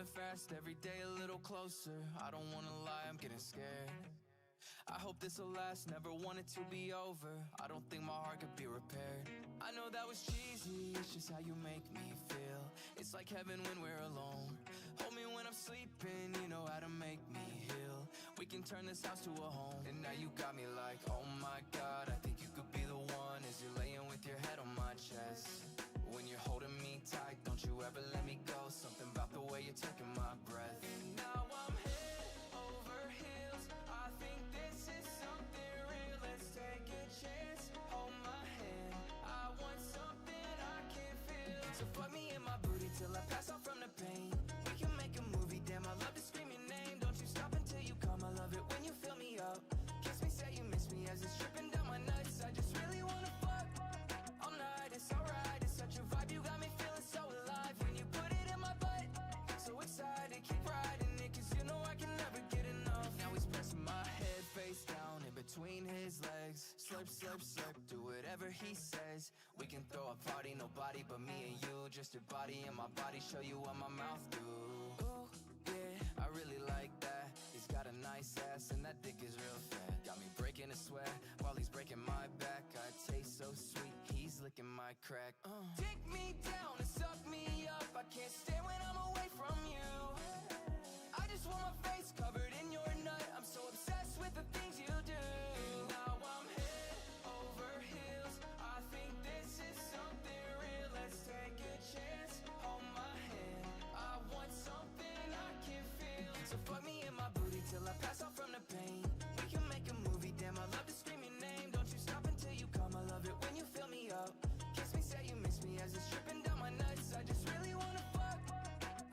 moving fast, every day a little closer. I don't wanna lie, I'm getting scared. I hope this'll last, never want it to be over. I don't think my heart could be repaired. I know that was cheesy, it's just how you make me feel. It's like heaven when we're alone. Hold me when I'm sleeping, you know how to make me heal. We can turn this house to a home. And now you got me like, oh my God, I think you could be the one. As you're laying with your head on my chest, when you're holding me tight, don't you ever let me go. Something about the way you're taking my breath. And now I'm head over heels, I think this is something real. Let's take a chance, hold my hand, I want something I can feel. So fuck me in my booty till I pass out from the pain. We can make a movie, damn, I love to scream your name. Don't you stop until you come, I love it when you fill me up. Kiss me, say you miss me as it's dripping down my nuts. I just really wanna fuck all night, it's alright. It's such a vibe, you got me feeling so alive. When you put it in my butt, so excited, keep riding it, cause you know I can never get enough. Now he's pressing my head face down in between his legs. Slurp, slurp, slurp, do whatever he says. We can throw a party, nobody but me and you. Just your body and my body, show you what my mouth do. Ooh, yeah, I really like that. He's got a nice ass and that dick is real fat. Got me breaking a sweat while he's breaking my back. I taste so sweet, he's licking my crack. Take me down and suck me up, I can't stand when I'm away from you. I just want my face covered in your nut, I'm so obsessed with the things you do. And now I'm head over heels, I think this is something real. Let's take a chance, hold my hand, I want something I can feel. So fuck me in my booty till I pass out from the pain. We can make a movie, damn, I love to scream your name. Don't you stop until you come, I love it when you fill me up. Kiss me, say you miss me as it's dripping down my nuts. I just really wanna fuck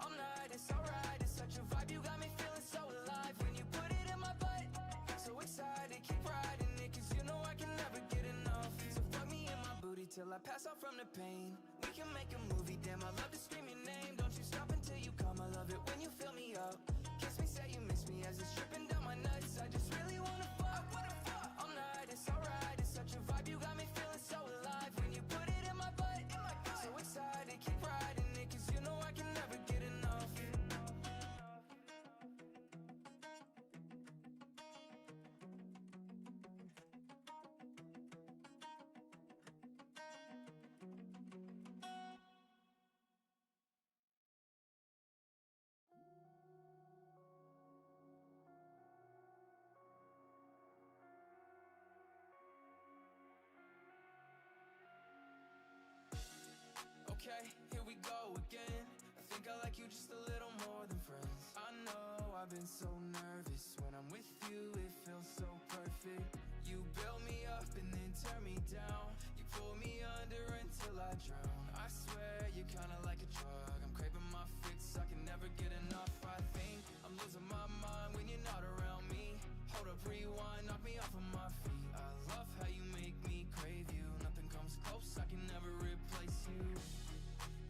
all night, it's alright. It's such a vibe, you got me feeling so alive. When you put it in my butt, so excited, keep riding it, cause you know I can never get enough. So fuck me in my booty till I pass out from the pain. We can make a movie, damn, I love to scream your name. Don't you stop until you come, I love it when you fill me up. Kiss me, say you miss me as it's dripping down my nuts. I just really wanna fuck all night, it's alright. It's such a vibe, you got me feeling so alive. When you put it in my butt, so excited, keep riding it, cause you know I can never get enough. Okay, here we go again. I think I like you just a little more than friends. I know I've been so nervous. When I'm with you, it feels so perfect. You build me up and then tear me down. You pull me under until I drown. I swear you're kinda like a drug. I'm craving my fix, I can never get enough. I think I'm losing my mind when you're not around me. Hold up, rewind, knock me off of my feet. I love how you make me crave you. Nothing comes close, I can never replace you.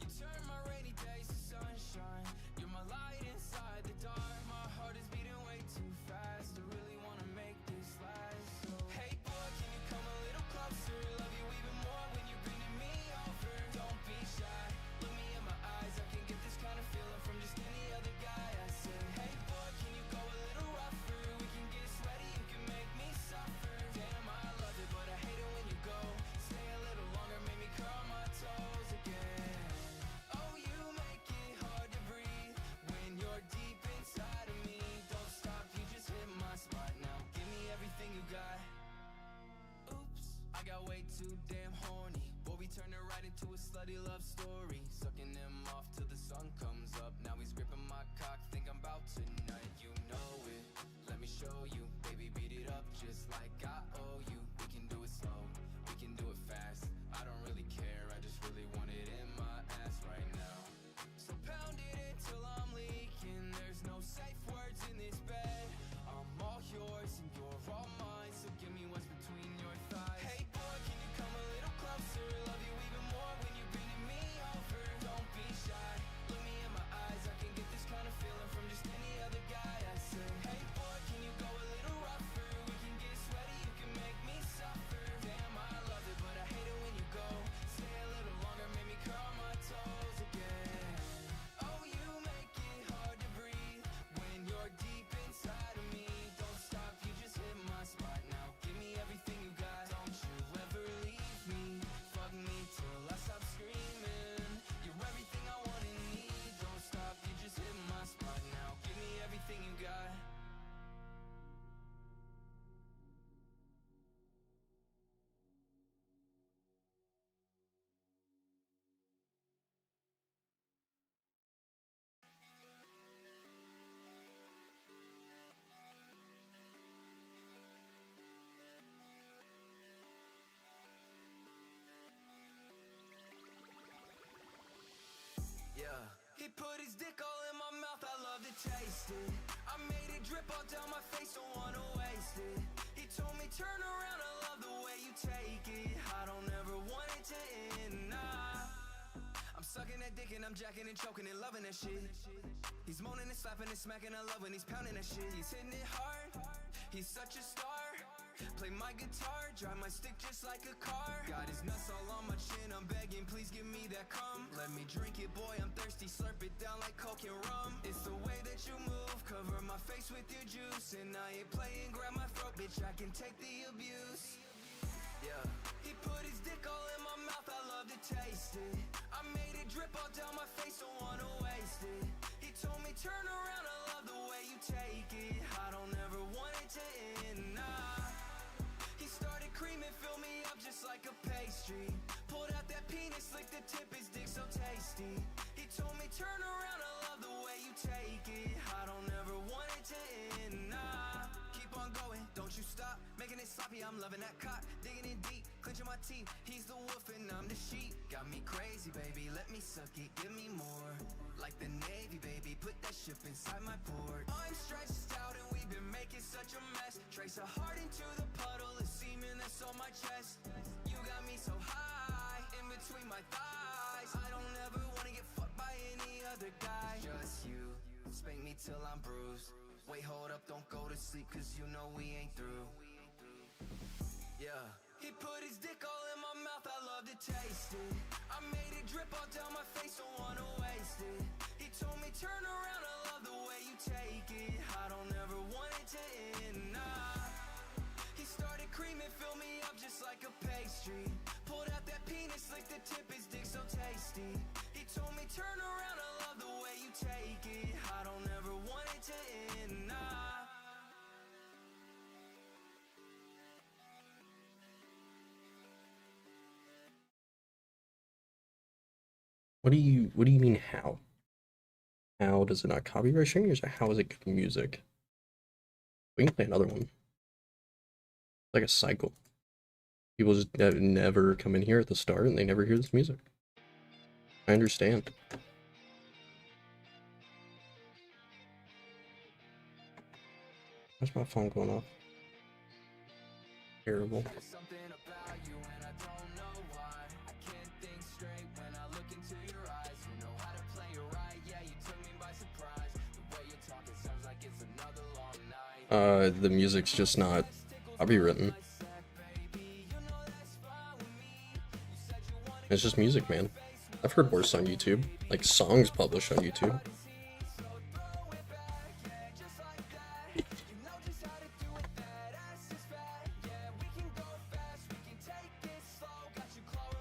You turn my rainy days to sunshine. You're my light inside the dark. My heart is beating way too fast. I really wanna make this last. So hey boy, can you come a little closer? Love you even more when you're bringing me over. Don't be shy, look me in my eyes. I can get this kind of feeling from just any other guy. I said hey boy, can you go a little rougher? We can get sweaty, you can make me suffer. Damn, I love it, but I hate it when you go. Stay a little longer, make me curl my toes again. Oh, you make it hard to breathe when you're deep inside of me. Don't stop, you just hit my spot now. Give me everything you got. Oops, I got way too damn horny. Boy, we turned it right into a slutty love story. Sucking him off till the sun comes up. Now he's gripping my cock, think I'm about tonight. You know it, let me show you. Baby, beat it up just like I owe you. We can do it slow, we can do it fast. I don't really care, I just really want it in my ass right now. So pound it until I'm leaking. There's no safe words in this bed. I'm all yours and you're all mine. So give me what's between your thighs. Hey boy, can you come a little closer? Love you even more when you're bringing me over. taste it. I made it drip all down my face, don't wanna waste it. He told me turn around, I love the way you take it. I don't ever want it to end, nah. I'm sucking that dick and I'm jacking and choking and loving that shit. He's moaning and slapping and smacking, I love when he's pounding that shit. He's hitting it hard, he's such a star. Play my guitar, drive my stick just like a car. Got his nuts all on my chin, I'm begging, please give me that cum. Let me drink it, boy, I'm thirsty, slurp it down like Coke and rum. It's the way that you move, cover my face with your juice. And I ain't playing, grab my throat, bitch, I can take the abuse. Yeah. He put his dick all in my mouth, I love to taste it. I made it drip all down my face, don't wanna waste it. He told me turn around, I love the way you take it. I don't ever want it to end, nah. He started creaming, fill me up just like a pastry. Pulled out that penis, licked the tip, his dick so tasty. He told me turn around, I love the way you take it. I don't ever want it to end, nah. Keep on going, don't you stop. Making it sloppy, I'm loving that cock. Digging in deep, clenching my teeth. He's the wolf and I'm the sheep. Got me crazy, baby, let me suck it, give me more. Like the Navy, baby, put that ship inside my port. I'm stretched out and we've been making such a mess. Trace a heart into the puddle of semen that's on my chest. You got me so high, in between my thighs. I don't ever wanna get fucked by any other guy. Just you, spank me till I'm bruised. Wait, hold up, don't go to sleep, cause you know we ain't through. Yeah. He put his dick all in my mouth, I love to taste it. I made it drip all down my face, don't wanna waste it. He told me turn around, I love the way you take it. I don't ever want it to end, nah. He started creaming, fill me up just like a pastry. Pulled out that penis, licked the tip, his dick so tasty. He told me turn around, I love the way you take it. I don't ever want it to end, nah. What do you mean how? How does it not copyright streaming, or how is it good music? We can play another one. Like a cycle. People just never come in here at the start and they never hear this music. I understand. Why's my phone going off? Terrible. The music's just not copywritten. It's just music, man. I've heard worse on YouTube, like songs published on YouTube.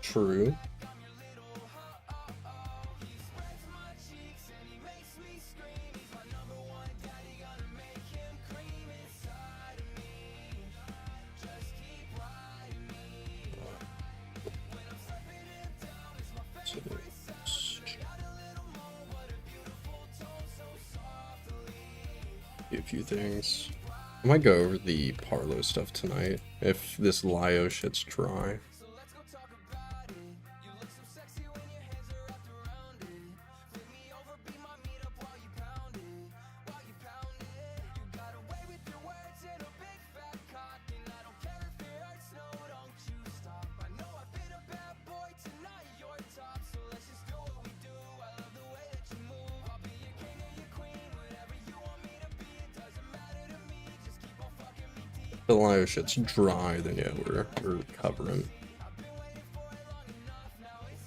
True. A few things. I might go over the Parlo stuff tonight if this Lio shit's dry. The Lio shit's dry, then yeah, we're covering.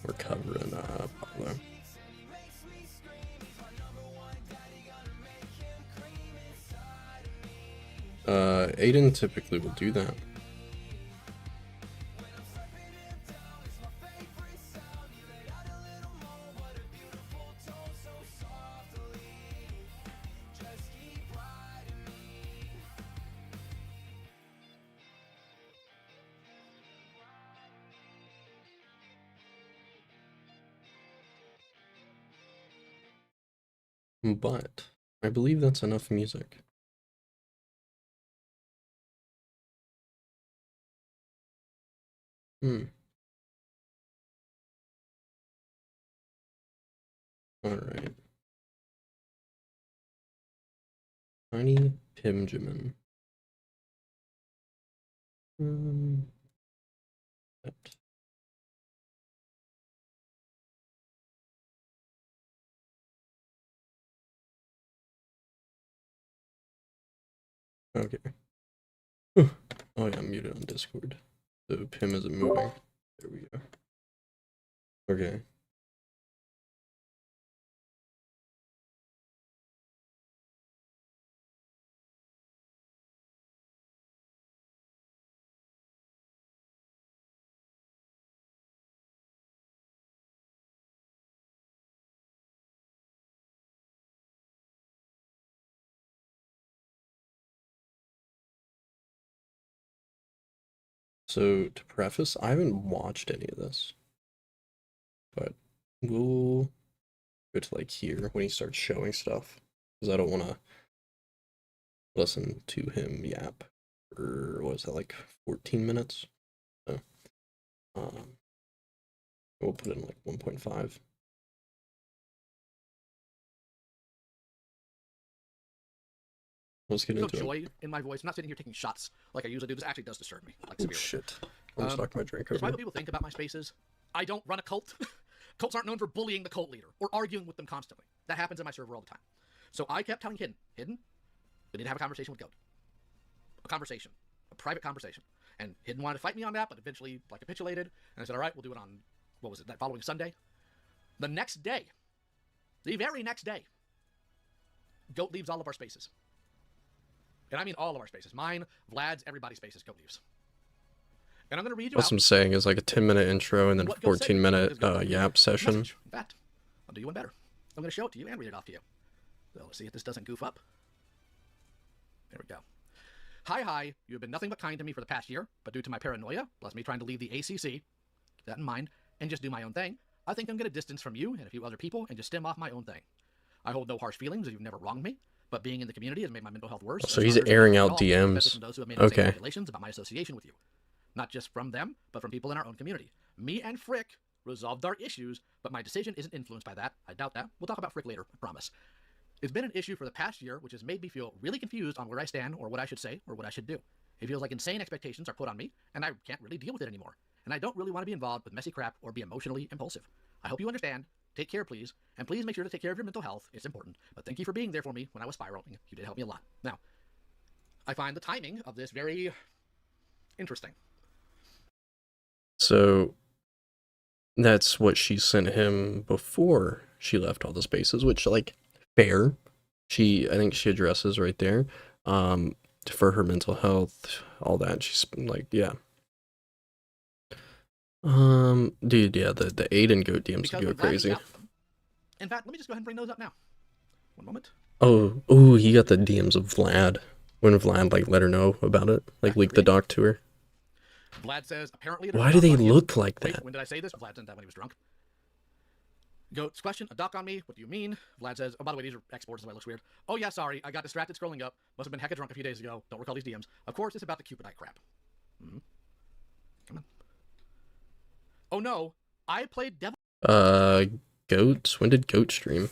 We're covering Parlo. Aiden typically will do that. But I believe that's enough music. All right. Tiny Pimjamin. That. Okay. Oh yeah, I'm muted on Discord. So Pim isn't moving. There we go. Okay. So to preface, I haven't watched any of this, but we'll go to like here when he starts showing stuff, because I don't want to listen to him yap for, what was that, like 14 minutes? So, we'll put in like 1.5. Let's get into joy in my voice. I'm not sitting here taking shots like I usually do. This actually does disturb me. Like, severely. Shit. I'm just knocking my drink over. Despite what people think about my spaces, I don't run a cult. Cults aren't known for bullying the cult leader or arguing with them constantly. That happens in my server all the time. So I kept telling Hidden, we need to have a conversation with Goat. A private conversation. And Hidden wanted to fight me on that, but eventually capitulated. And I said, all right, we'll do it on, that following Sunday? The next day, the very next day, Goat leaves all of our spaces. And I mean all of our spaces. Mine, Vlad's, everybody's spaces, Goat leaves. And I'm going to read you What I'm saying is like a 10-minute intro and then 14-minute yap session. In fact, I'll do you one better. I'm going to show it to you and read it off to you. So let's see if this doesn't goof up. There we go. Hi, you have been nothing but kind to me for the past year, but due to my paranoia, plus me trying to leave the ACC, keep that in mind, and just do my own thing, I think I'm going to distance from you and a few other people and just stem off my own thing. I hold no harsh feelings as you've never wronged me, but being in the community has made my mental health worse. So he's airing out DMs. Okay. Regulations about my association with you. Not just from them, but from people in our own community. Me and Frick resolved our issues, but my decision isn't influenced by that. I doubt that. We'll talk about Frick later, I promise. It's been an issue for the past year, which has made me feel really confused on where I stand or what I should say or what I should do. It feels like insane expectations are put on me, and I can't really deal with it anymore. And I don't really want to be involved with messy crap or be emotionally impulsive. I hope you understand. Take care, please. And please make sure to take care of your mental health. It's important. But thank you for being there for me when I was spiraling. You did help me a lot. Now, I find the timing of this very interesting. So that's what she sent him before she left all the spaces, which, like, fair. I think she addresses right there. For her mental health, all that. She's like, yeah. Dude, yeah, the Aiden Goat DMs go crazy. In fact, let me just go ahead and bring those up now. One moment. Oh, he got the DMs of Vlad when Vlad like let her know about it, like leaked the doc to her. Vlad says apparently. Why do they look like that? Wait, when did I say this? Vlad sent that when he was drunk. Goat's question: a doc on me? What do you mean? Vlad says, oh, by the way, these are exports, so it looks weird. Oh yeah, sorry, I got distracted scrolling up. Must have been hecka drunk a few days ago. Don't recall these DMs. Of course, it's about the Cupidite crap. Come on. Oh no, I played devil. Goats. When did Goat stream?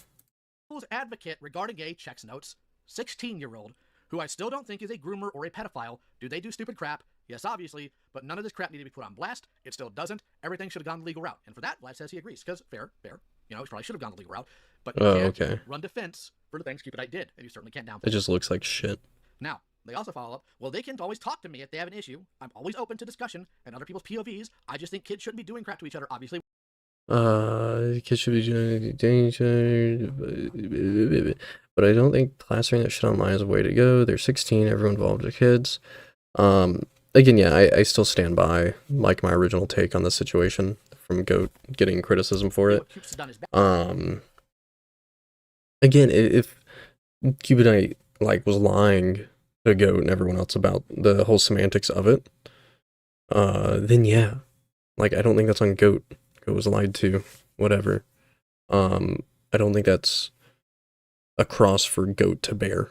Advocate regarding a checks notes 16-year-old who I still don't think is a groomer or a pedophile. Do they do stupid crap? Yes, obviously, but none of this crap needed to be put on blast. It still doesn't. Everything should have gone the legal route, and for that, Vlad says he agrees. Because fair. You know, it probably should have gone the legal route, but you can't run defense for the things Cupidite did, and you certainly can't downplay. It just looks like shit. Now, they also follow up. Well, they can always talk to me if they have an issue. I'm always open to discussion and other people's POVs. I just think kids shouldn't be doing crap to each other. Obviously. Kids should be doing danger, but I don't think plastering that shit online is a way to go. They're 16, everyone involved are kids. Again, yeah, I still stand by like my original take on the situation from Goat getting criticism for it. Again, if Cupidite like was lying to Goat and everyone else about the whole semantics of it, then yeah, like I don't think that's on Goat. Goat was lied to, whatever. I don't think that's a cross for Goat to bear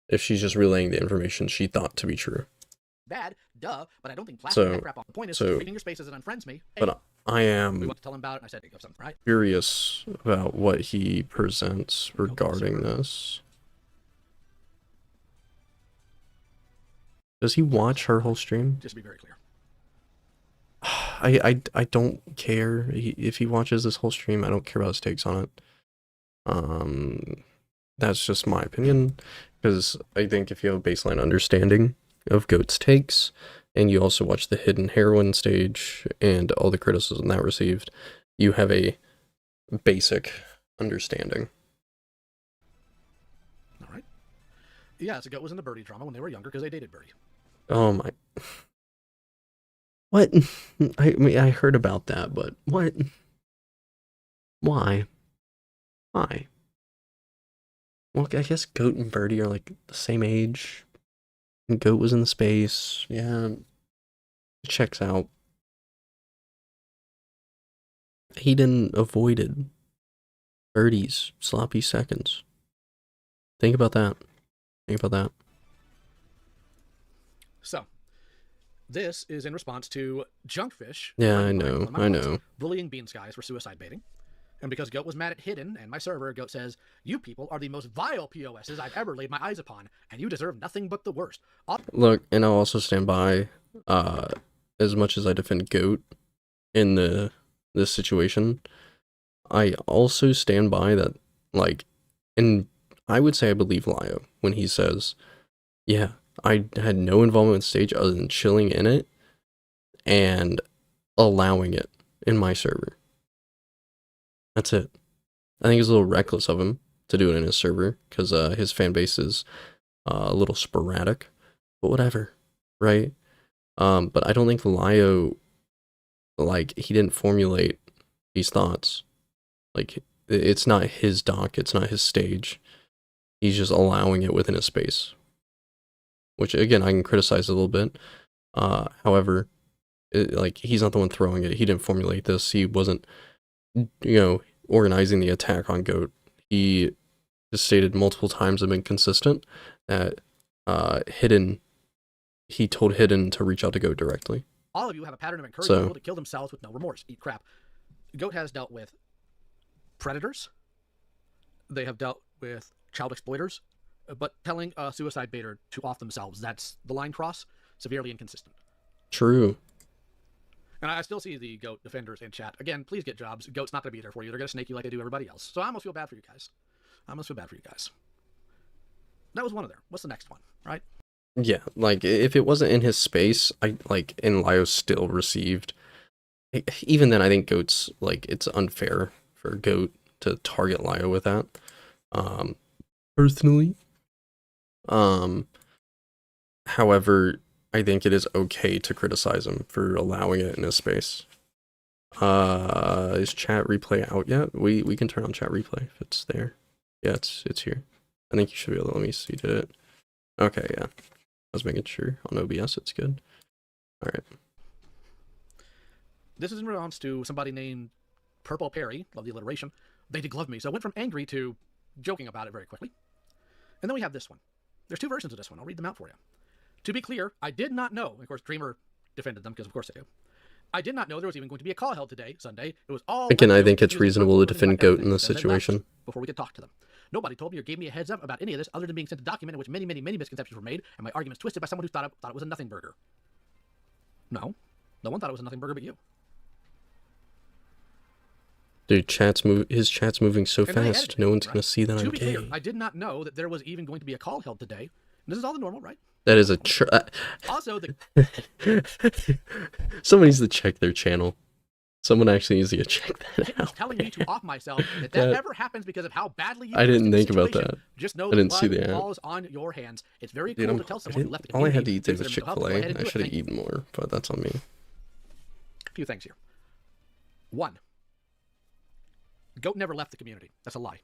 if she's just relaying the information she thought to be true. Bad, duh, but I don't think plastering that crap on. The point is, reading your spaces and unfriends me. Hey, but I am we want to tell him about it, and I said, hey, something, right? Curious about what he presents regarding this. Does he watch her whole stream? Just to be very clear. I don't care if he watches this whole stream. I don't care about his takes on it. That's just my opinion, because I think if you have a baseline understanding of Goat's takes, and you also watch the hidden heroine stage and all the criticism that received, you have a basic understanding. All right. Yeah, so Goat was in the Birdie drama when they were younger because they dated Birdie. Oh my. What? I mean, I heard about that, but what? Why? Why? Well, I guess Goat and Birdie are like the same age. And Goat was in the space. Yeah. It checks out. Hayden avoided Birdie's sloppy seconds. Think about that. Think about that. So, this is in response to Junkfish. Yeah, I know. Bullying Bean Skies for suicide baiting. And because Goat was mad at Hidden and my server, Goat says, "You people are the most vile POSs I've ever laid my eyes upon, and you deserve nothing but the worst." Look, and I'll also stand by, as much as I defend Goat in this situation, I also stand by that, like, and I would say I believe Lio when he says, yeah, I had no involvement with stage other than chilling in it and allowing it in my server. That's it. I think it's a little reckless of him to do it in his server, because his fan base is a little sporadic, but whatever, right? But I don't think Lio, like, he didn't formulate these thoughts. Like, it's not his doc, it's not his stage. He's just allowing it within his space. Which, again, I can criticize a little bit. However, like, he's not the one throwing it. He didn't formulate this. He wasn't, organizing the attack on Goat. He just stated multiple times and been consistent that he told Hidden to reach out to Goat directly. All of you have a pattern of encouraging people to kill themselves with no remorse. Eat crap. Goat has dealt with predators. They have dealt with child exploiters. But telling a suicide baiter to off themselves, that's the line cross. Severely inconsistent. True. And I still see the Goat defenders in chat. Again, please get jobs. Goat's not going to be there for you. They're going to snake you like they do everybody else. So I almost feel bad for you guys. That was one of them. What's the next one, right? Yeah, like, if it wasn't in his space, and Lio still received, even then, I think Goat's, like, it's unfair for Goat to target Lio with that. Personally. However, I think it is okay to criticize him for allowing it in his space. Is chat replay out yet? We can turn on chat replay if it's there. Yeah, it's here. I think you should be able to let me see. Did it? Okay, yeah. I was making sure on OBS it's good. All right. This is in response to somebody named Purple Perry. Love the alliteration. They deglove me, so I went from angry to joking about it very quickly. And then we have this one. There's two versions of this one. I'll read them out for you. To be clear, I did not know, and of course Dreamer defended them because of course they do. I did not know there was even going to be a call held today, Sunday. It was all... Again, I think it's reasonable to defend Goat in this situation. Before we could talk to them. Nobody told me or gave me a heads up about any of this other than being sent a document in which many, many, many misconceptions were made, and my arguments twisted by someone who thought it was a nothing burger. No. No one thought it was a nothing burger but you. Dude, his chat's moving so fast, no one's going to see that I'm gay. Clear, I did not know that there was even going to be a call held today. This is all the normal, right? That is a also, someone needs to check their channel. Someone actually needs to check that out. Telling me to off myself. That never happens because of how badly you... I didn't think about that. Just know I didn't see the ad. Falls on your hands. It's very cool to tell someone who left the all I had to eat was Chick-fil-A. I should have eaten more, but that's on me. A few things here. One. Goat never left the community. That's a lie.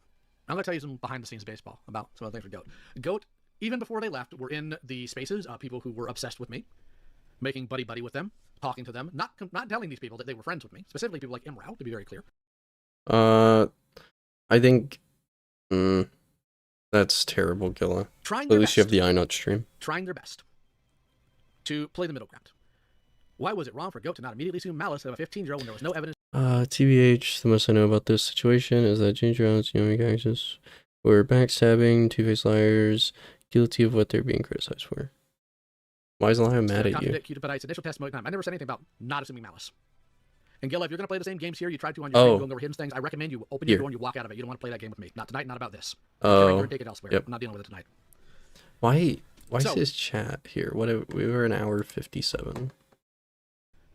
I'm going to tell you some behind-the-scenes baseball about some of the things with Goat. Goat, even before they left, were in the spaces, people who were obsessed with me, making buddy-buddy with them, talking to them, not telling these people that they were friends with me, specifically people like Imrao, to be very clear. I think that's terrible, Gilla. At least you have the iNut stream. Trying their best to play the middle ground. Why was it wrong for Goat to not immediately assume malice of a 15-year-old when there was no evidence? TBH, the most I know about this situation is that Ginger Jones, guys were backstabbing, two-faced liars, guilty of what they're being criticized for. Why is Lio mad at you? Contradict Cupidite's initial testimony time. I never said anything about not assuming malice. And Gilla, if you're going to play the same games here you tried to on your stream going over hidden things, I recommend you open your door and you walk out of it. You don't want to play that game with me. Not tonight, not about this. Oh, take it elsewhere. yep. I'm not dealing with it tonight. Why is his chat here? We were an hour 57.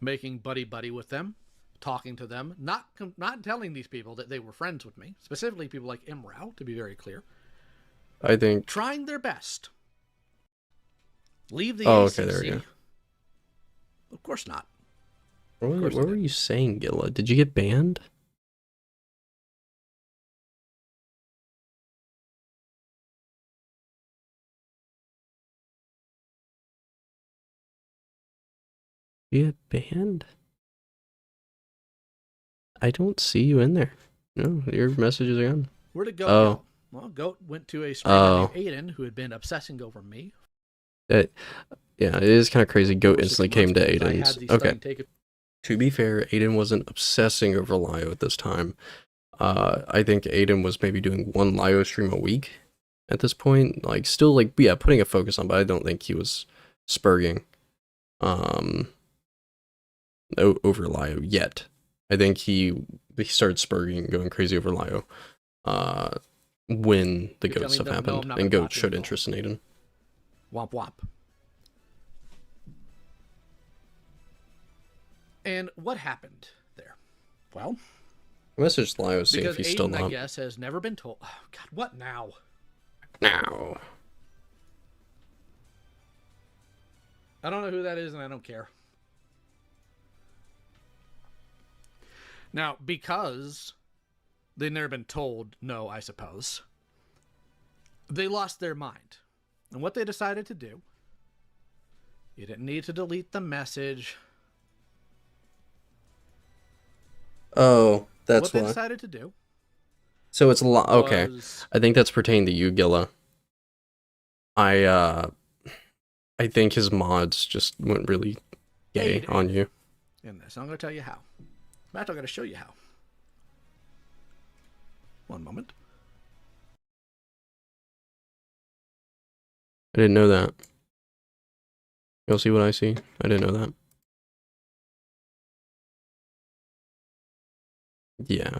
Making buddy with them, talking to them, not telling these people that they were friends with me, specifically people like Imrao, to be very clear. I think trying their best. Leave the ACC. Okay, there we go. Of course not. What were you saying, Gilla? Did you get banned? You get banned? I don't see you in there. No, your messages are gone. Where'd it go? Oh. Well, Goat went to a streamer named Aiden who had been obsessing over me. Yeah, it is kind of crazy. Goat instantly came to Aiden's. Okay. To be fair, Aiden wasn't obsessing over Lio at this time. I think Aiden was maybe doing one Lio stream a week at this point. Like, still, like, yeah, putting a focus on, but I don't think he was spurging over Lio yet. I think he started spurging, going crazy over Lio when the Goat stuff happened, and Goat showed interest in Aiden. Womp womp. And what happened there? Well, I messaged Lio seeing if he's still Aiden, not. I guess, has never been told. Oh, God, what now? Now. I don't know who that is, and I don't care. Now, because they've never been told no, I suppose, they lost their mind. And what they decided to do, you didn't need to delete the message. Oh, that's what they decided to do. So it's a lot. Okay, I think that's pertaining to you, Gilla. I think his mods just went really gay on you. In this, I'm going to tell you how. In fact, I'm going to show you how. One moment. I didn't know that. You'll see what I see. I didn't know that. Yeah.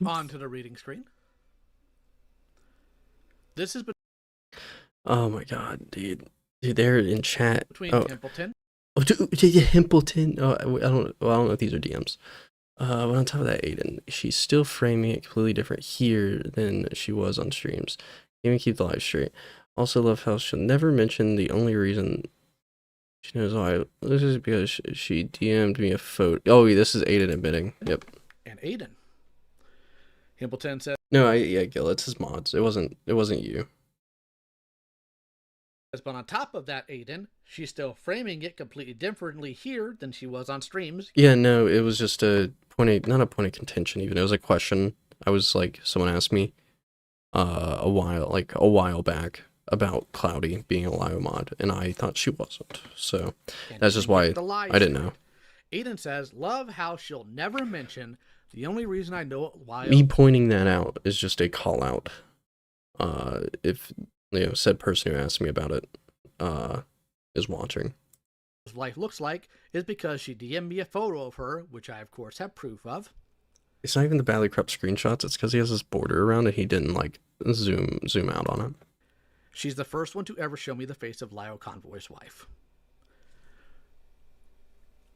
On to the reading screen. This is oh my god, dude. Dude, they're in chat. Between Himpleton. Oh, Himpleton. Oh, I don't know if these are DMs. But on top of that, Aiden, she's still framing it completely different here than she was on streams. Even keep the live straight. Also love how she'll never mention the only reason she knows why. This is because she DM'd me a photo. Oh, this is Aiden admitting. Yep. And Aiden. Himpleton said. No, yeah, Gil, it's his mods. It wasn't you. But on top of that, Aiden, she's still framing it completely differently here than she was on streams. Yeah, no, it was just not a point of contention even. It was a question. I was like, someone asked me a while back about Cloudy being a Lio mod, and I thought she wasn't. So that's just why I didn't know. Aiden says, love how she'll never mention the only reason I know why. Me pointing that out is just a call out. If said person who asked me about it is watching. Life looks like is because she DM'd me a photo of her, which I of course have proof of. It's not even the badly cropped screenshots. It's because he has this border around it. He didn't like zoom out on it. She's the first one to ever show me the face of Lio Convoy's wife.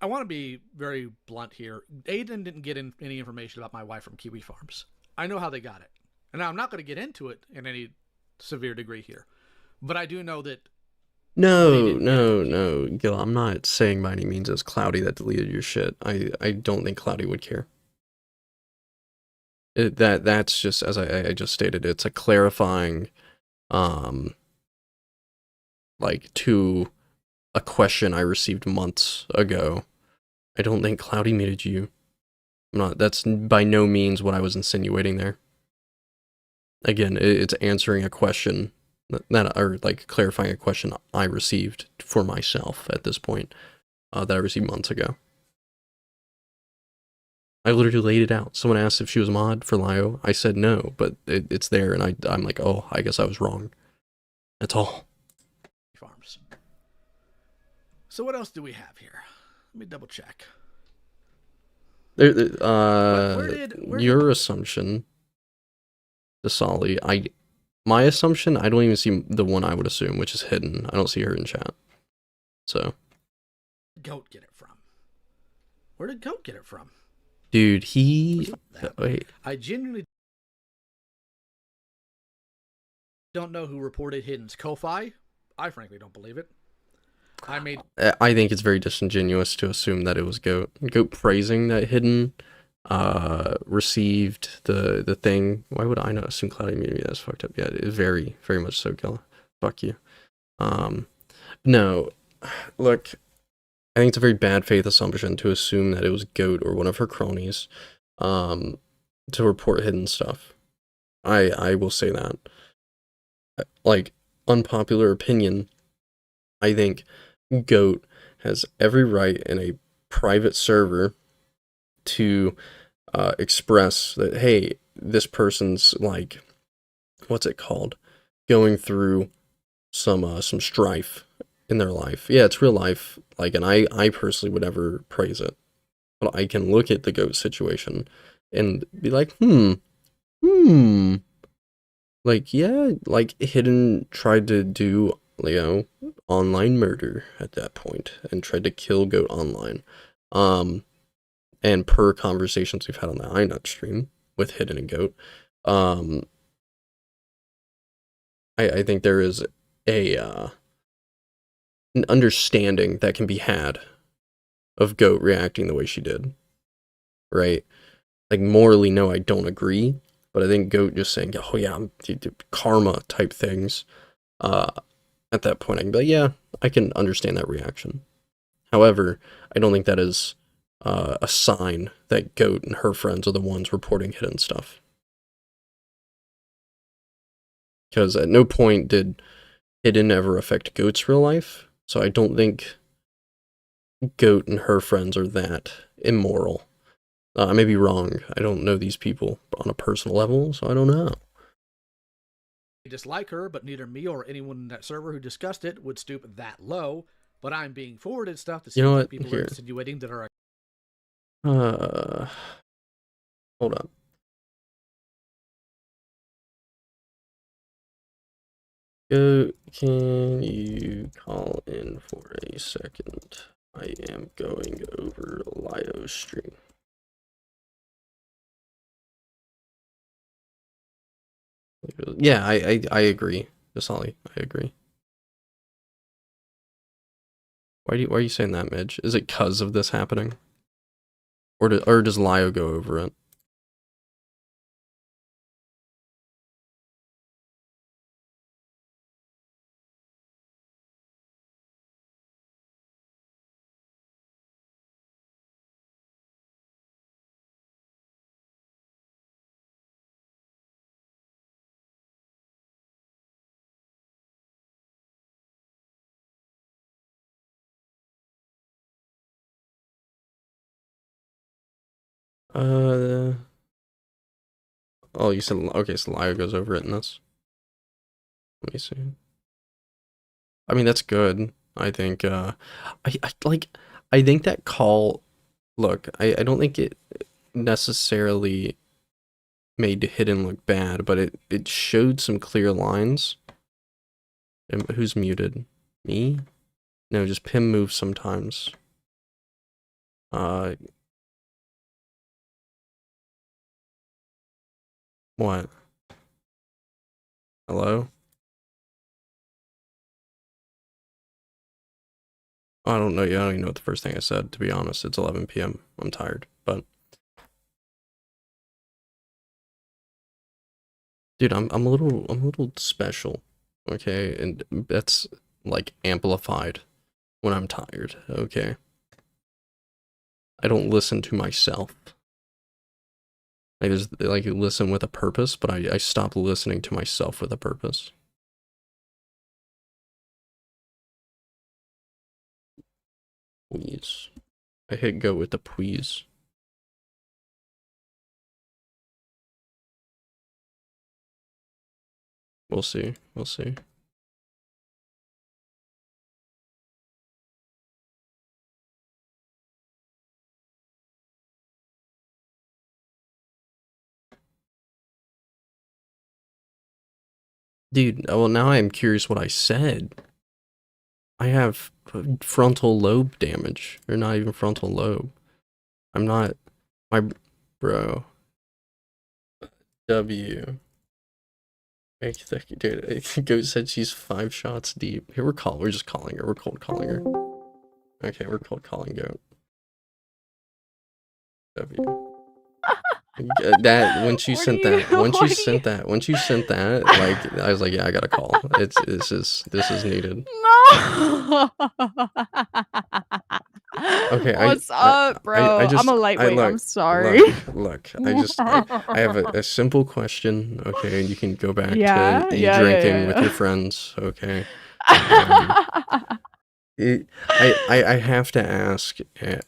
I want to be very blunt here. Aiden didn't get any information about my wife from Kiwi Farms. I know how they got it. And now I'm not going to get into it in any severe degree here. But I do know that... No, Gil, I'm not saying by any means it was Cloudy that deleted your shit. I don't think Cloudy would care. That's just, as I just stated, it's a clarifying... to a question I received months ago. I don't think Cloudy muted you. That's by no means what I was insinuating there. Again, it's answering a question or clarifying a question I received for myself at this point, that I received months ago. I literally laid it out. Someone asked if she was a mod for Lio. I said no, but it's there, and I'm like, oh, I guess I was wrong. That's all. Farms. So what else do we have here? Let me double check. Your assumption, Dasali, my assumption, I don't even see the one I would assume, which is hidden. I don't see her in chat. So. Goat get it from? Where did Goat get it from? Dude, wait. I genuinely don't know who reported Hidden's Ko-Fi. I frankly don't believe it. I think it's very disingenuous to assume that it was Goat. Goat praising that Hidden received the thing. Why would I not assume cloud immunity? That's fucked up. Yeah, it is very, very much so, Gilla. Fuck you. No, look, I think it's a very bad faith assumption to assume that it was Goat or one of her cronies to report Hidden stuff. I will say that. Like, unpopular opinion, I think Goat has every right in a private server to express that, hey, this person's like, what's it called, going through some strife in their life. Yeah, it's real life. Like, and I personally would never praise it, but I can look at the Goat situation and be like, like, yeah, like Hidden tried to do, online murder at that point and tried to kill Goat online. And per conversations we've had on the iNut stream with Hidden and Goat, I think there is an understanding that can be had of Goat reacting the way she did, right? Like, morally, no, I don't agree, but I think Goat just saying, oh yeah, karma type things, at that point I can be like, yeah, I can understand that reaction. However, I don't think that is a sign that Goat and her friends are the ones reporting Hidden stuff. Because at no point did Hidden ever affect Goat's real life, so I don't think Goat and her friends are that immoral. I may be wrong. I don't know these people on a personal level, so I don't know. I dislike her, but neither me or anyone in that server who discussed it would stoop that low. But I'm being forwarded stuff that seems like people are insinuating that are. Hold on. Can you call in for a second? I am going over Lio's stream. Yeah, I agree, Dasali. I agree. Why are you saying that, Midge? Is it cause of this happening? Or does Lio go over it? Oh, you said, okay, so Lio goes over it in this. Let me see. I mean, that's good. I think, I think that call, look, I don't think it necessarily made Hidden look bad, but it showed some clear lines. And who's muted? Me? No, just Pim moves sometimes. What? Hello? I don't know. Yeah, I don't even know what the first thing I said, to be honest. It's 11 p.m. I'm tired, but dude, I'm a little special, okay? And that's like amplified when I'm tired, okay? I don't listen to myself. Like listen with a purpose, but I stopped listening to myself with a purpose. Please. I hit go with the please. We'll see. We'll see. Dude, well, now I am curious what I said. I have frontal lobe damage. Or not even frontal lobe. I'm not... My... Bro. W. Dude, Goat said she's 5 shots deep. Here, we're just calling her. We're cold calling her. Okay, we're cold calling Goat. W. That once you sent that, like I was like, yeah, I gotta call. This is needed. No. Okay, What's up, bro? I'm a lightweight. I'm sorry. Look, I have a simple question. Okay, and you can go back to Yeah, drinking with your friends. Okay. I have to ask,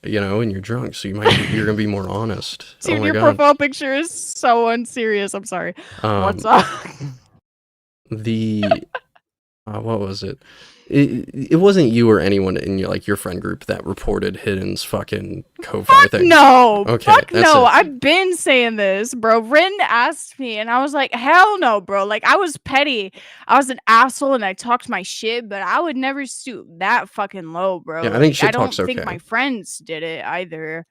you know, and you're drunk, so you're gonna be more honest. Dude, oh my your God. profile picture is so unserious. I'm sorry. What's up? What was it? It wasn't you or anyone in your friend group that reported Hidden's fucking Ko-Fi thing. No. Okay, Fuck that's no. it. I've been saying this, bro. Rin asked me, and I was like, hell no, bro. Like, I was petty. I was an asshole, and I talked my shit, but I would never stoop that fucking low, bro. Yeah, I think shit I don't talk's think okay. my friends did it either.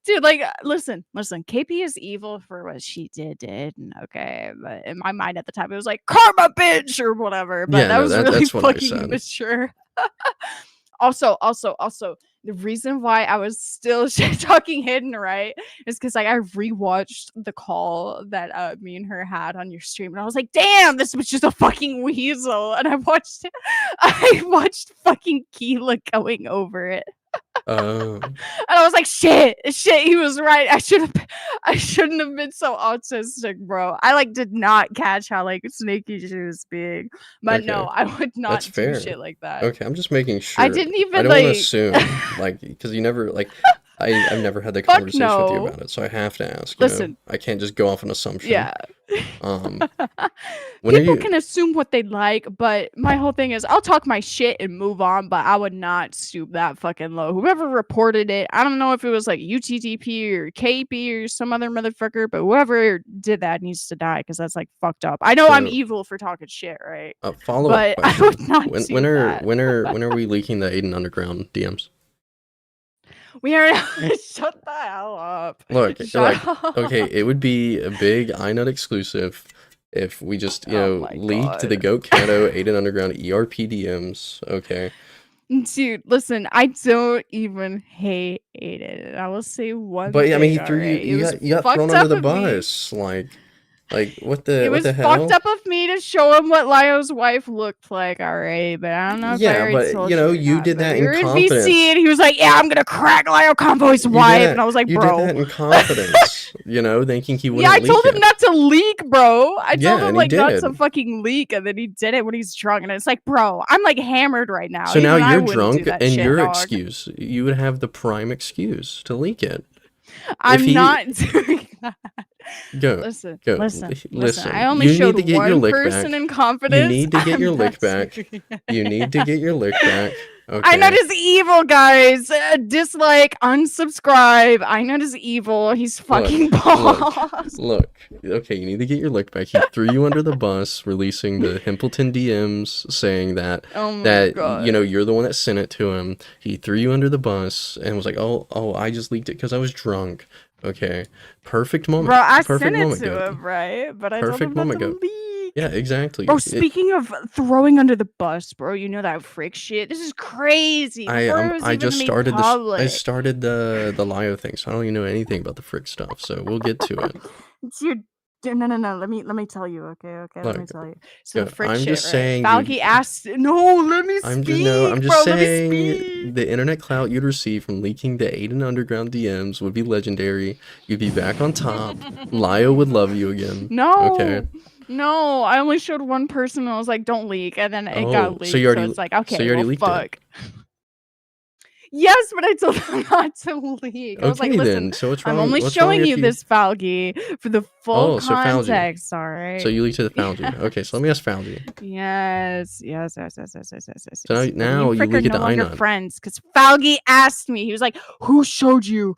Dude, like, listen, KP is evil for what she did, okay, but in my mind at the time, it was like, karma, bitch, or whatever, but that was really fucking immature. Also, the reason why I was still shit-talking Hidden, right, is because, like, I rewatched the call that me and her had on your stream, and I was like, damn, this was just a fucking weasel, and I watched fucking Keela going over it. And I was like, shit, he was right. I shouldn't have been so autistic, bro. I like did not catch how like snaky she was being. But Okay. no, I would not That's do fair. shit like that. Okay, I'm just making sure. I didn't even I don't like want to assume, like, because you never like. I've never had that Fuck conversation with you no. about it, so I have to ask. You Listen. know? I can't just go off an assumption. Yeah. When People can assume what they like, but my whole thing is I'll talk my shit and move on, but I would not stoop that fucking low. Whoever reported it, I don't know if it was like UTTP or KP or some other motherfucker, but whoever did that needs to die because that's like fucked up. I know I'm evil for talking shit, right? Follow-up question. I would not do that. When are we leaking the Aiden Underground DMs? We are shut the hell up. Look, okay, it would be a big iNut exclusive if we just, leaked the Goat Cato Aiden Underground ERP DMs, okay? Dude, listen, I don't even hate Aiden. I will say one thing. But I mean, he threw you got thrown under the bus. Like what the hell? It was fucked up of me to show him what Lio's wife looked like, alright, but I don't know if I already told you did that in confidence. We were in VC and he was like, yeah, I'm gonna crack Lio Convoy's wife, and I was like, bro. You did that in confidence, thinking he wouldn't leak. Yeah, I told him not to leak, bro. I told him like not did. to fucking leak, and then he did it when he's drunk, and it's like, bro, I'm like hammered right now. So now you're drunk, and your excuse, you would have the prime excuse to leak it. I'm not doing that. Listen. I only showed one person in confidence. You need to get your lick back. You need to get your lick back. Okay. I know this evil, guys. Dislike, unsubscribe. I know this evil. He's fucking boss. Look. Okay, you need to get your lick back. He threw you under the bus, releasing the Himpleton DMs, saying that God. You're the one that sent it to him. He threw you under the bus and was like, oh, I just leaked it because I was drunk. Okay, perfect moment. Bro, I perfect sent it to him, right? But I told him not to leak. Yeah, exactly. Bro, speaking of throwing under the bus, bro, you know that frick shit. This is crazy. I just started I started the Lio thing, so I don't even know anything about the frick stuff. So we'll get to it. Dude, no. Let me tell you. Okay. Let me tell you. So the frick I'm shit, just saying. Falky asked. No, let me speak. I'm just saying. The internet clout you'd receive from leaking the Aiden Underground DMs would be legendary. You'd be back on top. Lio would love you again. No. Okay. No, I only showed one person and I was like, don't leak, and then it got leaked. So it's like, okay, so you already leaked it. Yes, but I told them not to leak. I was like, Okay, listen, then. So what's I'm wrong? only What's wrong showing if you this, Falgi, for the full Oh, so Falgi. context, all right? So you leaked to the Falgi. Okay, so let me ask Falgi. Yes. So now you freak are leak it no to longer Einon. friends because Falgi asked me. He was like, "Who showed you?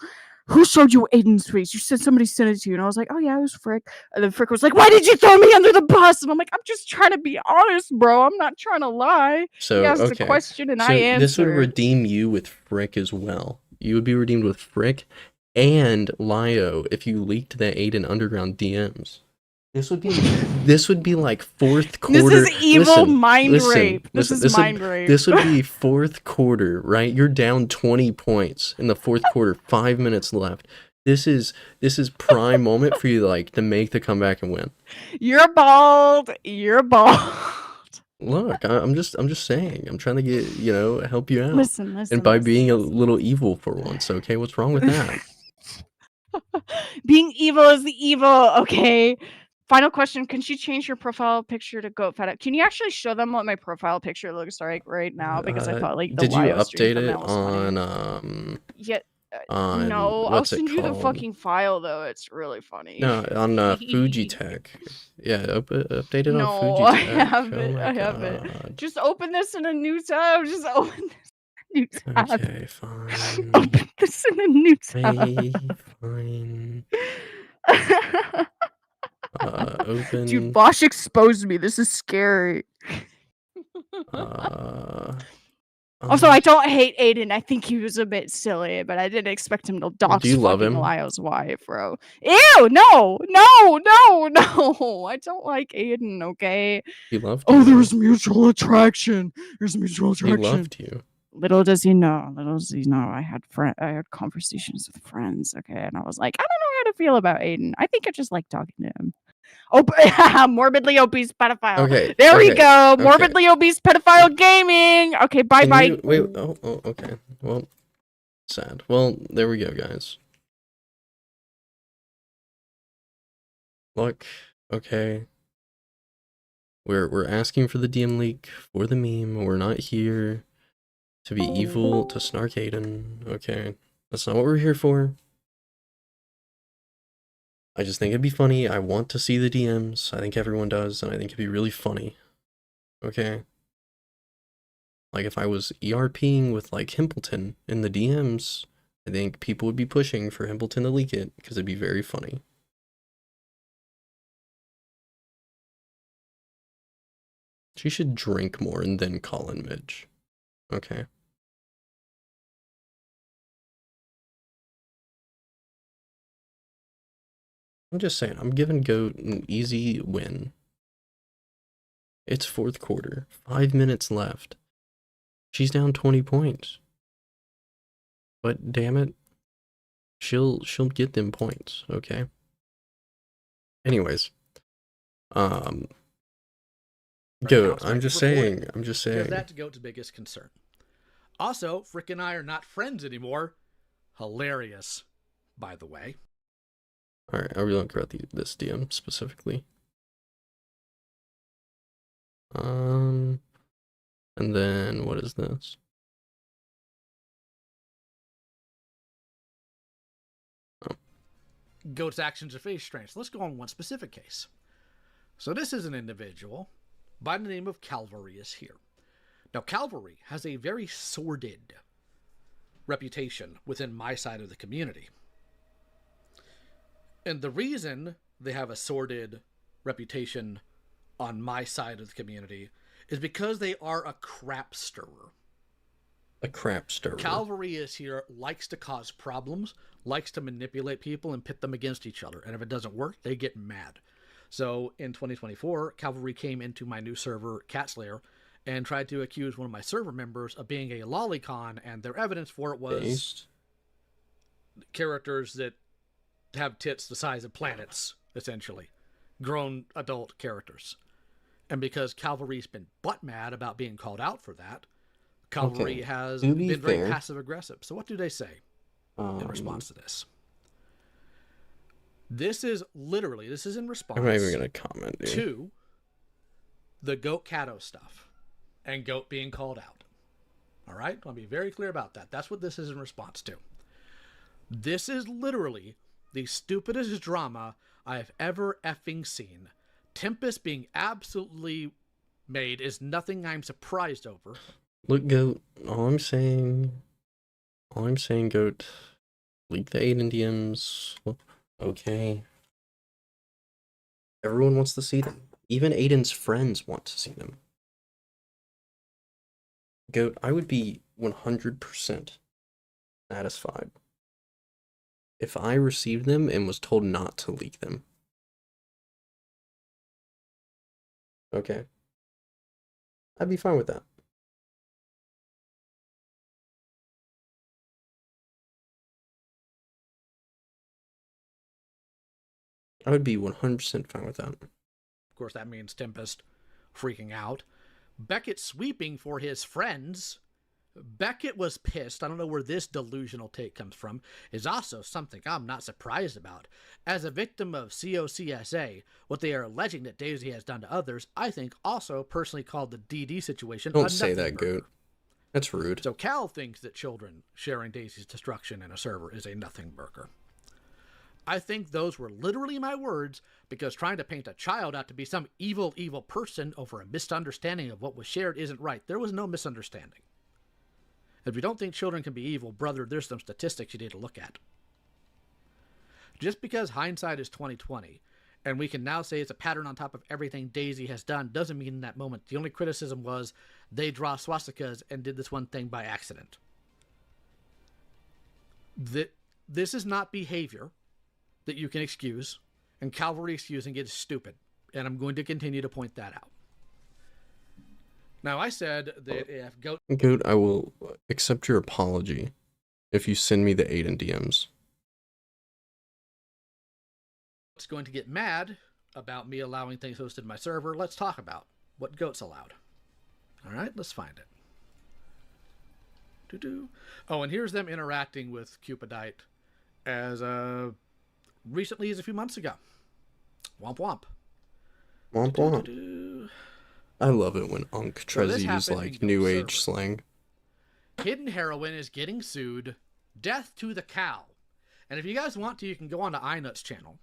Who showed you Aiden's face? You said somebody sent it to you." And I was like, "Oh yeah, it was Frick." And then Frick was like, "Why did you throw me under the bus?" And I'm like, "I'm just trying to be honest, bro. I'm not trying to lie." So he asked okay, a question and so I answered. this would redeem you with Frick as well. You would be redeemed with Frick and Lio if you leaked the Aiden Underground DMs. This would be like fourth quarter. This is evil mind rape. This is mind rape. This would be fourth quarter, right? You're down 20 points in the fourth quarter, 5 minutes left. This is prime moment for you to make the comeback and win. You're bald. Look, I'm just saying. I'm trying to get, help you out. Listen. And by being a little evil for once, okay? What's wrong with that? Being evil is the evil, okay? Final question, can she change your profile picture to Goat Fed Up? Can you actually show them what my profile picture looks like right now? Because I thought the did you Lio stream update it thumbnail was funny. on Yeah, on no, I'll what's it send you the called? fucking file though. It's really funny. No, on Fujitech. Yeah, update it on No, Fujitech. I haven't. Oh my I haven't. God. Just open this in a new tab. Just open this in a new tab. Okay, fine. Open this in a new tab. Hey, fine. Open. Dude, Bosch exposed me. This is scary. Also, I don't hate Aiden. I think he was a bit silly, but I didn't expect him to dox Do you love him? Lio's wife, bro. Ew, no. I don't like Aiden, okay? He loved you. Oh, there's mutual attraction. There's mutual attraction. He loved you. Little does he know, I had conversations with friends, okay? And I was like, I don't know how to feel about Aiden. I think I just like talking to him. Oh, morbidly obese pedophile. Okay. There we go. Morbidly obese pedophile gaming. Okay, bye. Wait. Oh, okay. Well, sad. Well, there we go, guys. Look, okay. We're asking for the DM leak for the meme. We're not here to be evil, to snark Aiden. Okay, that's not what we're here for. I just think it'd be funny. I want to see the DMs. I think everyone does, and I think it'd be really funny. Okay? Like, if I was ERPing with, Himpleton in the DMs, I think people would be pushing for Himpleton to leak it, because it'd be very funny. She should drink more and then call in Midge. Okay? I'm just saying, I'm giving Goat an easy win. It's fourth quarter. 5 minutes left. She's down 20 points. But damn it, she'll get them points, okay? Anyways. Goat, I'm just saying. Because that's Goat's biggest concern. Also, Frick and I are not friends anymore. Hilarious, by the way. Alright, I really don't care about this DM specifically. And then, what is this? Oh. Goat's actions are very strange. So let's go on one specific case. So this is an individual by the name of Calvary is here. Now, Calvary has a very sordid reputation within my side of the community. And the reason they have a sordid reputation on my side of the community is because they are a crap stirrer. A crap stirrer. Calvary is here, likes to cause problems, likes to manipulate people and pit them against each other. And if it doesn't work, they get mad. So in 2024, Calvary came into my new server, Catslayer, and tried to accuse one of my server members of being a lolicon, and their evidence for it was characters that have tits the size of planets, essentially. Grown adult characters. And because Calvary's been butt mad about being called out for that, Calvary has been very passive-aggressive. So what do they say in response to this? This is in response I'm not even going to comment, to the Goat Cato stuff and Goat being called out. All right? I want to be very clear about that. That's what this is in response to. This is literally the stupidest drama I have ever effing seen. Tempest being absolutely made is nothing I'm surprised over. Look, Goat, all I'm saying, Goat, leak the Aiden DMs. Okay. Everyone wants to see them. Even Aiden's friends want to see them. Goat, I would be 100% satisfied if I received them and was told not to leak them. Okay. I'd be fine with that. I would be 100% fine with that. Of course, that means Tempest freaking out. Beckett sweeping for his friends. Beckett was pissed. I don't know where this delusional take comes from. Is also something I'm not surprised about. As a victim of COCSA, what they are alleging that Daisy has done to others, I think also personally called the DD situation. Don't say that, Goat. That's rude. So Cal thinks that children sharing Daisy's destruction in a server is a nothing burger. I think those were literally my words, because trying to paint a child out to be some evil, evil person over a misunderstanding of what was shared isn't right. There was no misunderstanding. If you don't think children can be evil, brother, there's some statistics you need to look at. Just because hindsight is 20/20, and we can now say it's a pattern on top of everything Daisy has done, doesn't mean in that moment. The only criticism was they draw swastikas and did this one thing by accident. This is not behavior that you can excuse, and Calvary excusing it is stupid, and I'm going to continue to point that out. Now, I said that if Goat, I will accept your apology if you send me the Aiden DMs. Goat's going to get mad about me allowing things hosted in my server, let's talk about what Goat's allowed. All right, let's find it. Doo-doo. Oh, and here's them interacting with Cupidite as recently as a few months ago. Womp womp. Womp womp. I love it when Unk tries to use like new age slang. Hidden Heroine is getting sued. Death to the cow. And if you guys want to, you can go on to iNut's channel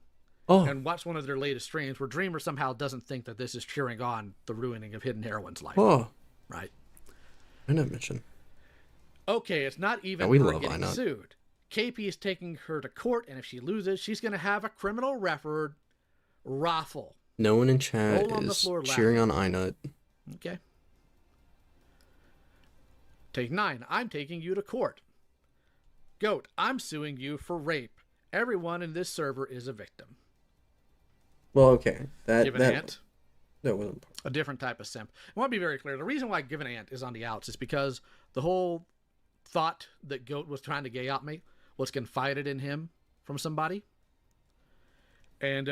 and watch one of their latest streams where Dreamer somehow doesn't think that this is cheering on the ruining of Hidden Heroine's life. Right? I didn't mention. Okay, it's not even her getting sued. KP is taking her to court, and if she loses, she's going to have a criminal record raffle. No one in chat is cheering on iNut. Okay. Take 9. I'm taking you to court. Goat, I'm suing you for rape. Everyone in this server is a victim. Well, okay. Give an ant. That wasn't a different type of simp. I want to be very clear. The reason why Give an Ant is on the outs is because the whole thought that Goat was trying to gay out me was confided in him from somebody. And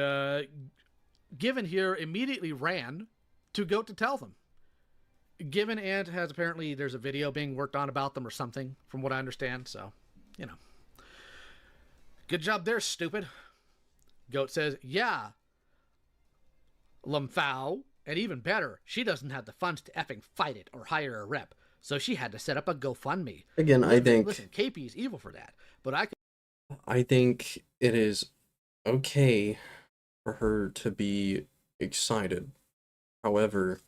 Given here immediately ran to Goat to tell them. Given Ant has apparently, there's a video being worked on about them or something, from what I understand. So, you know. Good job there, stupid. Goat says, yeah. Lumphao. And even better, she doesn't have the funds to effing fight it or hire a rep. So she had to set up a GoFundMe. Again, I think... Listen, KP is evil for that. But I think it is okay for her to be excited. However,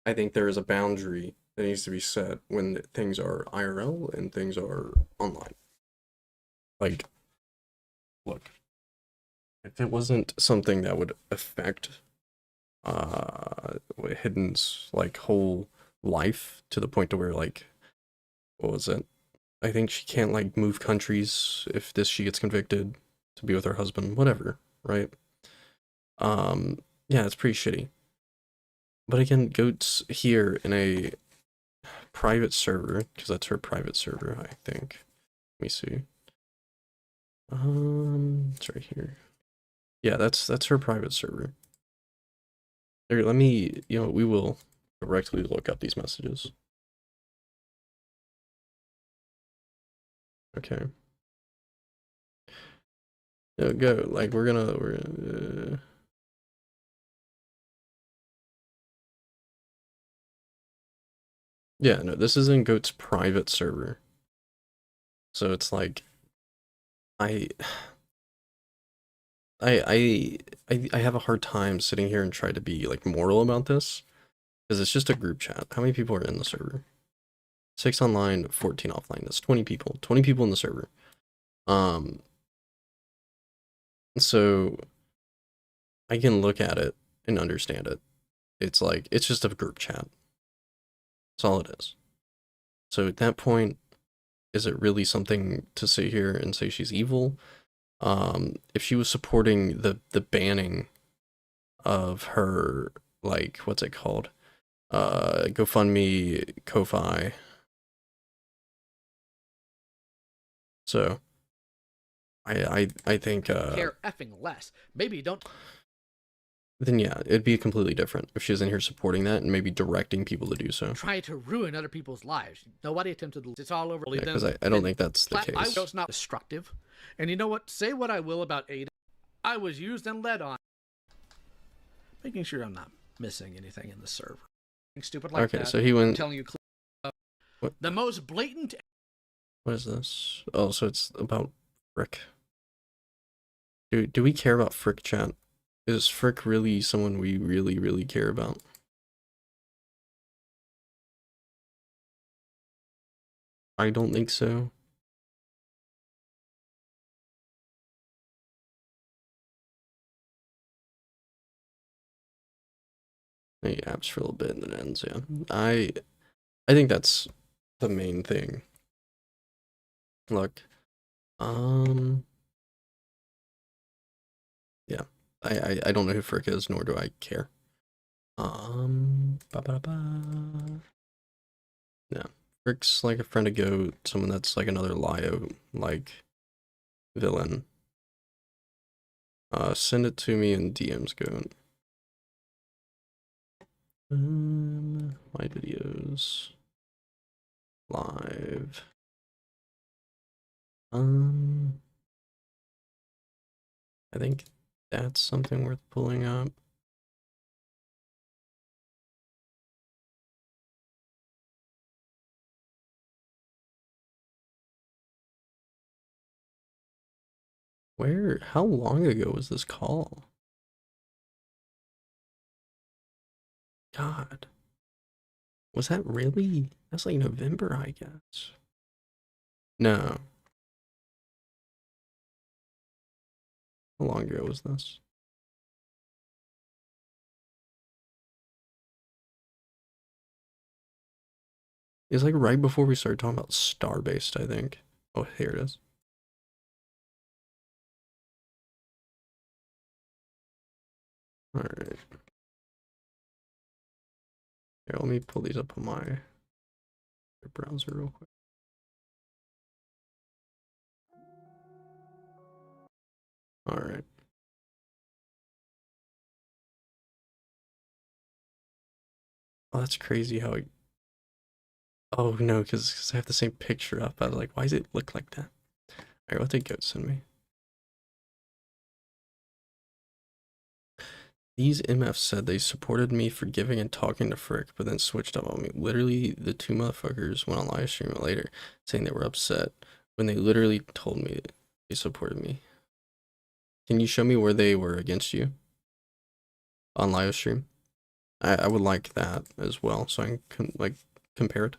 I think there is a boundary that needs to be set when things are IRL and things are online. Like, look, if it wasn't something that would affect Hidden's like whole life to the point to where like, what was it? I think she can't like move countries if she gets convicted to be with her husband, whatever, right? Yeah, it's pretty shitty. But again, Goat's here in a private server, because that's her private server, I think. Let me see. It's right here. Yeah, that's her private server. Here, let me, we will directly look up these messages. Okay. Go, like, we're gonna Yeah, no, this is in Goat's private server. So it's like, I have a hard time sitting here and try to be like moral about this, because it's just a group chat. How many people are in the server? 6 online, 14 offline. That's 20 people. 20 people in the server. So I can look at it and understand it. It's like, it's just a group chat. That's all it is. So at that point, is it really something to sit here and say she's evil? If she was supporting the banning of her, like, what's it called? GoFundMe, Ko-Fi. So I think care effing less. Maybe you don't. Then yeah, it'd be completely different if she was in here supporting that and maybe directing people to do so. Try to ruin other people's lives. Nobody attempted to. It's all over. Yeah, because I don't think that's the case. I know it's not destructive. And you know what? Say what I will about Ada. I was used and led on. Making sure I'm not missing anything in the server. Stupid like that. Okay, so he went. I'm telling you, the most blatant. What is this? Oh, so it's about Frick. Do we care about Frick, chat? Is Frick really someone we really care about? I don't think so. He apps for a little bit and then ends, yeah. I think that's the main thing. Look, yeah, I don't know who Frick is, nor do I care. Yeah, Frick's like a friend of Goat, someone that's like another Lio like villain. Send it to me in DMs, Goat. My videos live. I think that's something worth pulling up. How long ago was this call? God. Was that really? That's like November, I guess. No. How long ago was this? It's like right before we started talking about Starbased, I think. Oh, here it is. Alright. Here, let me pull these up on my browser real quick. Alright. Oh, that's crazy how it... Oh, no, because I have the same picture up. I was like, why does it look like that? Alright, what did Goat send me? These MFs said they supported me for giving and talking to Frick, but then switched up on me. Literally, the two motherfuckers went on live stream later, saying they were upset, when they literally told me they supported me. Can you show me where they were against you? On live stream? I would like that as well, so I can, like, compare it.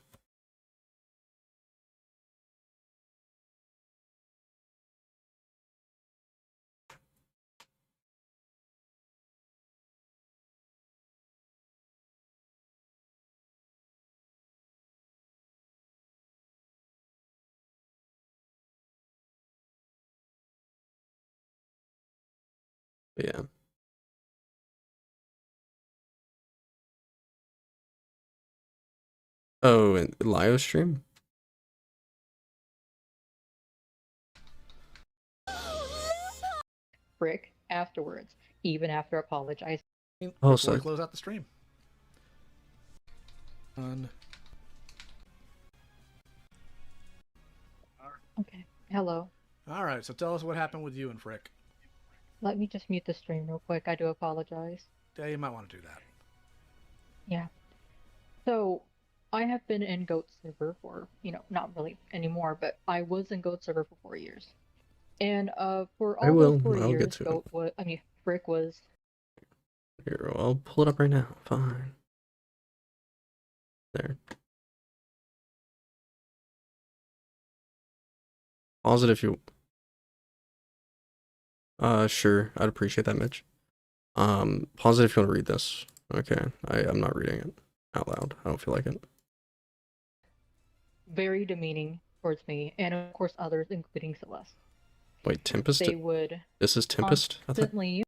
But yeah. Oh, and Lio stream? Frick afterwards, even after apologizing. Oh, Before we so close out the stream. Okay. Hello. All right, so tell us what happened with you and Frick. Let me just mute the stream real quick. I do apologize. Yeah, you might want to do that. Yeah. So, I have been in Goat server for, not really anymore, but I was in Goat server for 4 years. And for all those 4 I'll get years, to it. Frick was. Here, I'll pull it up right now. Fine. There. Pause it if you. Sure. I'd appreciate that, Mitch. Pause it if you want to read this. Okay. I'm not reading it out loud. I don't feel like it. Very demeaning towards me, and of course others, including Celeste. Wait, Tempest? They would. This is Tempest? Constantly.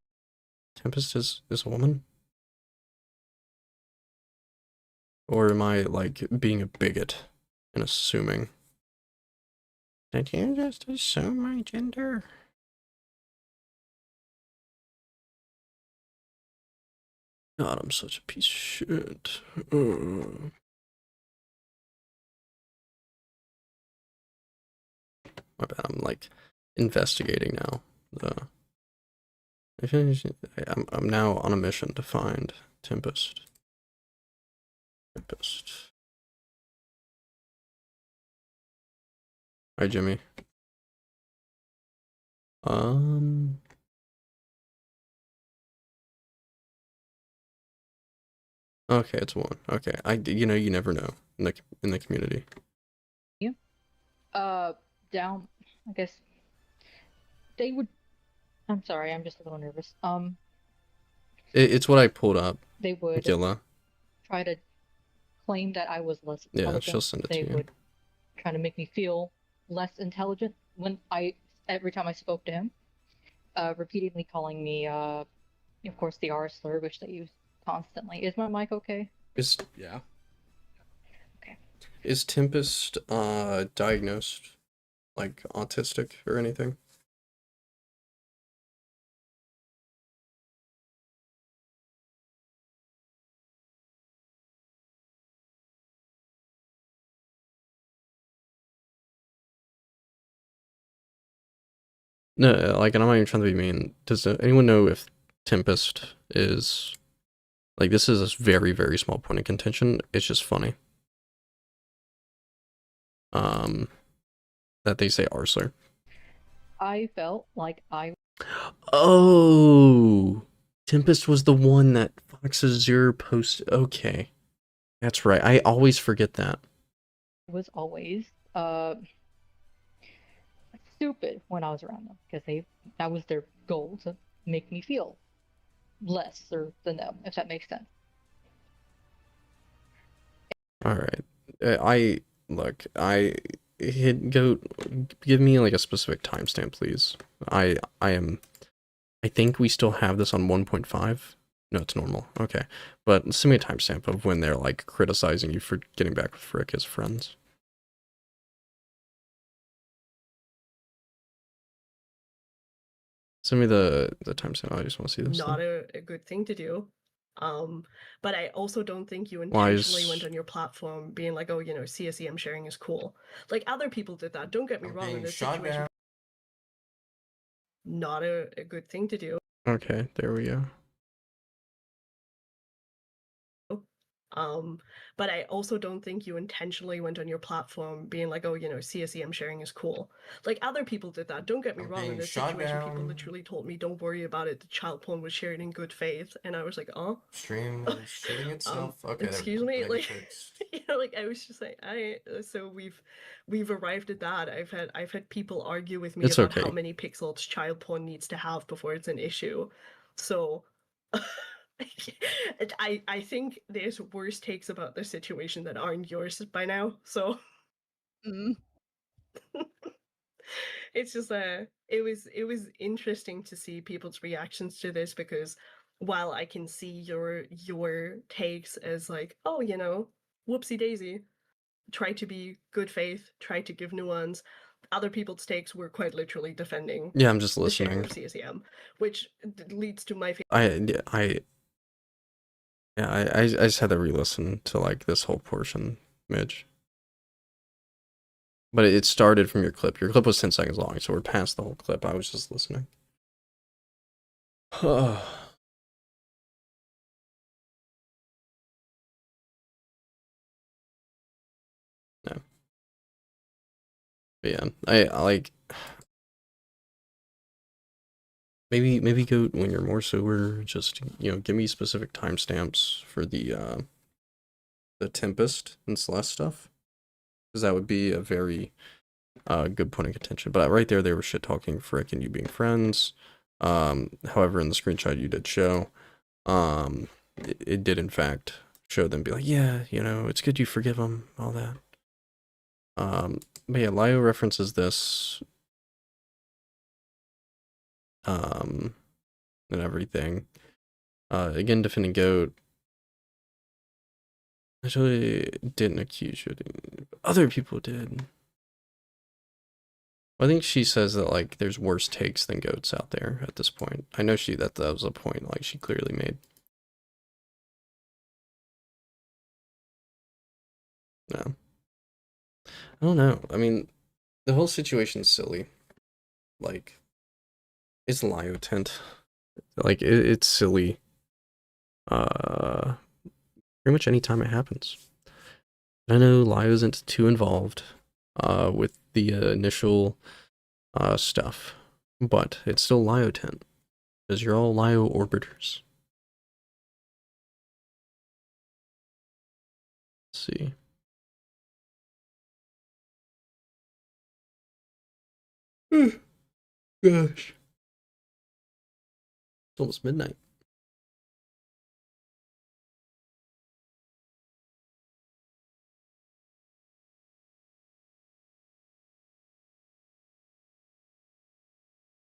Tempest is a woman? Or am I, like, being a bigot and assuming? Did you just assume my gender? God, I'm such a piece of shit. My bad, I'm, like, investigating now. I'm now on a mission to find Tempest. Hi, Jimmy. Okay, it's one. Okay, you never know in the community. Down. I guess they would. I'm sorry, I'm just a little nervous. It's what I pulled up. They would Gilla. try to claim that I was less intelligent. Yeah, she'll send it to you. They would try to make me feel less intelligent every time I spoke to him. Repeatedly calling me, of course, the R slur, which they use constantly. Is my mic okay? Yeah. Okay. Is Tempest diagnosed like autistic or anything? No, like, and I'm not even trying to be mean. Does anyone know if Tempest is, like, this is a very, very small point of contention. It's just funny. That they say Arsler. I felt like Oh, Tempest was the one that Fox Azure posted. Okay, that's right. I always forget that. was always stupid when I was around them, because that was their goal, to make me feel lesser than them, if that makes sense. All right, I hit Goat. Give me like a specific timestamp, please. I think we still have this on 1.5. No, it's normal. Okay, but send me a timestamp of when they're like criticizing you for getting back with Frick as friends. Send me the timestamp. I just want to see this. Not a good thing to do. But I also don't think you intentionally went on your platform being like, oh, CSEM sharing is cool. Like, other people did that. Don't get me wrong in this situation. Not a good thing to do. Okay, there we go. But I also don't think you intentionally went on your platform being like, oh, CSEM sharing is cool. Like, other people did that. Don't get me wrong in this situation. People literally told me, don't worry about it. The child porn was shared in good faith. And I was like, oh. Stream shooting itself? Okay. Excuse me? Like, like, I was just like, so we've arrived at that. I've had people argue with me about how many pixels child porn needs to have before it's an issue. So I think there's worse takes about the situation that aren't yours by now. So it's just it was interesting to see people's reactions to this, because while I can see your takes as like, oh, whoopsie daisy, try to be good faith, try to give nuance, other people's takes were quite literally defending. Yeah, I'm just listening. The sharing of CSEM, which leads to my. I just had to re-listen to like this whole portion, Midge. But it started from your clip. Your clip was 10 seconds long, so we're past the whole clip. I was just listening. But yeah, I like maybe go when you're more sober. Just give me specific timestamps for the Tempest and Celeste stuff, because that would be a very good point of contention. But right there, they were shit talking Frick and you being friends. However, in the screenshot you did show, it did in fact show them be like, yeah, it's good you forgive him, all that. But yeah, Lio references this, and everything. Again, defending Goat. Actually, didn't accuse you. Other people did. I think she says that like there's worse takes than Goats out there at this point. I know that was a point like she clearly made. No. I don't know. I mean, the whole situation's silly. Like, it's Lio tent. Like, it's silly. Pretty much any time it happens. I know Lio isn't too involved with the initial stuff, but it's still Lio tent, because you're all Lio orbiters. Let's see. Gosh. It's almost midnight.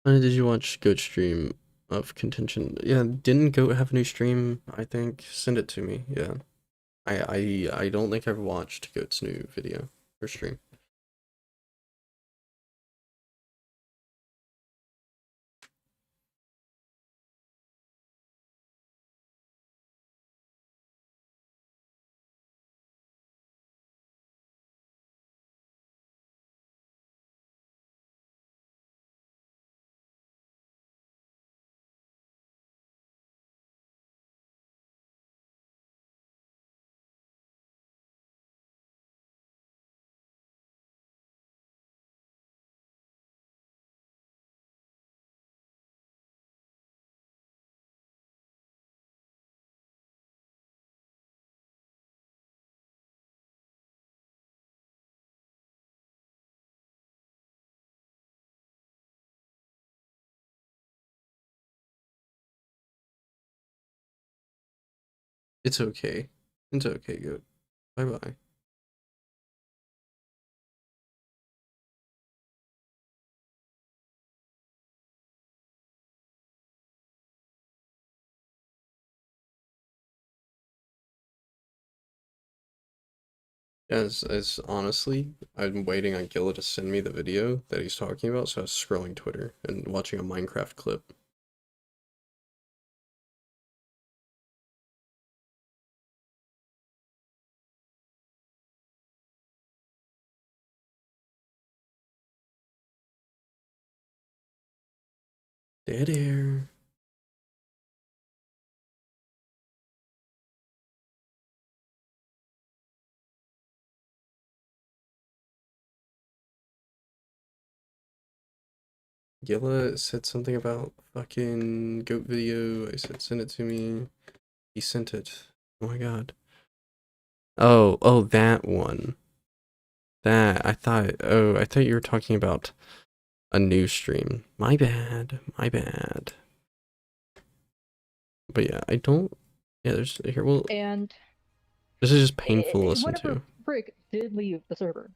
Did you watch Goat stream of contention? Yeah, didn't Goat have a new stream? I think. Send it to me. Yeah. I don't think I've watched Goat's new video or stream. It's okay. It's okay, Goat. Bye-bye. As honestly, I'm waiting on Gilla to send me the video that he's talking about, so I was scrolling Twitter and watching a Minecraft clip. Dead air. Gilla said something about fucking Goat video. I said send it to me. He sent it. Oh my god. Oh, that one. I thought you were talking about a new stream. My bad. But yeah, I don't. Yeah, there's here. Well, and this is just painful to listen to. Whenever Frick did leave the server,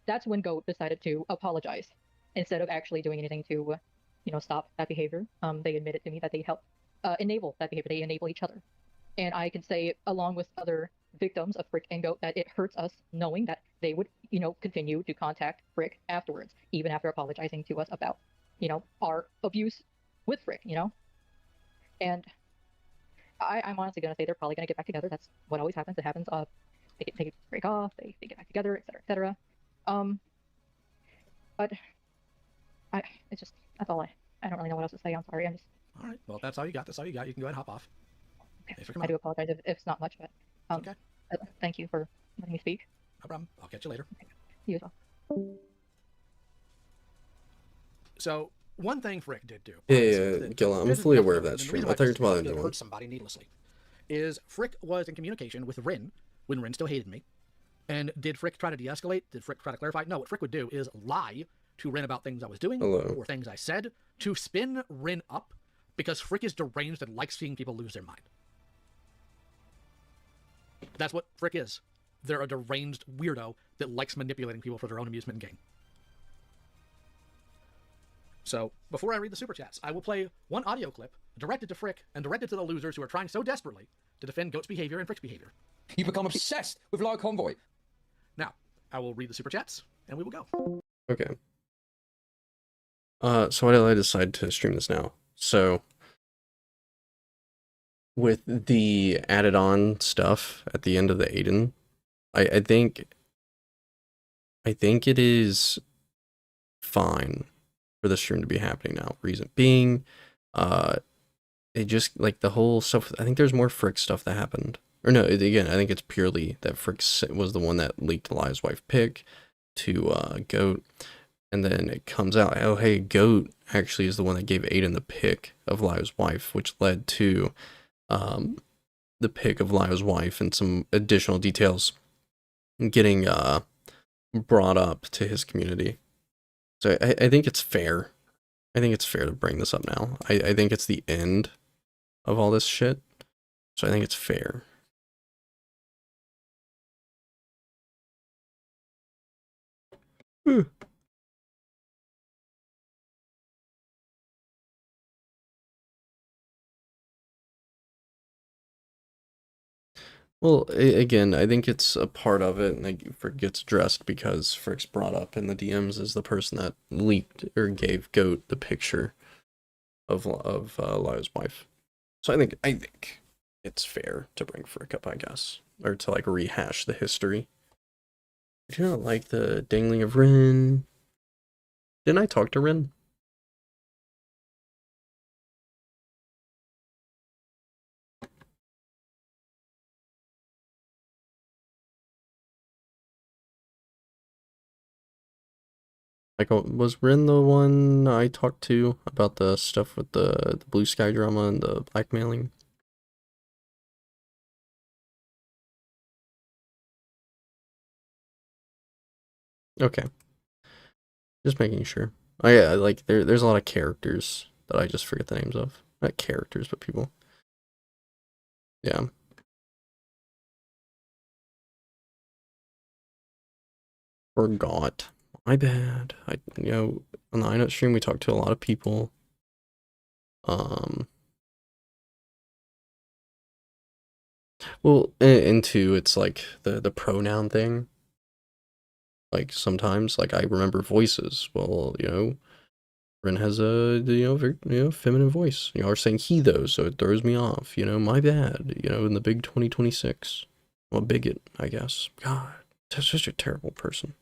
that's when Goat decided to apologize instead of actually doing anything to, stop that behavior. They admitted to me that they helped enable that behavior. They enable each other, and I can say, along with other victims of Frick and Goat, that it hurts us knowing that they would, continue to contact Frick afterwards, even after apologizing to us about, our abuse with Frick, And I'm honestly gonna say they're probably gonna get back together. That's what always happens. It happens. They break off. They get back together, etc., etc. But it's just that's all I don't really know what else to say. I'm sorry. I'm just. All right. Well, that's all you got. You can go ahead and hop off. Okay. I do apologize if it's not much, but okay. Thank you for letting me speak. No problem. I'll catch you later. You as well. So one thing Frick did do. Yeah, Gil, I'm fully aware of that stream. I thought you were talking about hurt somebody needlessly. Is Frick was in communication with Rin when Rin still hated me. And did Frick try to de-escalate? Did Frick try to clarify? No, what Frick would do is lie to Rin about things I was doing or things I said to spin Rin up because Frick is deranged and likes seeing people lose their mind. That's what Frick is. They're a deranged weirdo that likes manipulating people for their own amusement and gain. So, before I read the super chats, I will play one audio clip directed to Frick and directed to the losers who are trying so desperately to defend Goat's behavior and Frick's behavior. You become obsessed with Lio Convoy. Now, I will read the super chats, and we will go. Okay. So why did I decide to stream this now? So, with the added on stuff at the end of the Aiden, I think it is fine for the stream to be happening now. Reason being, it just, like, the whole stuff, I think there's more Frick stuff that happened. Or no, again, I think it's purely that Frick was the one that leaked Lia's wife pic to Goat. And then it comes out, oh, hey, Goat actually is the one that gave Aiden the pic of Lia's wife, which led to the pic of Lia's wife and some additional details getting brought up to his community. So I think it's fair. I think it's fair to bring this up now. I think it's the end of all this shit. So I think it's fair. Well, again, I think it's a part of it, and it gets addressed because Frick's brought up in the DMs as the person that leaked or gave Goat the picture of Lia's wife. So I think it's fair to bring Frick up, I guess, or to like rehash the history. Did you not like the dangling of Rin? Didn't I talk to Rin? Like, was Rin the one I talked to about the stuff with the Blue Sky drama and the blackmailing? Okay. Just making sure. Oh yeah, like there's a lot of characters that I just forget the names of. Not characters, but people. Yeah. Forgot. My bad. On the iNote stream we talked to a lot of people. Well, and two, it's like the pronoun thing. Like sometimes, like I remember voices. Well, Ren has a very feminine voice. You are saying he though, so it throws me off. My bad. In the big 2026. I'm a bigot, I guess. God, that's such a terrible person.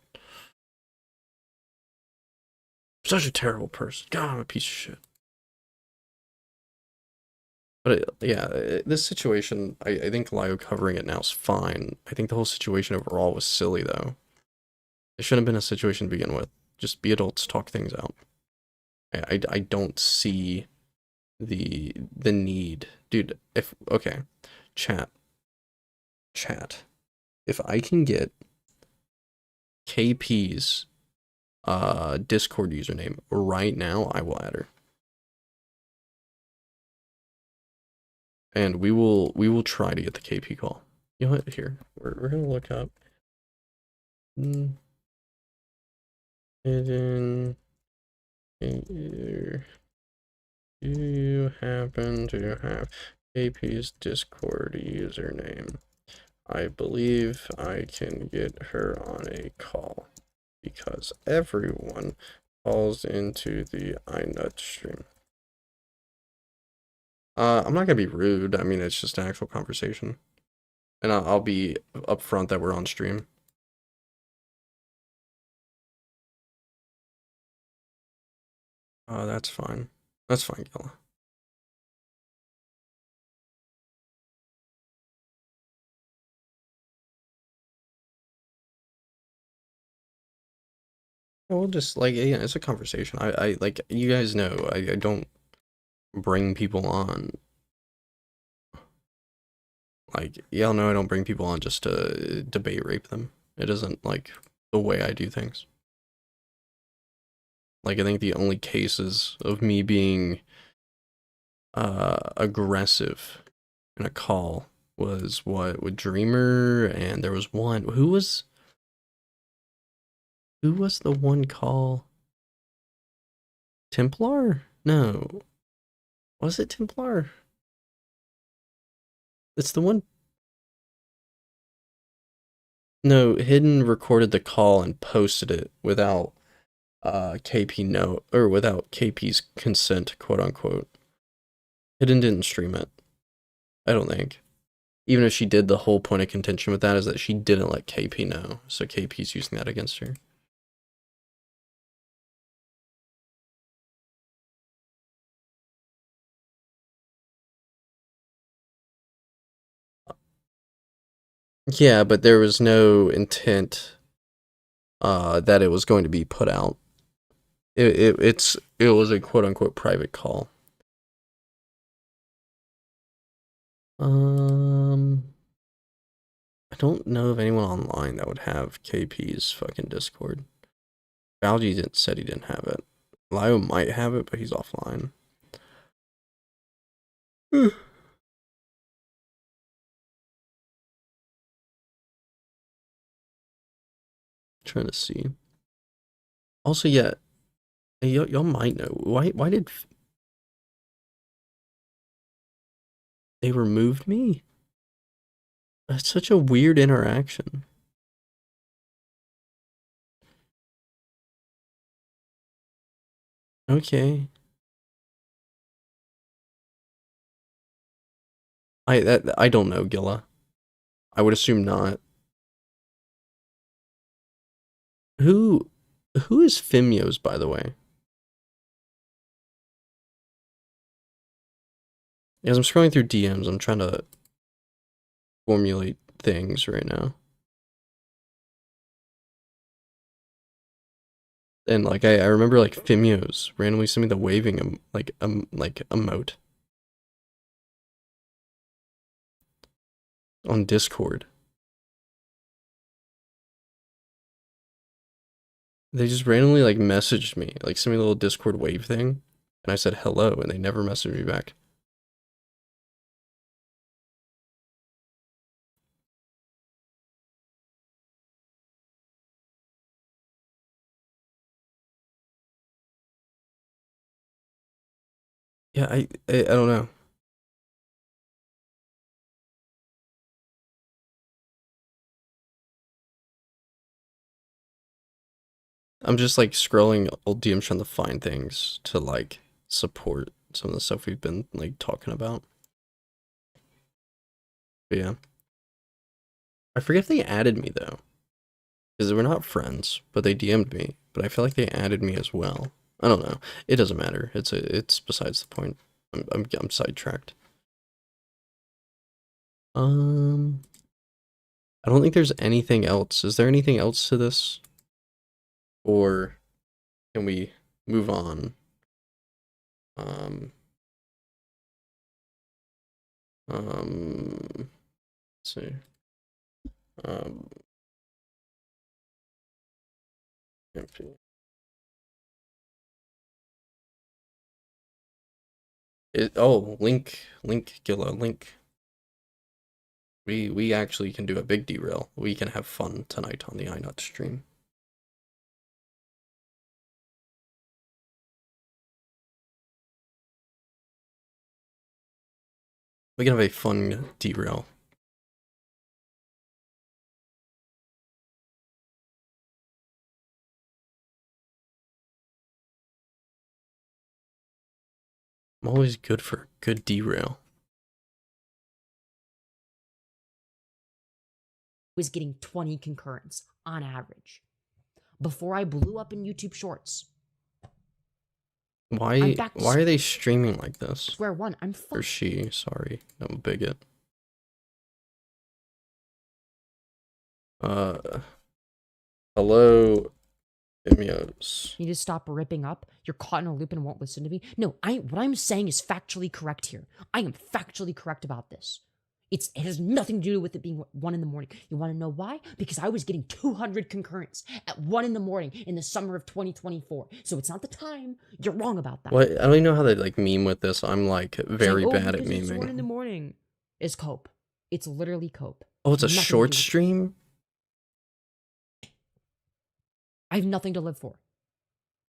Such a terrible person. God, I'm a piece of shit. But this situation, I think Lio covering it now is fine. I think the whole situation overall was silly though. It shouldn't have been a situation to begin with. Just be adults, talk things out. I don't see the need. Dude, chat. If I can get KP's Discord username right now, I will add her. And we will try to get the KP call. You know what? Here, we're gonna look up. Hidden. Do you happen to have KP's Discord username? I believe I can get her on a call because everyone calls into the iNut stream. I'm not gonna be rude. I mean, it's just an actual conversation, and I'll be upfront that we're on stream. That's fine. That's fine, Gilla. We'll just like, yeah, it's a conversation. I like, you guys know I don't bring people on. Like, y'all know I don't bring people on just to debate rape them. It isn't like the way I do things. Like, I think the only cases of me being aggressive in a call was what with Dreamer, and there was one who was the one call? Templar? No. Was it Templar? It's the one. No, Hidden recorded the call and posted it without KP or without KP's consent, quote unquote. Hidden didn't stream it. I don't think. Even if she did, the whole point of contention with that is that she didn't let KP know, so KP's using that against her. Yeah, but there was no intent that it was going to be put out. It was a quote unquote private call. I don't know of anyone online that would have KP's fucking Discord. Balgi said he didn't have it. Lio might have it, but he's offline. Trying to see. Also, yeah, y'all might know why did they removed me? That's such a weird interaction. Okay. I don't know, Gilla. I would assume not. Who is Fimios, by the way? As I'm scrolling through DMs, I'm trying to formulate things right now. And like I remember like Fimios randomly sent me the waving like emote on Discord. They just randomly like messaged me, like sent me a little Discord wave thing, and I said hello, and they never messaged me back. Yeah, I don't know. I'm just like scrolling old DMs trying to find things to like support some of the stuff we've been like talking about. But yeah. I forget if they added me though. Because we're not friends, but they DM'd me. But I feel like they added me as well. I don't know. It doesn't matter. It's besides the point. I'm sidetracked. I don't think there's anything else. Is there anything else to this? Or can we move on? Let's see. Empty. Link Gilla, link. We actually can do a big derail. We can have fun tonight on the iNut stream. We can have a fun derail. I'm always good for a good derail. Was getting 20 concurrents on average before I blew up in YouTube Shorts. Why are they streaming like this? Square one. I'm or she, sorry, I'm a bigot. Hello Cameos. You just stop ripping up. You're caught in a loop and won't listen to me. No, what I'm saying is factually correct here. I am factually correct about this. It has nothing to do with it being 1 in the morning. You want to know why? Because I was getting 200 concurrents at 1 in the morning in the summer of 2024. So it's not the time. You're wrong about that. What? I don't even know how they like meme with this. I'm like very saying, bad at memeing. It's 1 in the meming. morning. It's cope. It's literally cope. Oh, it's a Nothing to short do with it. stream? I have nothing to live for.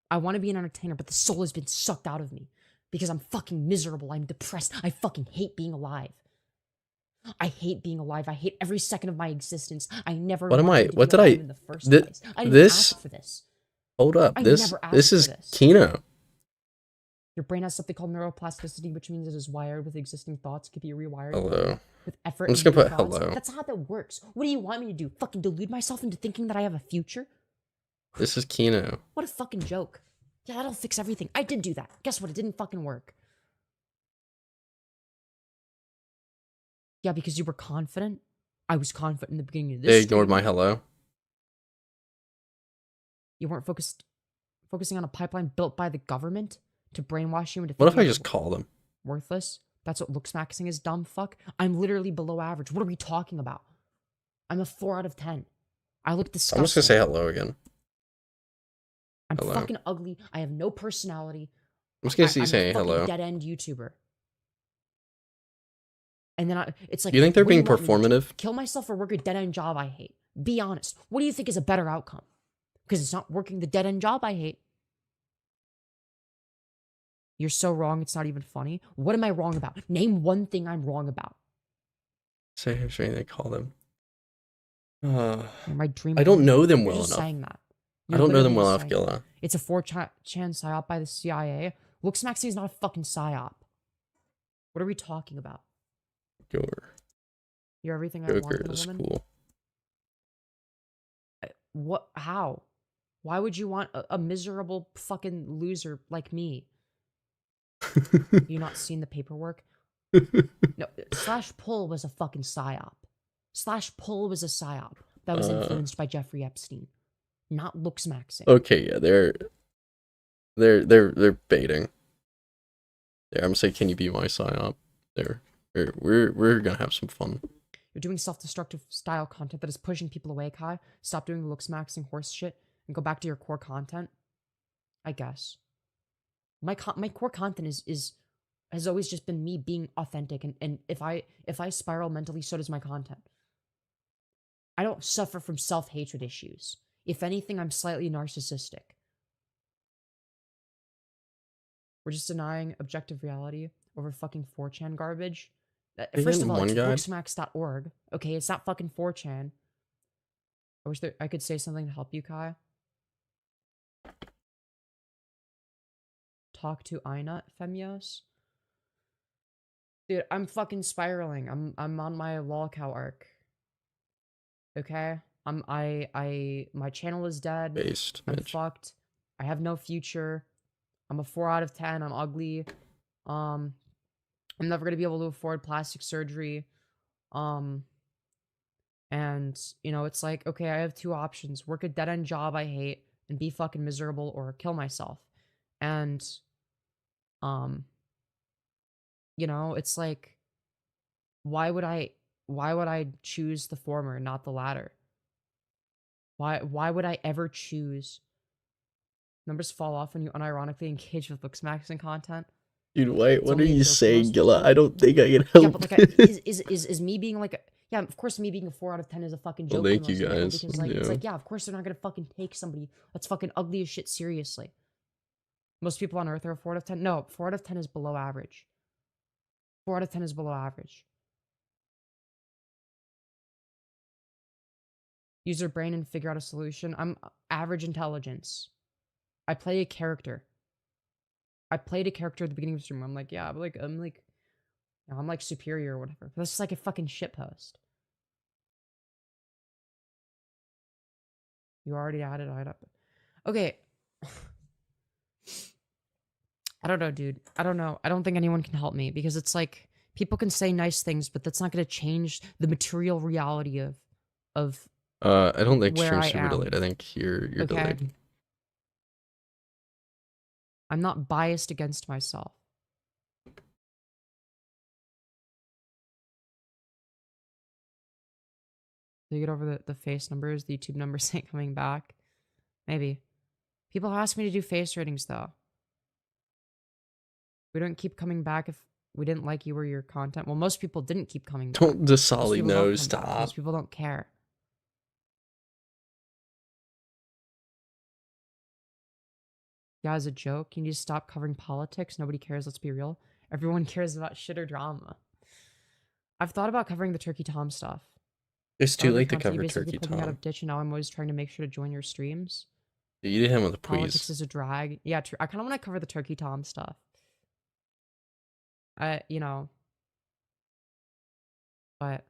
I want to be an entertainer, but the soul has been sucked out of me because I'm fucking miserable. I'm depressed. I fucking hate being alive. I hate being alive. I hate every second of my existence. I never. What am I? wanted to What be did I? alive in the first place. I didn't ask for this. Hold up. I This never asked this is for this. Kino. Your brain has something called neuroplasticity, which means it is wired with existing thoughts. It can be rewired. Hello. With effort. I'm just and gonna new put thoughts. hello. That's not how that works. What do you want me to do? Fucking delude myself into thinking that I have a future? This is Kino. What a fucking joke. Yeah, that'll fix everything. I did do that. Guess what? It didn't fucking work. Yeah, because you were confident. I was confident in the beginning of this. They ignored stream. my hello. You weren't focusing on a pipeline built by the government to brainwash you into What if thinking I you're just call them? worthless? That's what looks maxing is, dumb fuck. I'm literally below average. What are we talking about? I'm a 4 out of 10. I look disgusting. I'm just gonna say hello again. I'm hello. fucking ugly. I have no personality. I'm just gonna see I'm saying a fucking hello. dead end YouTuber. And then it's like, You think they're what do you being want me to do? performative? Kill myself or work a dead end job I hate. Be honest. What do you think is a better outcome? Because it's not working the dead end job I hate. You're so wrong, it's not even funny. What am I wrong about? Name one thing I'm wrong about. Say anything they call them. My dream. I don't know them You're well just enough. saying that. I don't know them well literally enough, just saying Gilla. It's a 4chan psyop by the CIA. Looks Maxi is not a fucking psyop. What are we talking about? You're everything I want Joker in a is woman. cool. What? How? Why would you want a miserable fucking loser like me? You not seen the paperwork? No. /pull was a fucking psyop. /pull was a psyop that was influenced by Jeffrey Epstein, not looks maxing. Okay, yeah, they're baiting. There, I'm gonna say, can you be my psyop? There, we're gonna have some fun. You're doing self-destructive style content that is pushing people away, Kai. Stop doing the looks maxing horse shit and go back to your core content. I guess. My core content has always just been me being authentic, and if I spiral mentally, so does my content. I don't suffer from self-hatred issues. If anything, I'm slightly narcissistic. We're just denying objective reality over fucking 4chan garbage. First of all, it's looksmax.org. Okay, it's not fucking 4chan. I wish I could say something to help you, Kai. Talk to Inut, Femios. Dude, I'm fucking spiraling. I'm on my lolcow arc. Okay? My channel is dead. I'm fucked. I have no future. I'm a 4 out of 10. I'm ugly. I'm never gonna be able to afford plastic surgery. And you know, it's like, okay, I have 2 options: work a dead-end job I hate and be fucking miserable, or kill myself. And you know, it's like, why would I choose the former, not the latter? Why would I ever choose? Numbers fall off when you unironically engage with looks maxing content. Dude, wait, what are you saying, Gilla? I don't think I can help. Yeah, but like, is me being like, yeah, of course, me being a 4 out of 10 is a fucking joke. Well, thank you guys. Because like, it's like, yeah, of course they're not gonna fucking take somebody that's fucking ugly as shit seriously. Most people on Earth are a 4 out of 10. No, 4 out of 10 is below average. 4 out of 10 is below average. Use your brain and figure out a solution. I'm average intelligence. I play a character. I played a character at the beginning of the stream. I'm like, yeah, but I'm like superior or whatever. But that's just like a fucking shitpost. You already added it up. Okay. I don't know, dude. I don't know. I don't think anyone can help me because it's like people can say nice things, but that's not going to change the material reality of I don't think where stream's I super am. delayed. I think you're Okay. delayed. I'm not biased against myself. Do you get over the face numbers, the YouTube numbers ain't coming back? Maybe. People ask me to do face ratings, though. We don't keep coming back if we didn't like you or your content. Well, most people didn't keep coming back. Don't Desali no, stop. Most people don't care. Yeah, as a joke, you need to stop covering politics. Nobody cares, let's be real. Everyone cares about shit or drama. I've thought about covering the Turkey Tom stuff. It's too late to cover Turkey Tom. Out of ditch, and now I'm always trying to make sure to join your streams. You did him with a please. Politics is a drag. Yeah, I kind of want to cover the Turkey Tom stuff. You know. But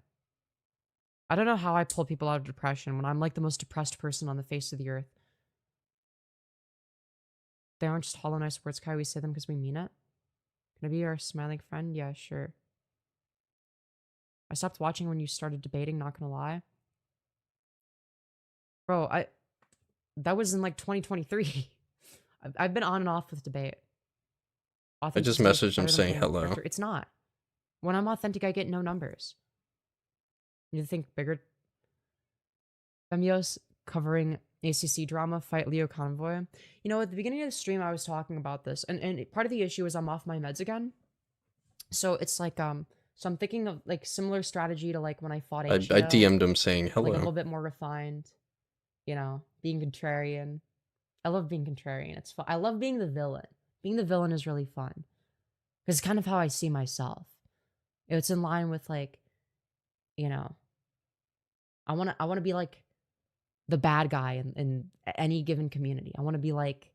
I don't know how I pull people out of depression when I'm like the most depressed person on the face of the earth. They aren't just hollow nice words, Kai. We say them because we mean it. Can I be your smiling friend? Yeah, sure. I stopped watching when you started debating, not gonna lie. Bro, that was in like 2023. I've been on and off with debate. I just messaged him saying hello. Character. It's not. When I'm authentic, I get no numbers. You need to think bigger. Femios covering ACC drama, fight Lio Convoy. You know, at the beginning of the stream, I was talking about this, and part of the issue is I'm off my meds again. So it's like, so I'm thinking of like similar strategy to like when I fought HDO. I DM'd him saying hello. Like a little bit more refined, you know, being contrarian. I love being contrarian. It's fun. I love being the villain. Being the villain is really fun. Because it's kind of how I see myself. It's in line with like, you know, I want to be like the bad guy in any given community. I want to be like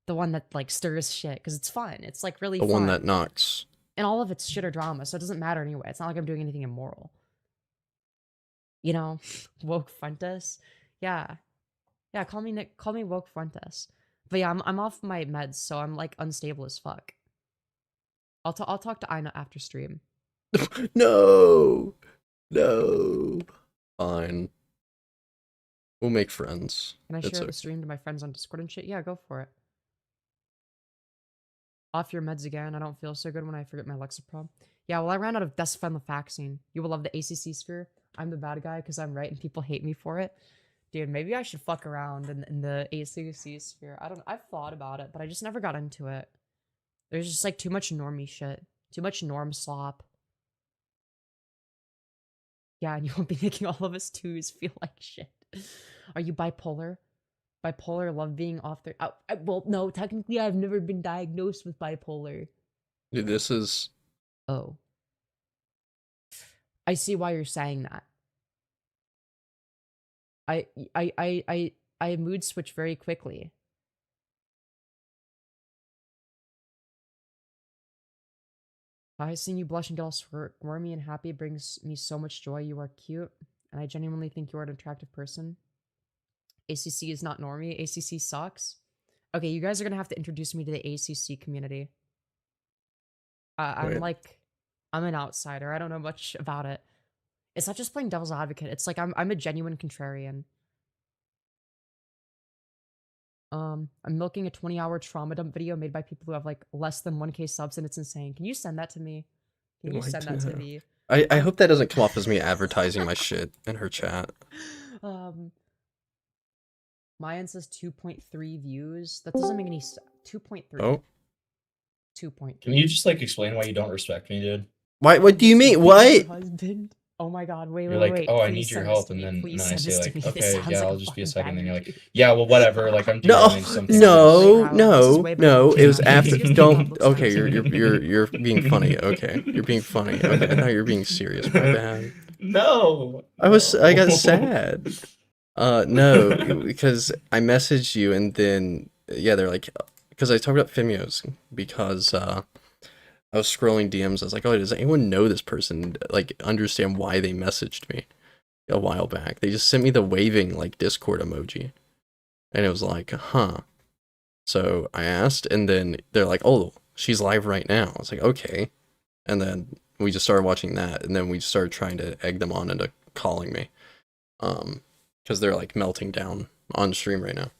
the one that like stirs shit because it's fun. It's like really fun. The one that knocks. And all of it's shit or drama, so it doesn't matter anyway. It's not like I'm doing anything immoral. You know, woke Fuentes. Yeah, call me Nick. Call me woke Fuentes. But yeah, I'm off my meds, so I'm like unstable as fuck. I'll talk to Ina after stream. No. Fine. We'll make friends. Can I share the stream to my friends on Discord and shit? Yeah, go for it. Off your meds again. I don't feel so good when I forget my Lexapro. Yeah, well, I ran out of desvenlafaxine. You will love the ACC sphere. I'm the bad guy because I'm right and people hate me for it. Dude, maybe I should fuck around in the ACC sphere. I've thought about it, but I just never got into it. There's just like too much normie shit. Too much norm slop. Yeah, and you won't be making all of us twos feel like shit. Are you bipolar? Bipolar, love being off their... well, no, technically I've never been diagnosed with bipolar. Dude, this is... Oh. I see why you're saying that. I mood switch very quickly. Seeing you blush and get all squirmy and happy brings me so much joy. You are cute, and I genuinely think you are an attractive person. ACC is not normie. ACC sucks. Okay, you guys are gonna have to introduce me to the ACC community. I'm an outsider. I don't know much about it. It's not just playing devil's advocate. It's like I'm a genuine contrarian. I'm milking a 20-hour trauma dump video made by people who have like less than 1K subs, and it's insane. Can you send that to me? Can you send that to me? I hope that doesn't come off as me advertising my shit in her chat. Mine says 2.3 views. That doesn't make any sense. 2.3. Oh. 2.3. Can you just like explain why you don't respect me, dude? Why? What do you mean? What? Husband. Oh my god, wait. You're like, oh, I need your help, and then I say like, okay, yeah, I'll just be a second. Then you're like, yeah, well, whatever. Like, I'm doing something. No. It was after. Don't. Okay, you're being funny. Okay, you're being funny. Okay, now you're being serious. My bad. No. I got sad. No, because I messaged you, and then yeah, they're like, because I talked about Femios because I was scrolling DMs. I was like, oh, does anyone know this person? Like, understand why they messaged me a while back? They just sent me the waving, like, Discord emoji. And it was like, huh. So I asked, and then they're like, oh, she's live right now. I was like, okay. And then we just started watching that, and then we started trying to egg them on into calling me. Because they're, like, melting down on stream right now.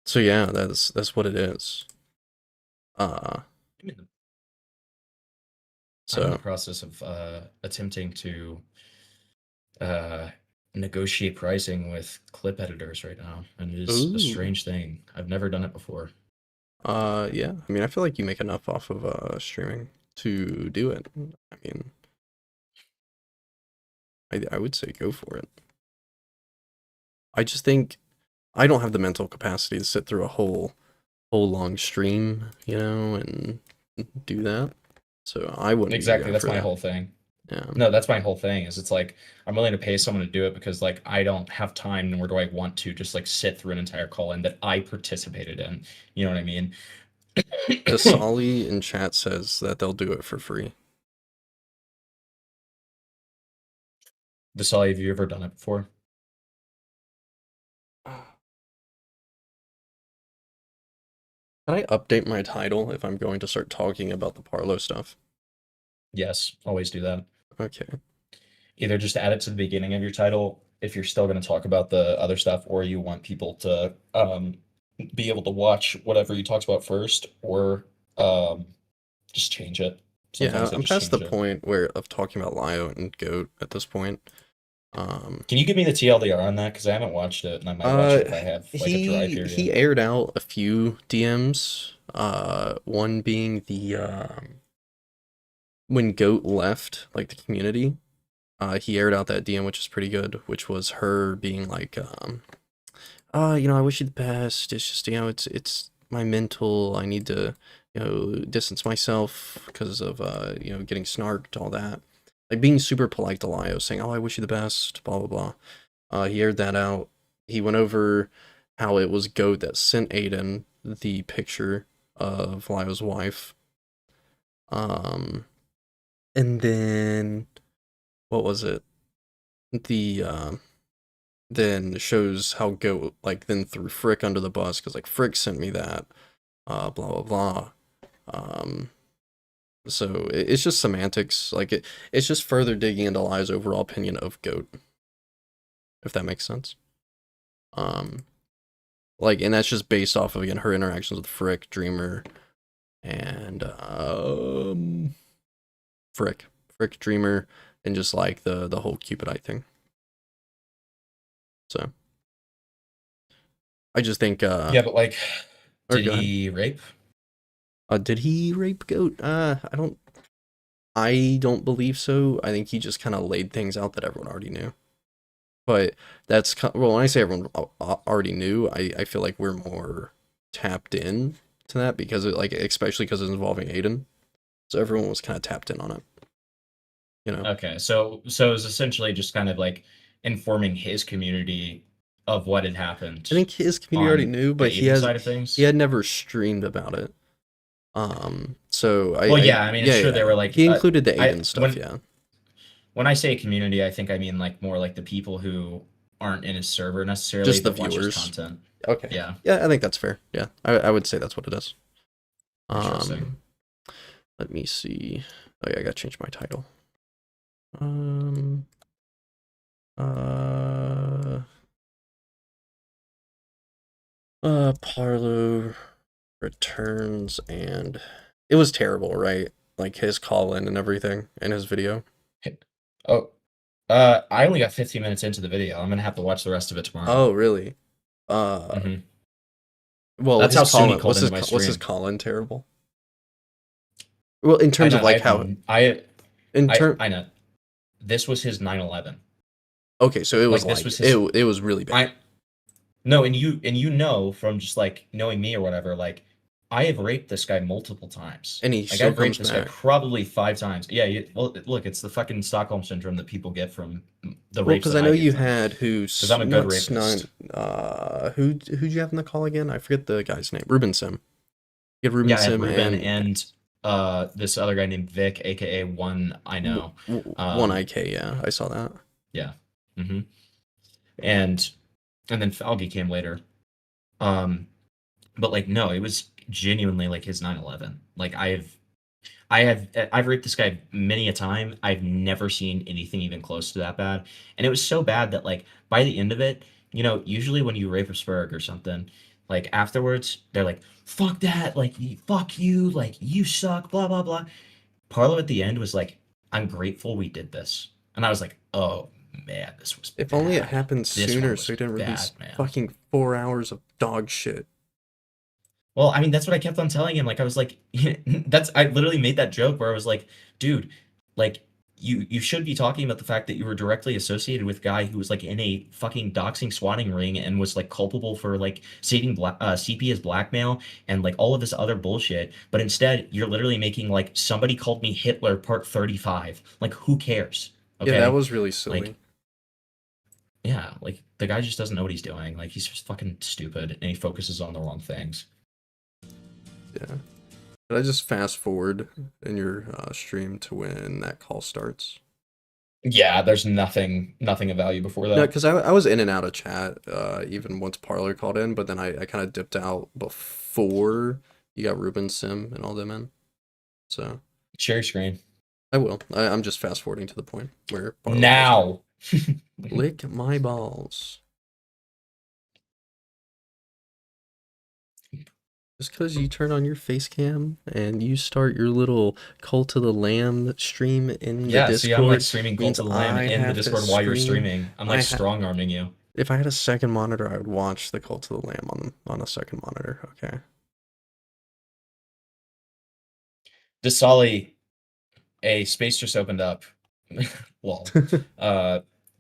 So yeah, that's what it is. I'm in the process of attempting to negotiate pricing with clip editors right now, and it is a strange thing. I've never done it before. Yeah. I mean, I feel like you make enough off of streaming to do it. I mean, I would say go for it. I just think I don't have the mental capacity to sit through a whole long stream, you know, and do that. So I wouldn't. Exactly, that's my whole thing. Yeah. No, that's my whole thing. Is it's like I'm willing to pay someone to do it because like I don't have time, nor do I want to just like sit through an entire call in that I participated in. You know what I mean? Asali in chat says that they'll do it for free. Asali, have you ever done it before? Can I update my title if I'm going to start talking about the Parlo stuff? Yes, always do that. Okay. Either just add it to the beginning of your title if you're still going to talk about the other stuff, or you want people to be able to watch whatever you talked about first, or just change it. Sometimes I'm past the point of talking about Lio and Goat at this point. Can you give me the TLDR on that? Because I haven't watched it, and I might watch it if I have like a dry period. He aired out a few DMs. One being the when Goat left like the community. He aired out that DM, which is pretty good, which was her being like, you know, I wish you the best. It's just, you know, it's my mental. I need to, you know, distance myself because of, you know, getting snarked, all that. Like being super polite to Lio, saying, oh, I wish you the best, blah, blah, blah. He aired that out. He went over how it was Goat that sent Aiden the picture of Lio's wife. And then, what was it? Then shows how Goat, like, then threw Frick under the bus, because, like, Frick sent me that, blah, blah, blah. So it's just semantics. Like it's just further digging into Lio's overall opinion of Goat, if that makes sense. Like, and that's just based off of, again, her interactions with Frick, Dreamer, and Frick, Dreamer, and just like the whole Cupid Eye thing. So I just think yeah, but like, did he rape? Did he rape Goat? I don't believe so. I think he just kind of laid things out that everyone already knew. But that's, well, when I say everyone already knew, I feel like we're more tapped in to that because it, like, especially because it's involving Aiden. So everyone was kind of tapped in on it. You know? Okay, so it was essentially just kind of like informing his community of what had happened. I think his community already knew, but he had never streamed about it. So I mean, I'm sure they were like, he included the Aiden stuff. When I say community, I think I mean like more like the people who aren't in his server necessarily, just the viewers. Content. Okay. Yeah. Yeah, I think that's fair. Yeah, I would say that's what it is. Let me see. Oh yeah, I gotta change my title. Parlo returns, and it was terrible, right? Like his call in and everything in his video. Oh, I only got 15 minutes into the video. I'm gonna have to watch the rest of it tomorrow. Oh, really? Well, that's how soon he called into my stream. Was his call in terrible? Well, in terms of like I know. This was his 9/11. Okay, so it was like it was really bad. No, and you know from just like knowing me or whatever, like I have raped this guy multiple times. And I've raped this guy probably 5 times. Yeah, well, look, it's the fucking Stockholm syndrome that people get from the rapes. Because I know you had because I'm a good rapist. Who'd you have in the call again? I forget the guy's name. Ruben Sim. You had Ruben Sim and this other guy named Vic, aka One I Know. One IK, yeah, I saw that. Yeah. And then Falgi came later. But like no, it was genuinely like his 9/11. Like I've raped this guy many a time. I've never seen anything even close to that bad. And it was so bad that like by the end of it, you know, usually when you rape a Spurg or something, like afterwards, they're like, "Fuck that! Like, fuck you! Like, you suck!" Blah blah blah. Parlo at the end was like, "I'm grateful we did this," and I was like, "Oh man, this was If bad. only it happened This one sooner, was so he didn't release bad, man." fucking 4 hours of dog shit. Well, I mean, that's what I kept on telling him. Like, I was like, I literally made that joke where I was like, dude, like, you should be talking about the fact that you were directly associated with a guy who was like in a fucking doxing swatting ring and was like culpable for like stating CP as blackmail and like all of this other bullshit. But instead, you're literally making like somebody called me Hitler part 35. Like, who cares? Okay. Yeah, that was really silly. Like, yeah, like the guy just doesn't know what he's doing. Like, he's just fucking stupid and he focuses on the wrong things. Yeah. Did I just fast forward in your stream to when that call starts? Yeah, there's nothing of value before that. No, because I was in and out of chat even once Parlor called in, but then I kind of dipped out before you got Ruben, Sim, and all them in. So share your screen. I will. I'm just fast forwarding to the point where Parlor now. Lick my balls. Just because you turn on your face cam and you start your little Cult of the Lamb stream in the Discord. See, I'm like streaming Cult of the Lamb in the Discord while you're streaming. I'm like strong arming you. If I had a second monitor, I would watch the Cult of the Lamb on a second monitor. Okay. Desali, a space just opened up. Lol.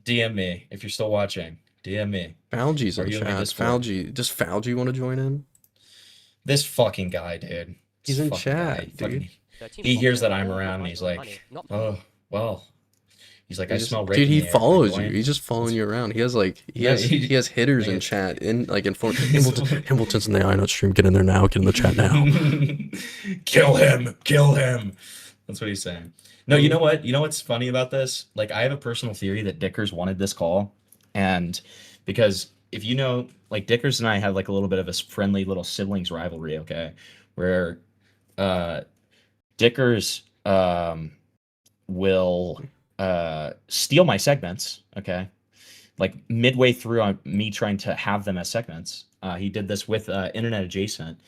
DM me if you're still watching. DM me. Falgi's in chat. Falgi. Does Falgi want to join in? This fucking guy, dude. He's in chat, dude. He hears that I'm around and he's like, oh, well. He's like, I smell Reiki. Dude, he follows you. He's just following you around. He has like he has hitters in chat in like Hambleton's in the iNote stream. Get in there now. Get in the chat now. Kill him. Kill him. That's what he's saying. No, you know what? You know what's funny about this? Like, I have a personal theory that Dickers wanted this call, and because if you know, like, Dickers and I have like a little bit of a friendly little siblings rivalry, okay? Where Dickers will steal my segments, okay? Like midway through on me trying to have them as segments. He did this with Internet Adjacent,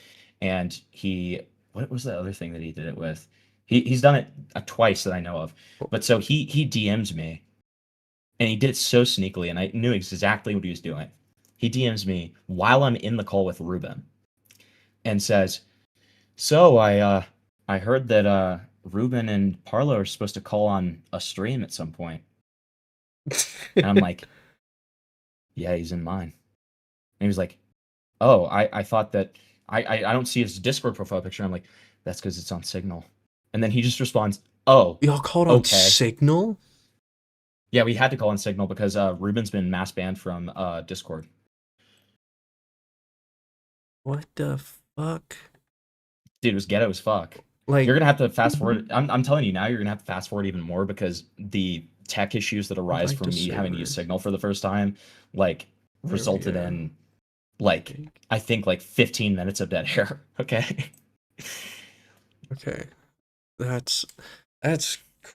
and what was the other thing that he did it with? He's done it twice that I know of. But so he DMs me, and he did it so sneakily, and I knew exactly what he was doing. He DMs me while I'm in the call with Ruben and says, so I heard that Ruben and Parlo are supposed to call on a stream at some point. And I'm like, yeah, he's in mine. And he was like, oh, I thought that I don't see his Discord profile picture. I'm like, that's because it's on Signal. And then he just responds, oh, y'all called on Signal? Yeah, we had to call on Signal because Ruben's been mass banned from Discord. What the fuck? Dude, it was ghetto as fuck. Like, you're gonna have to fast forward. I'm telling you now, you're gonna have to fast forward even more because the tech issues that arise from me having to use Signal for the first time, like, resulted in, like, I think like 15 minutes of dead air. Okay. Okay. That's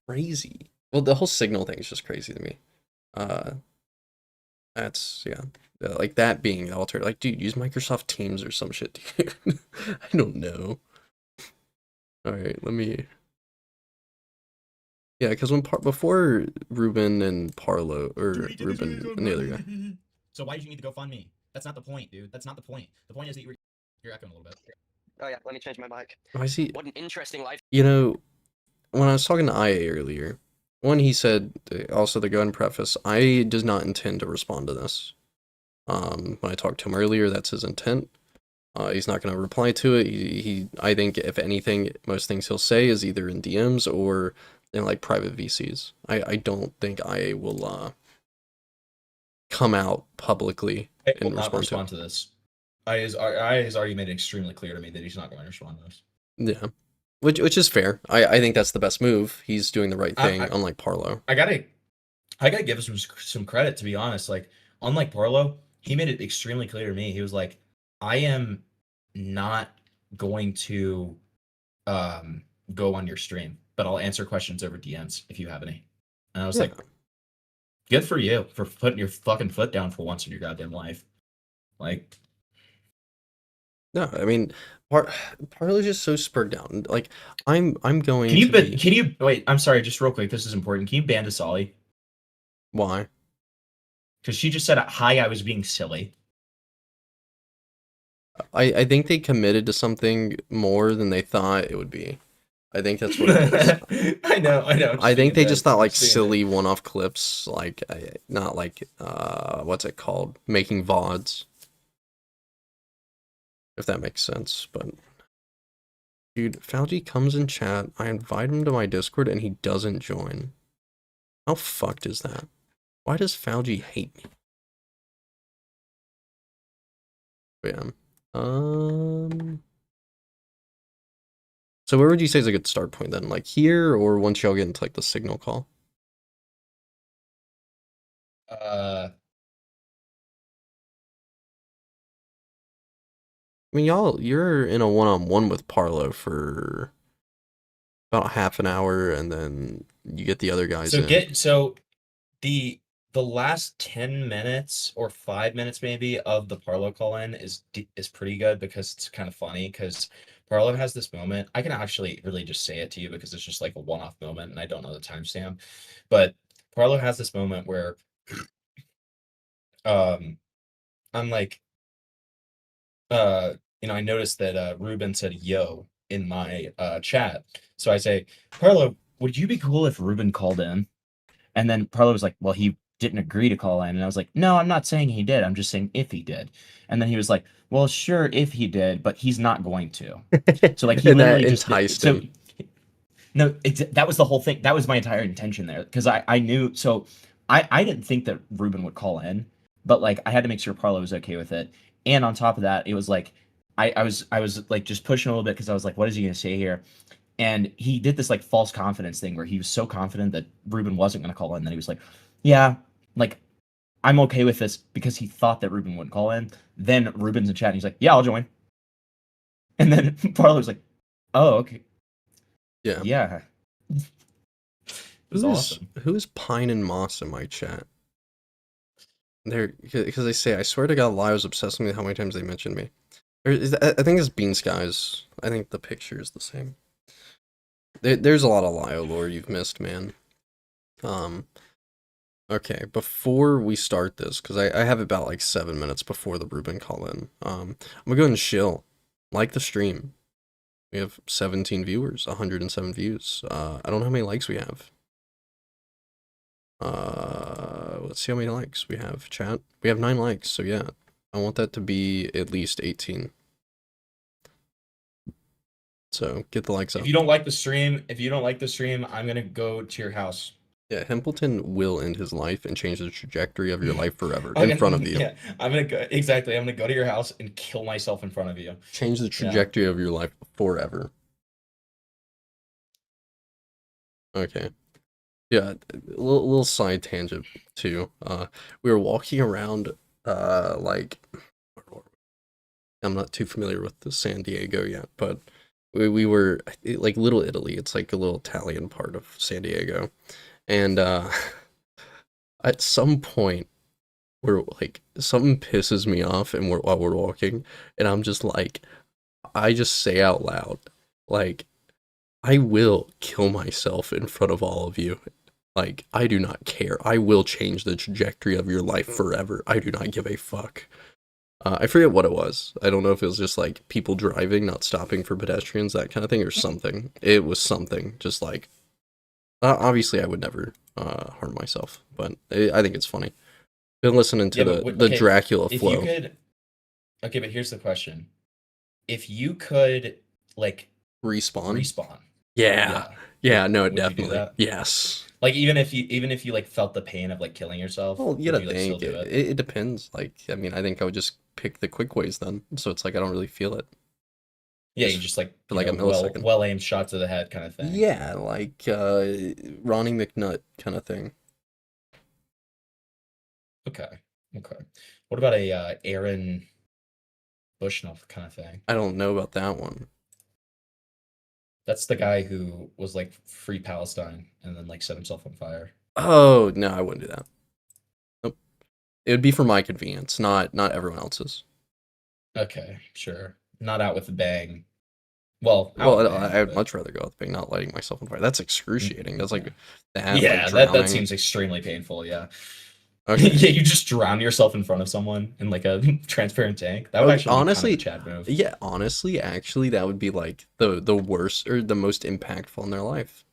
crazy. Well, the whole Signal thing is just crazy to me. That's like that being altered. Like, dude, use Microsoft Teams or some shit, dude. I don't know. All right, let me. Yeah, because before Ruben and Parlo, or Ruben and the other guy. So why did you need to GoFundMe? That's not the point, dude. That's not the point. The point is that you're echoing a little bit. Oh yeah, let me change my mic. I see. What an interesting life. You know, when I was talking to IA earlier, he said, also to go and preface, I does not intend to respond to this. When I talked to him earlier, that's his intent. He's not going to reply to it. I think, if anything, most things he'll say is either in DMs or in like private VCs. I don't think IA will come out publicly and respond to this. IA has already made it extremely clear to me that he's not going to respond to this. Yeah, which is fair. I think that's the best move. He's doing the right thing, unlike Parlo. I gotta give him some credit, to be honest. Like, unlike Parlo, he made it extremely clear to me. He was like, I am not going to go on your stream, but I'll answer questions over DMs if you have any. And I was like, good for you for putting your fucking foot down for once in your goddamn life. Like, No, I mean, Parlo's just so spurred down. Like, I'm going Can you to be... can you wait? I'm sorry, just real quick. This is important. Can you ban Dasali? Why? Because she just said, "Hi, I was being silly." I think they committed to something more than they thought it would be. I think that's what it is. I know. I think they just thought like silly one-off clips, like not like what's it called, making VODs, if that makes sense. But dude, Fauci comes in chat. I invite him to my Discord and he doesn't join. How fucked is that? Why does Fauci hate me? Yeah. So where would you say is a good start point then? Like here, or once y'all get into like the signal call? I mean, you're in a one-on-one with Parlo for about half an hour, and then you get the other guys in. So the last 10 minutes or 5 minutes maybe of the Parlo call in is pretty good because it's kind of funny because Parlo has this moment. I can actually really just say it to you because it's just like a one-off moment and I don't know the timestamp. But Parlo has this moment where I'm like I noticed that Ruben said yo in my chat. So I say, Parlo, would you be cool if Ruben called in? And then Parlo was like, well, he didn't agree to call in. And I was like, no, I'm not saying he did. I'm just saying if he did. And then he was like, well, sure, if he did, but he's not going to. So like he literally just enticed him. No, that was the whole thing. That was my entire intention there because I knew. So I didn't think that Ruben would call in, but like I had to make sure Parlo was okay with it. And on top of that, it was like I was like just pushing a little bit because I was like, what is he gonna say here? And he did this like false confidence thing where he was so confident that Ruben wasn't gonna call in that he was like, yeah, like I'm okay with this because he thought that Ruben wouldn't call in. Then Ruben's in chat and he's like, yeah, I'll join. And then Parlo was like, oh, okay. Yeah. Yeah. Awesome. Who's Pine and Moss in my chat? Because they say, I swear to God, Lio's obsessed with me how many times they mentioned me. I think it's Bean Skies. I think the picture is the same. There's a lot of Lio lore you've missed, man. Okay, before we start this, because I have about like 7 minutes before the Ruben call in. I'm gonna go ahead and chill. Like the stream. We have 17 viewers, 107 views. I don't know how many likes we have. Let's see how many likes we have, chat. We have 9 likes, so yeah. I want that to be at least 18. So get the likes up. If you don't like the stream, I'm gonna go to your house. Yeah, Hempleton will end his life and change the trajectory of your life forever in front of you. Yeah, I'm gonna go to your house and kill myself in front of you. Change the trajectory of your life forever. Okay. Yeah, a little side tangent too. We were walking around, like, I'm not too familiar with the San Diego yet, but we were like Little Italy. It's like a little Italian part of San Diego, and at some point, we're like something pisses me off, and while we're walking, and I'm just like, I just say out loud, like, I will kill myself in front of all of you. Like, I do not care. I will change the trajectory of your life forever. I do not give a fuck. I forget what it was. I don't know if it was just like people driving, not stopping for pedestrians, that kind of thing, or something. It was something. Just like, obviously I would never harm myself, but I think it's funny. Been listening to the Dracula flow. Okay, but here's the question. If you could, like, respawn. Yeah, no, definitely. Yes. Like even if you like felt the pain of like killing yourself, well, you gotta think it depends. Like, I mean, I think I would just pick the quick ways then. So it's like I don't really feel it. Yeah, you just like for like a millisecond. Well aimed shot to the head kind of thing. Yeah, like Ronnie McNutt kind of thing. Okay. What about a Aaron Bushnell kind of thing? I don't know about that one. That's the guy who was like free Palestine and then like set himself on fire. Oh, no, I wouldn't do that. Nope. It would be for my convenience, not everyone else's. Okay, sure. not out with a bang. Well, out with a bang, I would but- much rather go with the bang, not lighting myself on fire. That's excruciating. That's like Yeah, like that drowning. seems extremely painful. Yeah. Okay. Yeah, you just drown yourself in front of someone in like a transparent tank. That would actually honestly, be kind of a Chad move. Yeah, honestly, actually, that would be like the worst or the most impactful in their life.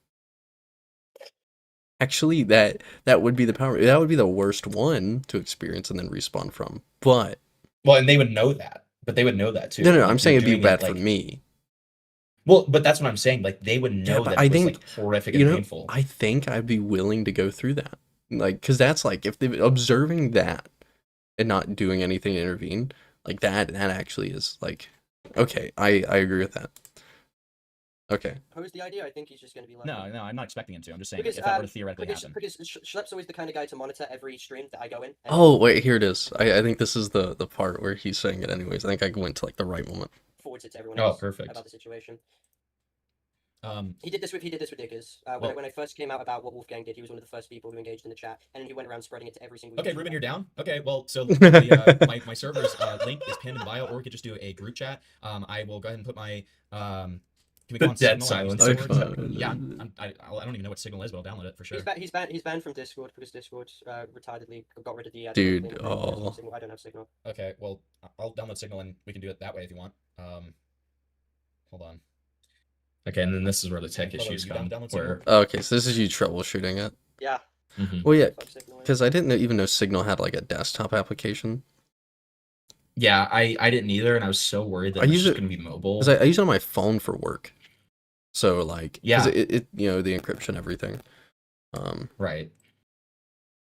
Actually, that would be the power. That would be the worst one to experience and then respawn from. But well, and they would know that. But they would know that too. No, like, I'm saying it'd be bad like, for me. Well, but that's what I'm saying. Like they would know that it was like horrific and painful. I think I'd be willing to go through that. Like, because that's like if they observing that and not doing anything to intervene, like that actually is like, okay, I agree with that. Okay. Who's the idea? I think he's just going to be like. No, I'm not expecting him to. I'm just saying because, if that were to theoretically happen. Because Schlepp's always the kind of guy to monitor every stream that I go in. Oh wait, here it is. I think this is the part where he's saying it anyways. I think I went to like the right moment. Forwards it to everyone else. Oh, perfect. About the situation. He did this with Dickers. When I first came out about what Wolfgang did, he was one of the first people who engaged in the chat, and he went around spreading it to every single. Okay, Ruben, you're down. Okay, well, so the, my server's link is pinned in the bio, or we could just do a group chat. I will go ahead and put my Can we go on dead Signal? silence. Yeah, I don't even know what Signal is, but I'll download it for sure. He's banned from Discord because Discord retardedly got rid of the. Dude, thing. oh. I don't have Signal. Okay, well, I'll download Signal and we can do it that way if you want. Hold on. Okay, and then this is where the tech issues come. Okay, so this is you troubleshooting it. Yeah. Mm-hmm. Well, yeah, because I didn't even know Signal had like a desktop application. Yeah, I didn't either, and I was so worried that it was just going to be mobile. Because I use it on my phone for work. So like, yeah, it you know, the encryption, everything. Right.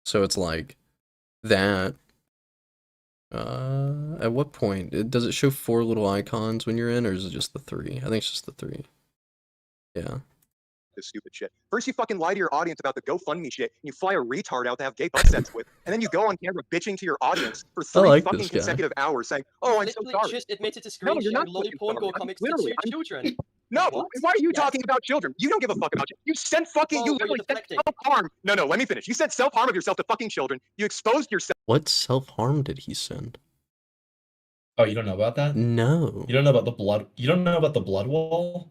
So it's like that. At what point does it show 4 little icons when you're in, or is it just the 3? I think it's just the 3. Yeah. This stupid shit. First, you fucking lie to your audience about the GoFundMe shit, and you fly a retard out to have gay butt sex with, and then you go on camera bitching to your audience for 3 fucking consecutive hours saying, "Oh, I'm so sorry." Just admitted to screen sharing lolly porn gore comics to children. No, why are you talking about children? You don't give a fuck about children. You sent fucking, you literally said self-harm. No, let me finish. You said self-harm of yourself to fucking children. You exposed yourself. What self-harm did he send? Oh, you don't know about that? No. You don't know about the blood. You don't know about the blood wall?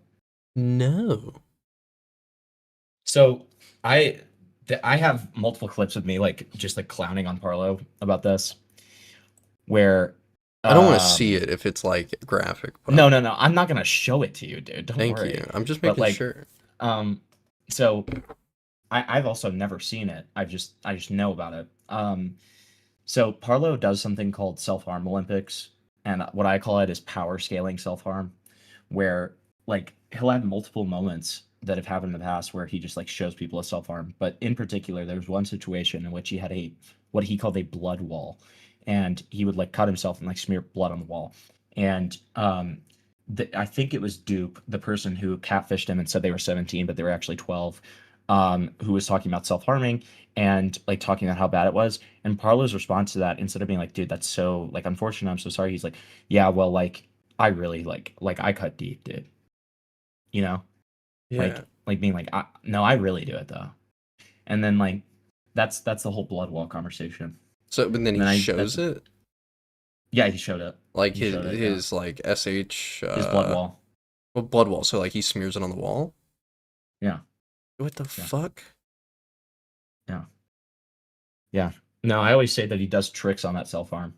No. So I have multiple clips of me like just like clowning on Parlo about this, where I don't want to see it if it's like graphic. No, I'm not gonna show it to you, dude. Don't worry. Thank you. I'm just making sure. So I've also never seen it. I just know about it. So Parlo does something called self-harm Olympics, and what I call it is power scaling self-harm, where like he'll have multiple moments that have happened in the past where he just like shows people a self-harm. But in particular, there was one situation in which he had what he called a blood wall, and he would like cut himself and like smear blood on the wall. And I think it was Dupe, the person who catfished him and said they were 17, but they were actually 12, who was talking about self-harming and like talking about how bad it was. And Parlo's response to that, instead of being like, dude, that's so like unfortunate, I'm so sorry, he's like, yeah, well, like I really like I cut deep, dude. You know? Yeah. Like being like, no, I really do it though. And then like that's the whole blood wall conversation. So, but then he shows it. Yeah, he showed it. Like his like SH his blood wall. Well, blood wall. So like he smears it on the wall. Yeah. What the fuck? Yeah. Yeah. No, I always say that he does tricks on that self-harm.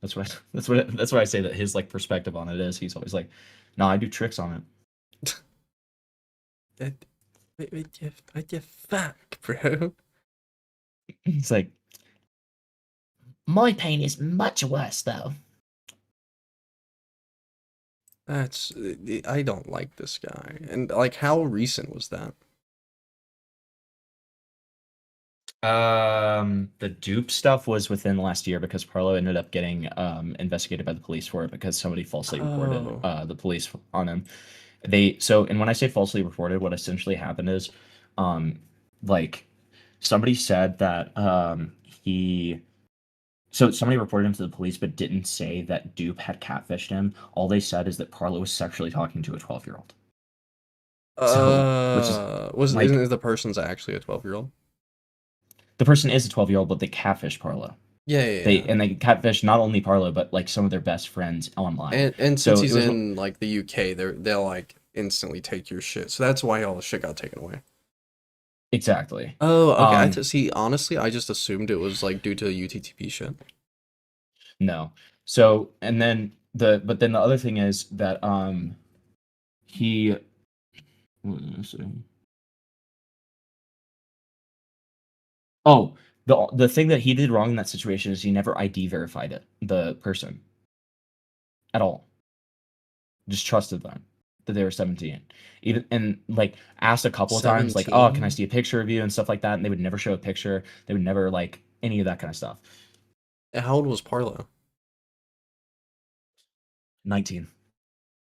That's what I say that his like perspective on it is. He's always like, no, I do tricks on it. What the fuck, bro? It's like, my pain is much worse though. I don't like this guy. And like, how recent was that? The Dupe stuff was within the last year because Parlo ended up getting investigated by the police for it because somebody falsely reported the police on him. And when I say falsely reported, what essentially happened is, like, somebody said that somebody reported him to the police but didn't say that Dupe had catfished him. All they said is that Parlo was sexually talking to a 12-year-old. Isn't the person's actually a 12-year-old? The person is a 12-year-old, but they catfished Parlo. They catfish not only Parlo but like some of their best friends online. And since he's in like the UK, they'll like instantly take your shit. So that's why all the shit got taken away. Exactly. Oh, okay. See, honestly, I just assumed it was like due to UTTP shit. No. So and then but then the other thing is that he. Oh, the thing that he did wrong in that situation is he never ID verified the person at all. Just trusted them that they were 17. Even and like asked a couple of times, like, oh, can I see a picture of you and stuff like that? And they would never show a picture. They would never like any of that kind of stuff. How old was Parlo? 19.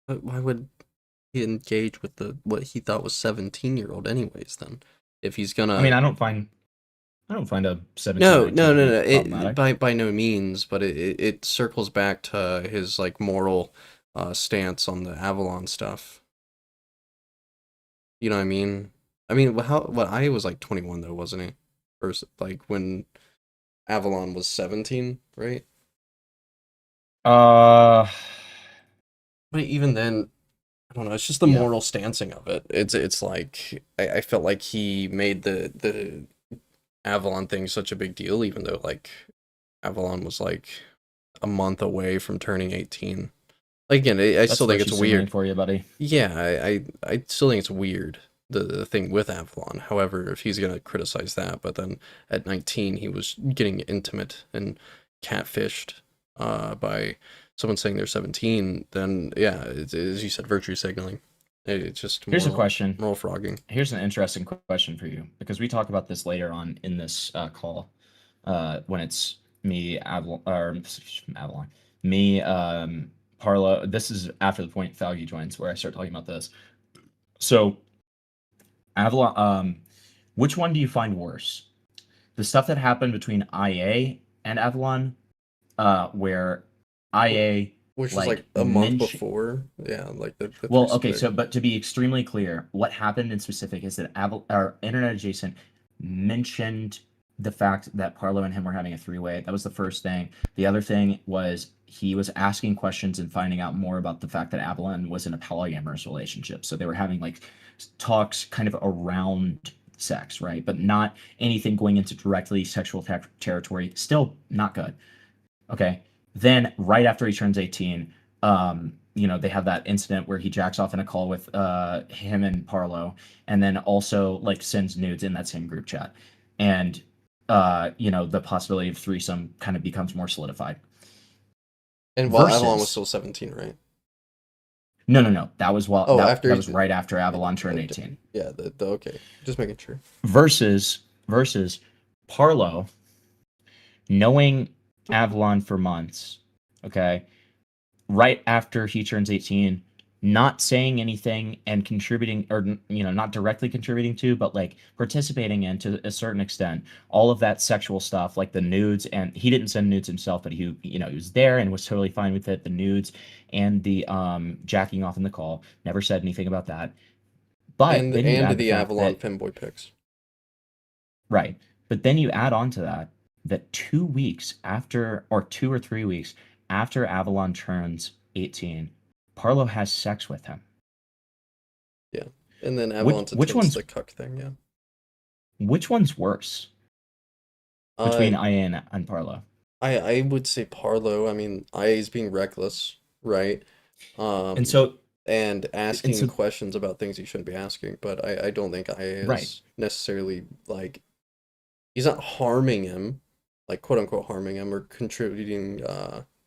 But why would he engage with what he thought was 17-year-old anyways then? If he's gonna, I mean, I don't find a 17. No. By no means, but it circles back to his like moral stance on the Avalon stuff. You know what I mean? I mean, I was like 21 though, wasn't he? Or like when Avalon was 17, right? But even then, I don't know. It's just the moral stancing of it. It's like I felt like he made the Avalon thing such a big deal, even though like Avalon was like a month away from turning 18. Like, again, I still think it's weird for you, buddy. Yeah, I still think it's weird the thing with Avalon. However, if he's gonna criticize that, but then at 19 he was getting intimate and catfished by someone saying they're 17, then yeah, it's, as you said, virtue signaling. It's just here's a question. Moral frogging. Here's an interesting question for you, because we talk about this later on in this call, when it's me, Avalon, me, Parlo. This is after the point Falgi joins, where I start talking about this. So, Avalon, which one do you find worse? The stuff that happened between IA and Avalon, where IA, which was like a month before, yeah, like the well, okay, so but to be extremely clear, what happened in specific is that Internet Adjacent mentioned the fact that Parlo and him were having a three-way. That was the first thing. The other thing was he was asking questions and finding out more about the fact that Avalon was in a polyamorous relationship. So they were having like talks kind of around sex, right? But not anything going into directly sexual territory. Still not good. Okay. Then right after he turns 18, they have that incident where he jacks off in a call with him and Parlo, and then also like sends nudes in that same group chat. And the possibility of threesome kind of becomes more solidified. And while Avalon was still 17, right? No. That was that was right after Avalon turned 18. Yeah, okay. Just making sure. Versus Parlo knowing Avalon for months, okay, right after he turns 18, not saying anything and contributing, or not directly contributing to, but like participating in to a certain extent, all of that sexual stuff, like the nudes. And he didn't send nudes himself, but he was there and was totally fine with it. The nudes and the jacking off in the call, never said anything about that. But and the Avalon femboy pics, right? But then you add on to that 2 weeks after, or 2 or 3 weeks after Avalon turns 18, Parlo has sex with him. Yeah. And then Avalon which one's the cuck thing, yeah. Which one's worse between IA and Parlo? I would say Parlo. I mean, IA is being reckless, right? And asking questions about things he shouldn't be asking, but I don't think IA is necessarily like, he's not harming him, like quote unquote harming him, or contributing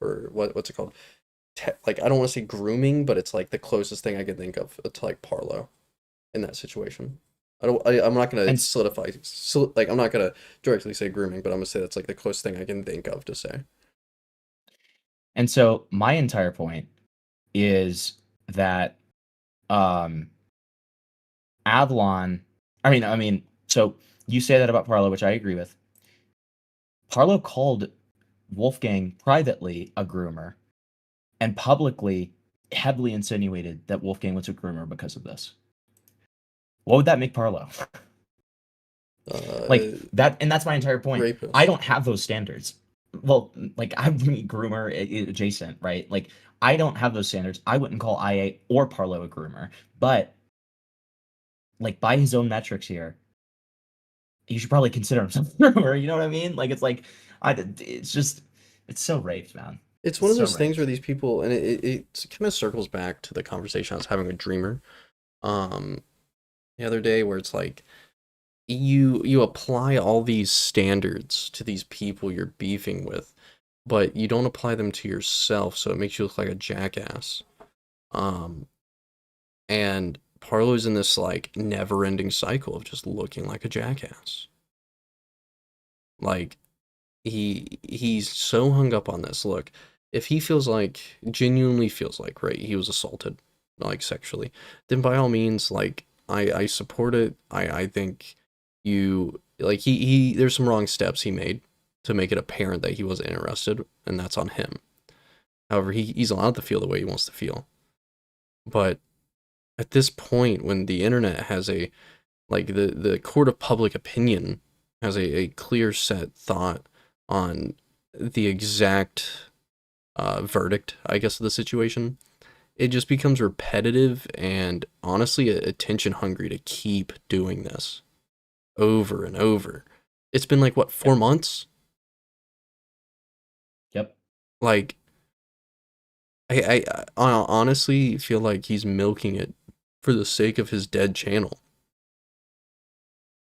or what's it called? Like, I don't want to say grooming, but it's like the closest thing I can think of to like Parlo in that situation. I'm not gonna solidify. So like, I'm not gonna directly say grooming, but I'm gonna say that's like the closest thing I can think of to say. And so my entire point is that Avalon. I mean, so you say that about Parlo, which I agree with. Parlo called Wolfgang privately a groomer, and publicly heavily insinuated that Wolfgang was a groomer because of this. What would that make Parlo? Like that, and that's my entire point. Rapist. I don't have those standards. well, like I'm groomer adjacent, right? Like I don't have those standards. I wouldn't call IA or Parlo a groomer, but like by his own metrics here, he should probably consider himself a groomer. You know what I mean? Like it's just it's so raped, man. It's one of those things where these people, and it kind of circles back to the conversation I was having with Dreamer, the other day, where it's like you apply all these standards to these people you're beefing with, but you don't apply them to yourself, so it makes you look like a jackass. And Parlo's in this like never-ending cycle of just looking like a jackass. Like he's so hung up on this. Look, if he genuinely feels like, right, he was assaulted, like sexually, then by all means, like I support it. I think you like there's some wrong steps he made to make it apparent that he wasn't interested, and that's on him. However, he's allowed to feel the way he wants to feel. But at this point, when the internet has the court of public opinion has a clear set thought on the exact verdict, I guess, of the situation, it just becomes repetitive and honestly attention hungry to keep doing this over and over. It's been like, what, 4 months? Yep. Like, I honestly feel like he's milking it for the sake of his dead channel.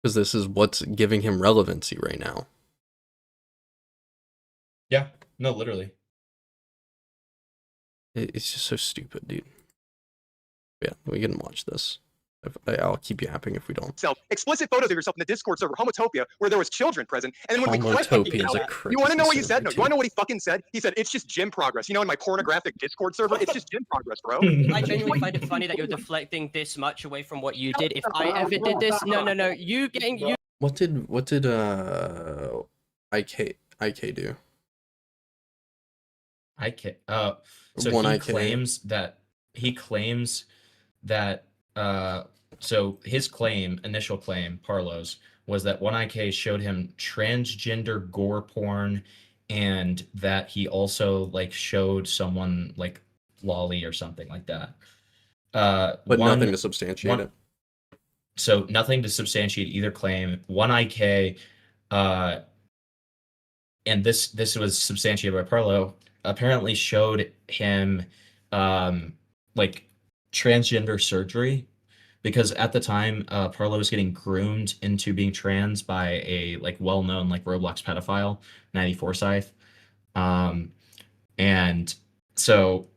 Because this is what's giving him relevancy right now. Yeah, no, literally. It's just so stupid, dude. Yeah, we can watch this. I'll keep you happy if we don't. Explicit photos of yourself in the Discord server, Homotopia, where there was children present. And then when we questioned him, you want to know what he said? No, you want to know what he fucking said? He said, it's just gym progress. You know, in my pornographic Discord server, it's just gym progress, bro. I genuinely find it funny that you're deflecting this much away from what you did. If I ever did this, no, you getting you. What did IK do? IK. So he claims that so his initial claim, Parlo's, was that 1IK showed him transgender gore porn, and that he also like showed someone like lolly or something like that. But nothing to substantiate it. So nothing to substantiate either claim. 1IK, and this was substantiated by Parlo, apparently showed him like transgender surgery, because at the time Parlo was getting groomed into being trans by a like well-known like Roblox pedophile, 94 Scythe, and so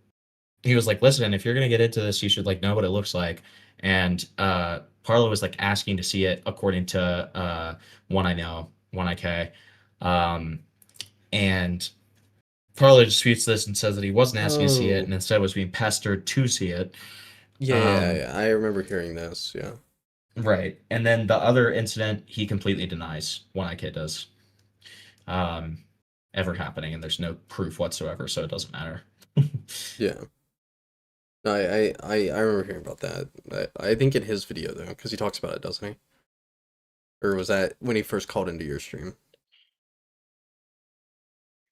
he was like, listen, if you're gonna get into this, you should like know what it looks like. And Parlo was like asking to see it, according to 1IK, and Parlo disputes this and says that he wasn't asking to see it, and instead was being pestered to see it. Yeah, I remember hearing this, yeah. Right. And then the other incident, he completely denies, 1IK does, ever happening, and there's no proof whatsoever, so it doesn't matter. Yeah. No, I remember hearing about that. I think in his video, though, because he talks about it, doesn't he? Or was that when he first called into your stream?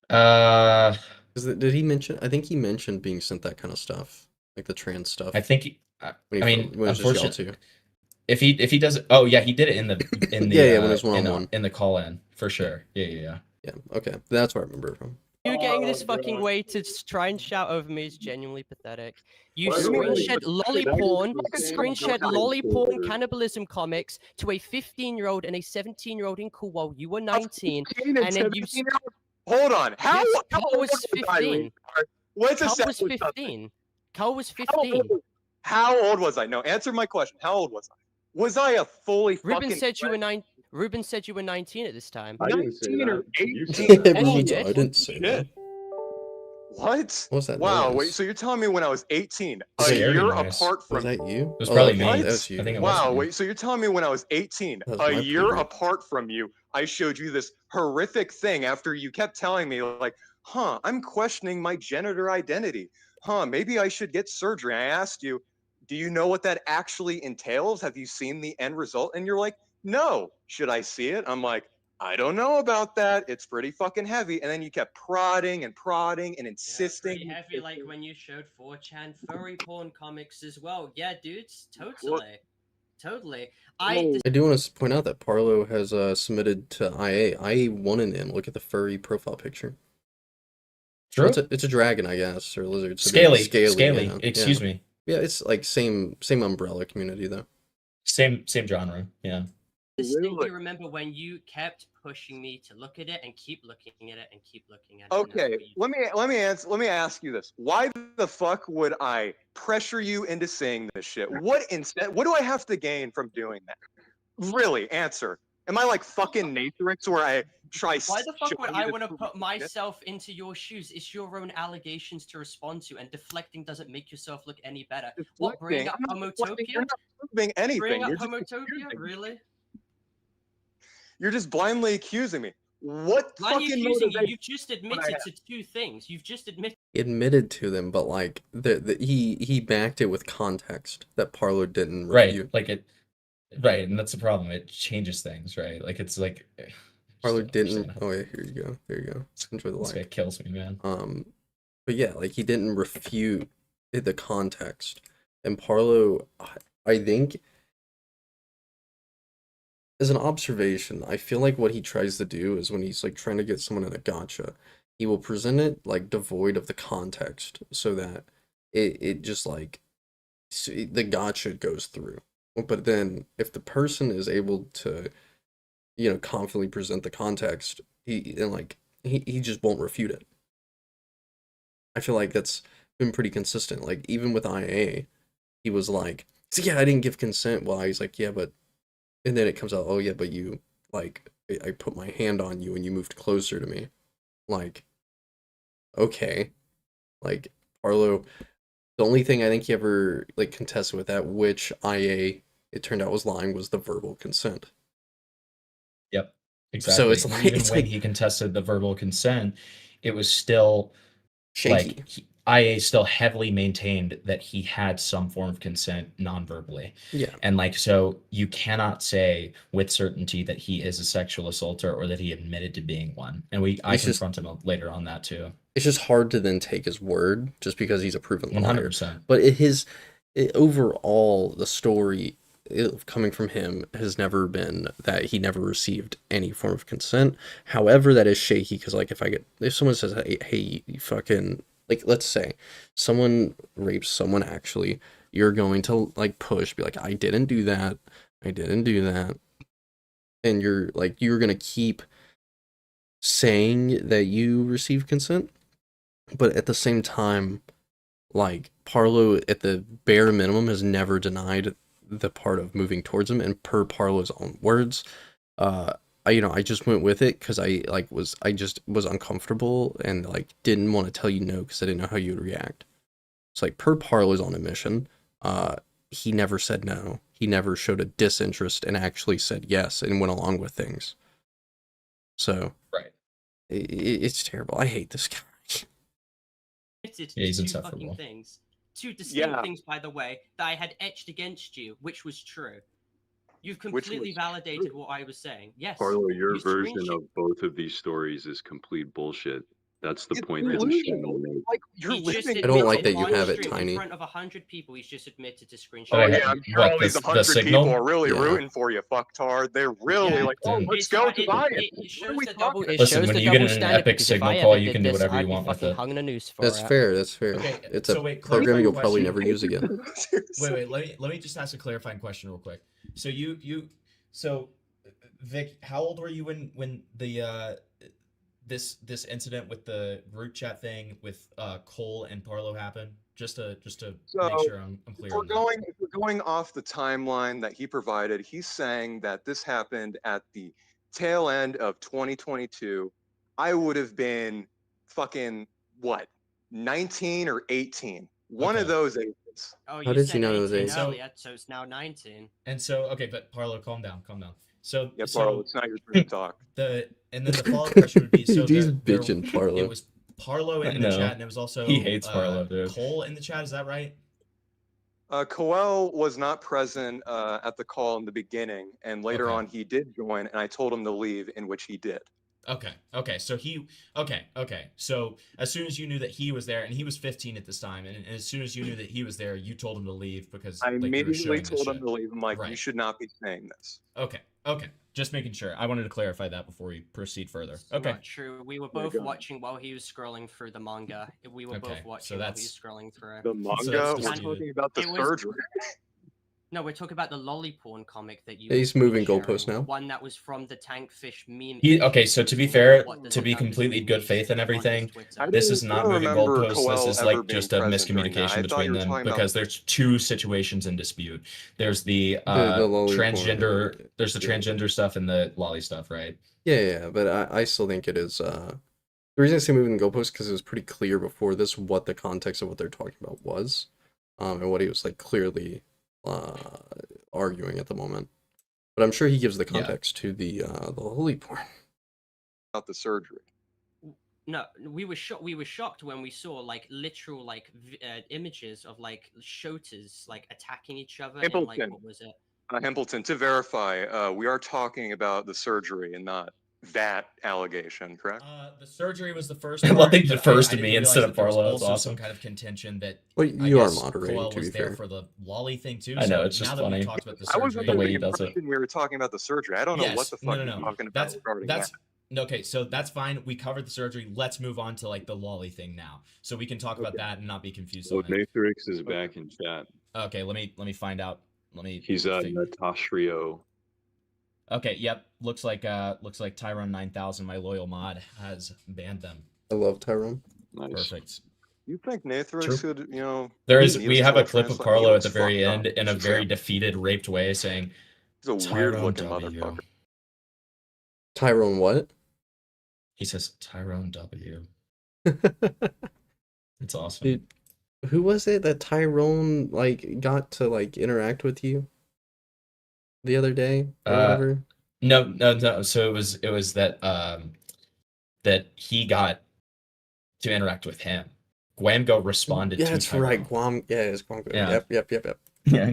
Did he mention? I think he mentioned being sent that kind of stuff, like the trans stuff. I think. Unfortunately, if he does, oh yeah, he did it in the when it was one-on-one in the call-in for sure. Yeah. Okay, that's what I remember from. You getting this fucking way to try and shout over me is genuinely pathetic. You screenshot lolly porn cannibalism comics to a 15-year-old and a 17-year-old in Kuwait. You were 19, and then you. Hold on. How was 15? Carl was 15. Carl was 15. How old was I? No, answer my question. How old was I? Was I a fully Ruben fucking... said you were 9. Ruben said you were 19 at this time. 19 or 18? I didn't say that. What? What's that? Wow, noise? wait, so you're telling me when I was 18, a Scary year noise. apart from... Was that you? It was probably me. That was you. I think it was Wow, me. wait, so you're telling me when I was 18, a year apart from you, I showed you this horrific thing after you kept telling me, like, I'm questioning my gender identity. Maybe I should get surgery. I asked you, do you know what that actually entails? Have you seen the end result? And you're like, no. Should I see it? I'm like, I don't know about that. It's pretty fucking heavy. And then you kept prodding and insisting. Pretty heavy, like when you showed 4chan furry porn comics as well. Yeah, dudes, totally. I do want to point out that Parlo has submitted to IA. IA wanted him. Look at the furry profile picture. True. So it's a dragon, I guess, or a lizard. So Scaly. Yeah, Excuse me. Yeah, it's like same umbrella community though. Same genre. Yeah. Distinctly remember when you kept pushing me to look at it and keep looking at it and keep looking at it. Okay, let me ask you this. Why the fuck would I pressure you into saying this shit? What do I have to gain from doing that? Really, answer. Am I like fucking Natrix where I try? Why the fuck would I want to put myself into your shoes? It's your own allegations to respond to, and deflecting doesn't make yourself look any better. What, bring up homotopia? You're not proving anything. Bring up homotopia? Really? You're just blindly accusing me. What fucking accusing you? You just admitted to two things. You've just admitted. He admitted to them, but like he backed it with context that Parlo didn't review. Right, like it. Right, and that's the problem. It changes things, right? Like it's like. Parlo didn't. Oh yeah, here you go. There you go. Enjoy the light. It kills me, man. But yeah, like he didn't refute the context, and Parlo, I think. As an observation, I feel like what he tries to do is when he's like trying to get someone in a gotcha, he will present it like devoid of the context so that it just like the gotcha goes through. But then if the person is able to, confidently present the context, he just won't refute it. I feel like that's been pretty consistent. Like even with IA, he was like, so yeah, I didn't give consent. Well, he's like, yeah, but. And then it comes out, oh yeah, but you, like, I put my hand on you and you moved closer to me. Like, okay. Like, Parlo, the only thing I think he ever, like, contested with that, which IA, it turned out was lying, was the verbal consent. Yep, exactly. So it's like, even when he contested the verbal consent, it was still, shaky. Like, IA still heavily maintained that he had some form of consent non-verbally. Yeah. And like, so you cannot say with certainty that he is a sexual assaulter or that he admitted to being one. And I confront him later on that too. It's just hard to then take his word just because he's a proven liar. 100%. But overall, the story coming from him has never been that he never received any form of consent. However, that is shaky because like if someone says, hey, you fucking... Like, let's say someone rapes someone actually, you're going to, like, be like, I didn't do that. And you're going to keep saying that you received consent. But at the same time, like, Parlo, at the bare minimum, has never denied the part of moving towards him. And per Parlo's own words, I just went with it because I just was uncomfortable and like didn't want to tell you no because I didn't know how you would react. It's like per Parlo's own admission, he never said no. He never showed a disinterest and actually said yes and went along with things. So right, it's terrible. I hate this guy. He's insufferable. Two distinct things, by the way, that I had etched against you, which was true. You've completely validated what I was saying. Yes. Parlo, your version of both of these stories is complete bullshit. That's the point that the channel made. Like, I don't like that you have it, Tiny. In front of 100 people, he's just admitted to screenshot. Oh yeah, I'm sure all these 100 people are really rooting for you, fucktard. They're really like, oh, let's go to buy it. Listen, when you get an epic signal call, you can do whatever you want with it. That's fair. That's fair. Okay, it's so a wait, program you'll clarifying probably question. never use again. Wait. Let me just ask a clarifying question real quick. So Vic, how old were you when the this incident with the group chat thing with Cole and Parlo happened? Just to make sure I'm clear. If we're going off the timeline that he provided, he's saying that this happened at the tail end of 2022. I would have been fucking what, 19 or 18, one of those ages. Oh, How does he know those ages? So it's now 19. And so, okay, but Parlo, calm down. So yeah, Parlo, it's not your turn to talk. And then the follow-up question would be, so he's bitching Parlo. It was Parlo in the chat, and it was also he hates Parlo, dude. Cole in the chat. Is that right? Coel was not present at the call in the beginning, and later Okay. on he did join, and I told him to leave, in which he did. Okay. So So as soon as you knew that he was there, and he was 15 at this time, and as soon as you knew that he was there, you told him to leave because I like you were immediately showing this told him shit. to leave. I'm like, you Right. should not be saying this. Okay. Just making sure. I wanted to clarify that before we proceed further. It's Okay. not true. We were my both God. watching while he was scrolling through the manga. We were Okay, both so watching while he that's- was scrolling through. The manga? We're disputed. talking about the It was- surgery. No, we're talking about the lolly porn comic that you. Yeah, he's were moving sharing, goalposts now. The one that was from the Tankfish meme. Okay, so to be image. fair, What does to it be have to completely do good with faith and on his everything, Twitter? this is not moving remember goalposts. This Coel is ever like being just a present during that. miscommunication I thought between you were them talking about because there's two situations in dispute. There's the lolly transgender, porn. there's the transgender stuff and the lolly stuff, right? Yeah, but I still think it is. The reason I say moving the goalposts because it was pretty clear before this what the context of what they're talking about was, and what he was like clearly arguing at the moment. But I'm sure he gives the context to the holy porn. About the surgery. No, we were shocked. We were shocked when we saw like literal like images of like shooters like attacking each other. In, like, Hempleton. what was it? Hempleton, to verify, we are talking about the surgery and not that allegation, correct? The surgery was the first. I love part, that he but defers I to didn't me instead realize of that there was Parlo. That's also awesome. some kind of contention that Well, I you are guess moderating, Coel to was be there fair. for the lolly thing too. I know, so it's just now that funny. we talked about the I was surgery, The under way the he does it. impression we were talking about the surgery. I don't know what the fuck you're talking about That's regarding that's that. okay. So that's fine. We covered the surgery. Let's move on to like the lolly thing now, so we can talk about that and not be confused So on it. Matrix is back in chat. Okay, let me find out. He's Natashrio. Okay, yep. Looks like Tyrone 9000, my loyal mod, has banned them. I love Tyrone. Nice. Perfect. You think Nathrix should, you know? We have a clip of translate? Parlo He at the looks very fucked end up. in a He's very a- defeated, raped way saying, He's a Tyrone weird-looking W. motherfucker. Tyrone what? He says Tyrone W. It's awesome. Dude, who was it that Tyrone like got to like interact with you the other day or whatever? No. So it was that that he got to interact with him. Guamgo responded Yeah, to that's Tyrone. right. Guam. Yeah, it's Guamgo. Yeah. Yep. Yeah,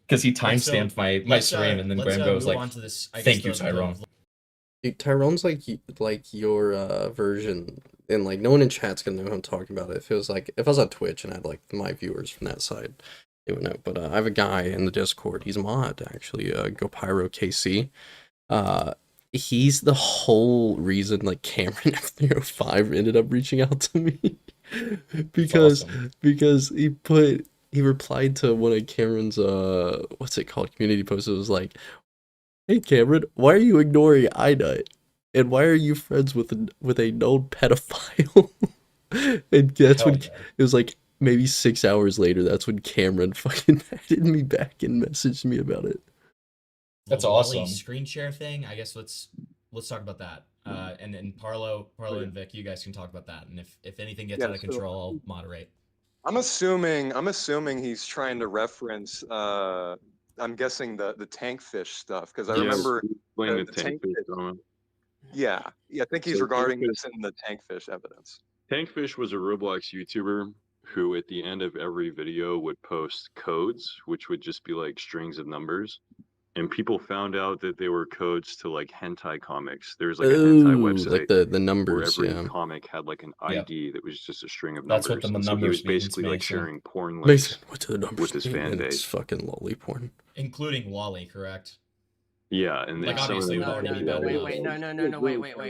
because he timestamped my let's, stream, and then let's, Guamgo was move like, on to this, I "Thank guess you, Tyrone." Dude, Tyrone's like your version, and like no one in chat's gonna know who I'm talking about. If it was like if I was on Twitch and I had like my viewers from that side, they would know. But I have a guy in the Discord. He's a mod actually. GoPyro KC. He's the whole reason like Cameron F305 ended up reaching out to me because he replied to one of Cameron's what's it called, community posts. It was like, "Hey Cameron, why are you ignoring iNut? And why are you friends with a known pedophile?" And that's when it was like maybe 6 hours later. That's when Cameron fucking added me back and messaged me about it. That's the Wally awesome. screen share thing. I guess let's talk about that. And then Parlo and Vic, you guys can talk about that. And if anything gets out of control, I'll moderate. I'm assuming he's trying to reference. I'm guessing the tankfish stuff because I remember playing the the tankfish drama. Yeah, I think he's So regarding Tankfish- this in the tankfish evidence. Tankfish was a Roblox YouTuber who, at the end of every video, would post codes, which would just be like strings of numbers. And people found out that they were codes to like hentai comics. There's like a hentai website, like the numbers, where every yeah. comic had like an ID that was just a string of That's numbers. what the And so he numbers was basically means, like Mason. sharing porn links Mason, what do the numbers with his mean? fan And it's base. fucking lolly porn. Including Wally, correct? Yeah, and Like, then some of obviously, them Wally had did that. Wait, Love. wait, no,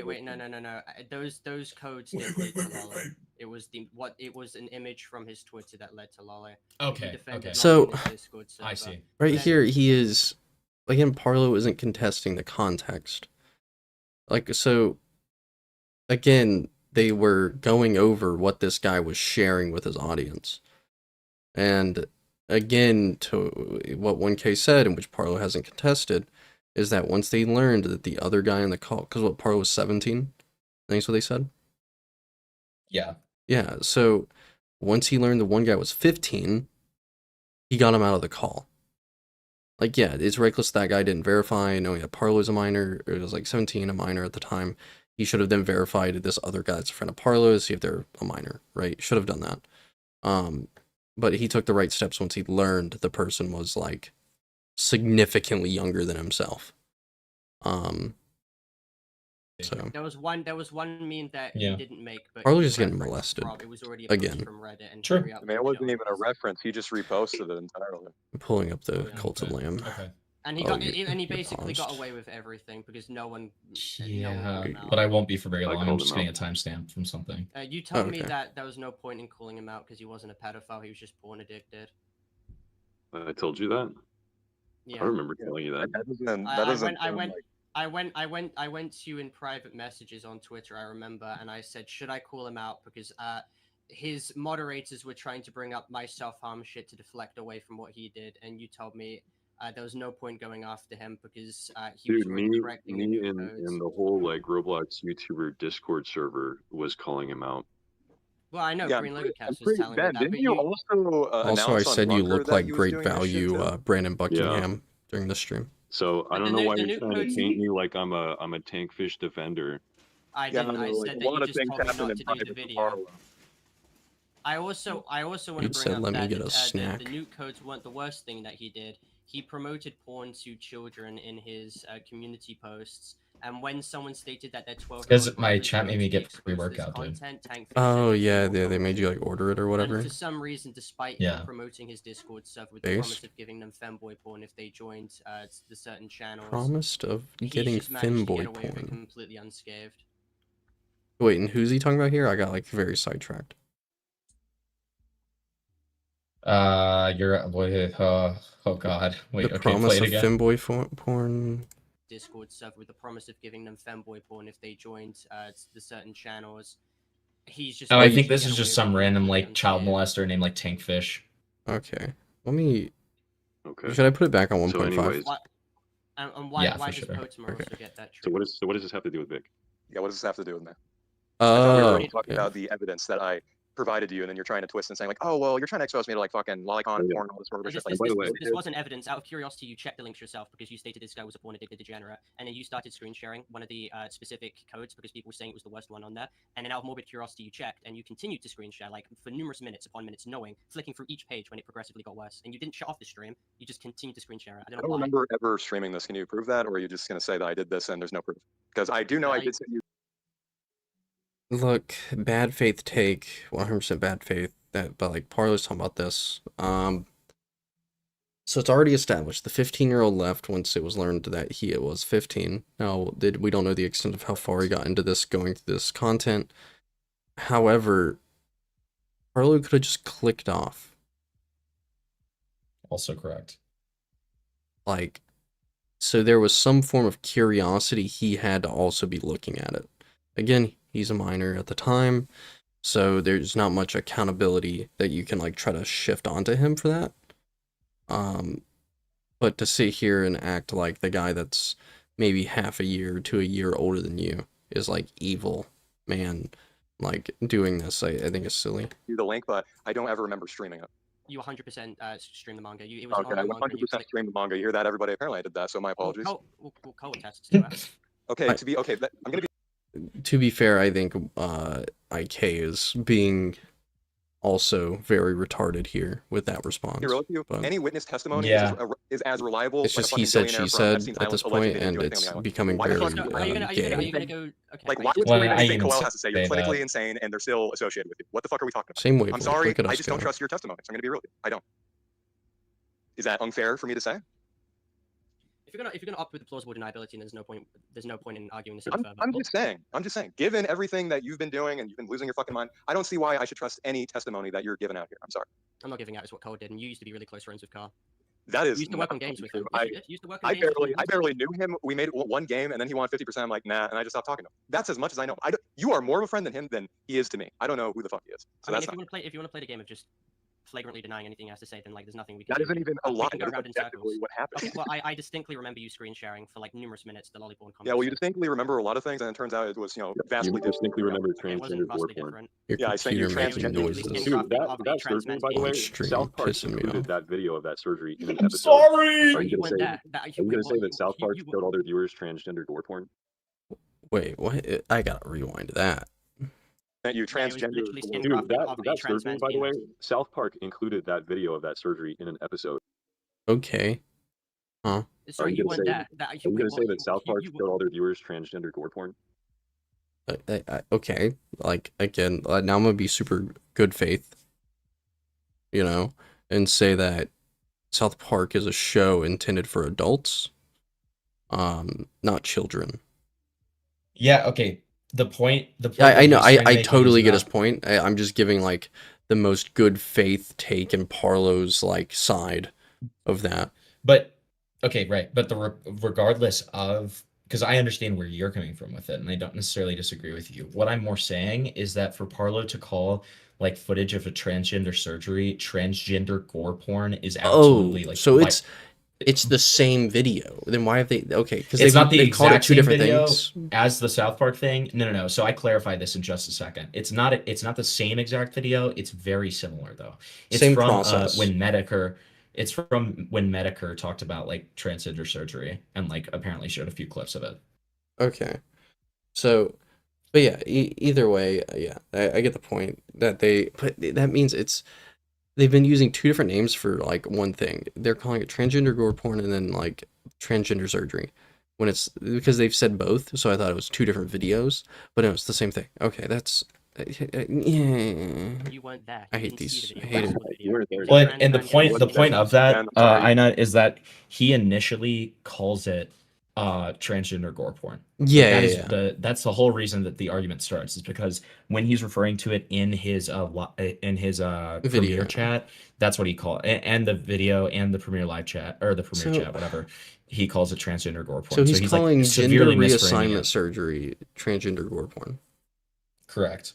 wait, no. Those codes didn't lead to Lolly. It was an image from his Twitter that led to Lolly. Okay. So, I see. Right here, he is, again, Parlo isn't contesting the context. Like, so, again, they were going over what this guy was sharing with his audience. And, again, to what 1K said, and which Parlo hasn't contested, is that once they learned that the other guy in the call, because what, Parlo was 17? I think that's what they said? Yeah. Yeah, so once he learned the one guy was 15, he got him out of the call. Like, yeah, it's reckless that guy didn't verify, knowing that Parlo is a minor, or it was like 17, a minor at the time. He should have then verified this other guy that's a friend of Parlo to see if they're a minor, right? Should have done that. but he took the right steps once he learned the person was like significantly younger than himself. So there was one meme that Yeah. he didn't make, but Parlo's he just getting referenced molested it was already a post again. from Reddit, and Sure. he I mean, it wasn't even a reference. He just reposted it entirely. I'm pulling up the Cult of Lamb. Okay. And he basically got away with everything because no one. Yeah, but I won't be for very long. I'm called just him getting a out. timestamp from something. You told me okay. that there was no point in calling him out because he wasn't a pedophile. He was just porn addicted. I told you that. Yeah. I remember telling you that. I went to you in private messages on Twitter, I remember, and I said, should I call him out? Because his moderators were trying to bring up my self-harm shit to deflect away from what he did, and you told me there was no point going after him because he was already correcting the new codes. And the whole like Roblox YouTuber Discord server was calling him out. Well, I know Green Logan Cast was pretty telling me bad. that, Didn't but you also Also, I said you look like great value, Brandon Yeah. Buckingham during the stream. So I But don't the know new- why the you're new trying to codes- paint me like I'm a tankfish defender. I didn't. I said that you just told me not to do the video. I also want to You'd bring said, up "Let me that get a snack." the nuke codes weren't the worst thing that he did. He promoted porn to children in his community posts, and when someone stated that their 12 Because my chat made me get pre-workout, dude. Oh yeah, they made you like order it or whatever. And for some reason, despite Yeah. him promoting his Discord server with the Based? promise of giving them femboy porn if they joined the certain channels, Promised of he's getting just managed to femboy get away with it porn. completely unscathed. Wait, and who's he talking about here? I got like very sidetracked. You're wait, oh god, wait, The okay, promise play it of again. femboy porn. Discord server with the promise of giving them femboy porn if they joined the certain channels. He's just. Oh, I managed think to this get is just away with some it random completely like child unscathed. molester named like Tankfish. Okay, let me. Okay. Should I put it back on 1.5? So anyways, And why Yeah, why for does sure. Potamer Okay. also get that so treatment? what does this have to do with Vic? Yeah, what does this have to do with me? I thought we were Oh, already talking yeah. about the evidence that I provided to you, and then you're trying to twist and saying like, oh well, you're trying to expose me to like fucking lolicon porn and all this sort of shit. Like, This wasn't evidence. Out of curiosity, you checked the links yourself because you stated this guy was a porn addicted degenerate, and then you started screen sharing one of the specific codes because people were saying it was the worst one on there. And then out of morbid curiosity, you checked and you continued to screen share like for numerous minutes upon minutes, knowing, flicking through each page when it progressively got worse. And you didn't shut off the stream. You just continued to screen share it. I I don't know don't why. remember ever streaming this. Can you prove that, or are you just gonna say that I did this and there's no proof? Because I do know I did send you. Look, bad faith take, 100% bad faith. That, but like Parlo's talking about this. So it's already established. The 15-year-old left once it was learned that he was 15. Now, we don't know the extent of how far he got into this, going through this content. However, Parlo could have just clicked off. Also correct. Like, so there was some form of curiosity he had to also be looking at it. Again, he's a minor at the time, so there's not much accountability that you can like try to shift onto him for that. But to sit here and act like the guy that's maybe half a year to a year older than you is like evil man, like doing this, I think is silly. The link, but I don't ever remember streaming it. You 100% streamed the manga. It was Okay, an I ongoing manga. 100% streamed the manga. You hear that, everybody? Apparently, I did that, so my apologies. Cole attests to it. Okay, I'm gonna be. To be fair, I think IK is being also very retarded here with that response. Here with you. But Any witness testimony Yeah. is as reliable. it's like a just fucking he said, billionaire she from said Epstein's at Island this allegedly point, didn't and do anything on it's the island. becoming Why the very fuck- Are you gonna gay. go? Okay. Like, wait, why would just- you Well, believe I anything even Coel has to say? You're say that. clinically insane, and they're still associated with you. What the fuck are we talking about? Same wavelength. I'm sorry, Look at I us just don't go. trust your testimony. So I'm gonna be real with you. I don't. Is that unfair for me to say? If you're gonna opt with the plausible deniability, and there's no point in arguing this any further. I'm just saying. Given everything that you've been doing and you've been losing your fucking mind, I don't see why I should trust any testimony that you're giving out here. I'm sorry. I'm not giving out is what Cole did, and you used to be really close friends with Carl. That is. You used to work on games with him. I, Yes, you did. You used to work on games with him. I barely knew him. We made one game, and then he won 50%. I'm like, nah, and I just stopped talking to him. That's as much as I know. You are more of a friend than him than he is to me. I don't know who the fuck he is. So I mean, that's if you want to play the game of just flagrantly denying anything he has to say, then like there's nothing we can. That do. isn't even a We lie. can go That is around in objectively circles. what happened. Okay, well, I distinctly remember you screen sharing for like numerous minutes the lollipop comments. Yeah, well, you distinctly remember a lot of things, and it turns out it was, vastly You different. distinctly remember Okay, it wasn't transgender vastly porn. different. Your Yeah, I sent you computer making transgender noises. Dude, that surgery, by the way, On stream, South Park pissing me included off. that video of that surgery in an I'm episode. sorry! Are you You gonna went say? there. Are you gonna say that South Park showed all their viewers transgender gore porn? Wait, what? I gotta rewind that. That you Yeah, it was transgender. literally skin Dude, grafting that of a surgery, trans by the way, penis. South Park included that video of that surgery in an episode. Okay. Huh. Sorry, you weren't there. Are you gonna say that South Park showed all their viewers transgender gore porn? Okay. Like, again, now I'm gonna be super good faith, you know, and say that South Park is a show intended for adults, not children. Yeah, okay. The point I know, he's trying to I make totally is get not- his point. I'm just giving, like, the most good faith take in Parlo's, like, side of that. But okay, right. But regardless of, because I understand where you're coming from with it, and I don't necessarily disagree with you. What I'm more saying is that for Parlo to call like footage of a transgender surgery transgender gore porn is absolutely like so it's the same video. Then why have they? Okay, because it's not the they've called it exact two same different video things. as the South Park thing. No. So I clarify this in just a second. It's not the same exact video. It's very similar though. It's Same from process. when Medicare. It's from when Medicare talked about like transgender surgery and like apparently showed a few clips of it. Okay, so, but yeah, either way, yeah, I get the point that but that means they've been using two different names for like one thing. They're calling it transgender gore porn and then like transgender surgery, when it's because they've said both. So I thought it was two different videos, but no, it's the same thing. Okay, that's yeah. You weren't there. I You hate didn't see these. the I video. hate That's it. the video. Well, and the point of that, Ina, is that he initially calls it transgender gore porn. Yeah, that is yeah. that's the whole reason that the argument starts, is because when he's referring to it in his Video. premiere chat, that's what he called, and the video and the premiere live chat or the premiere chat, whatever, he calls it transgender gore porn. So he's calling like gender severely misframing reassignment it. surgery transgender gore porn. Correct.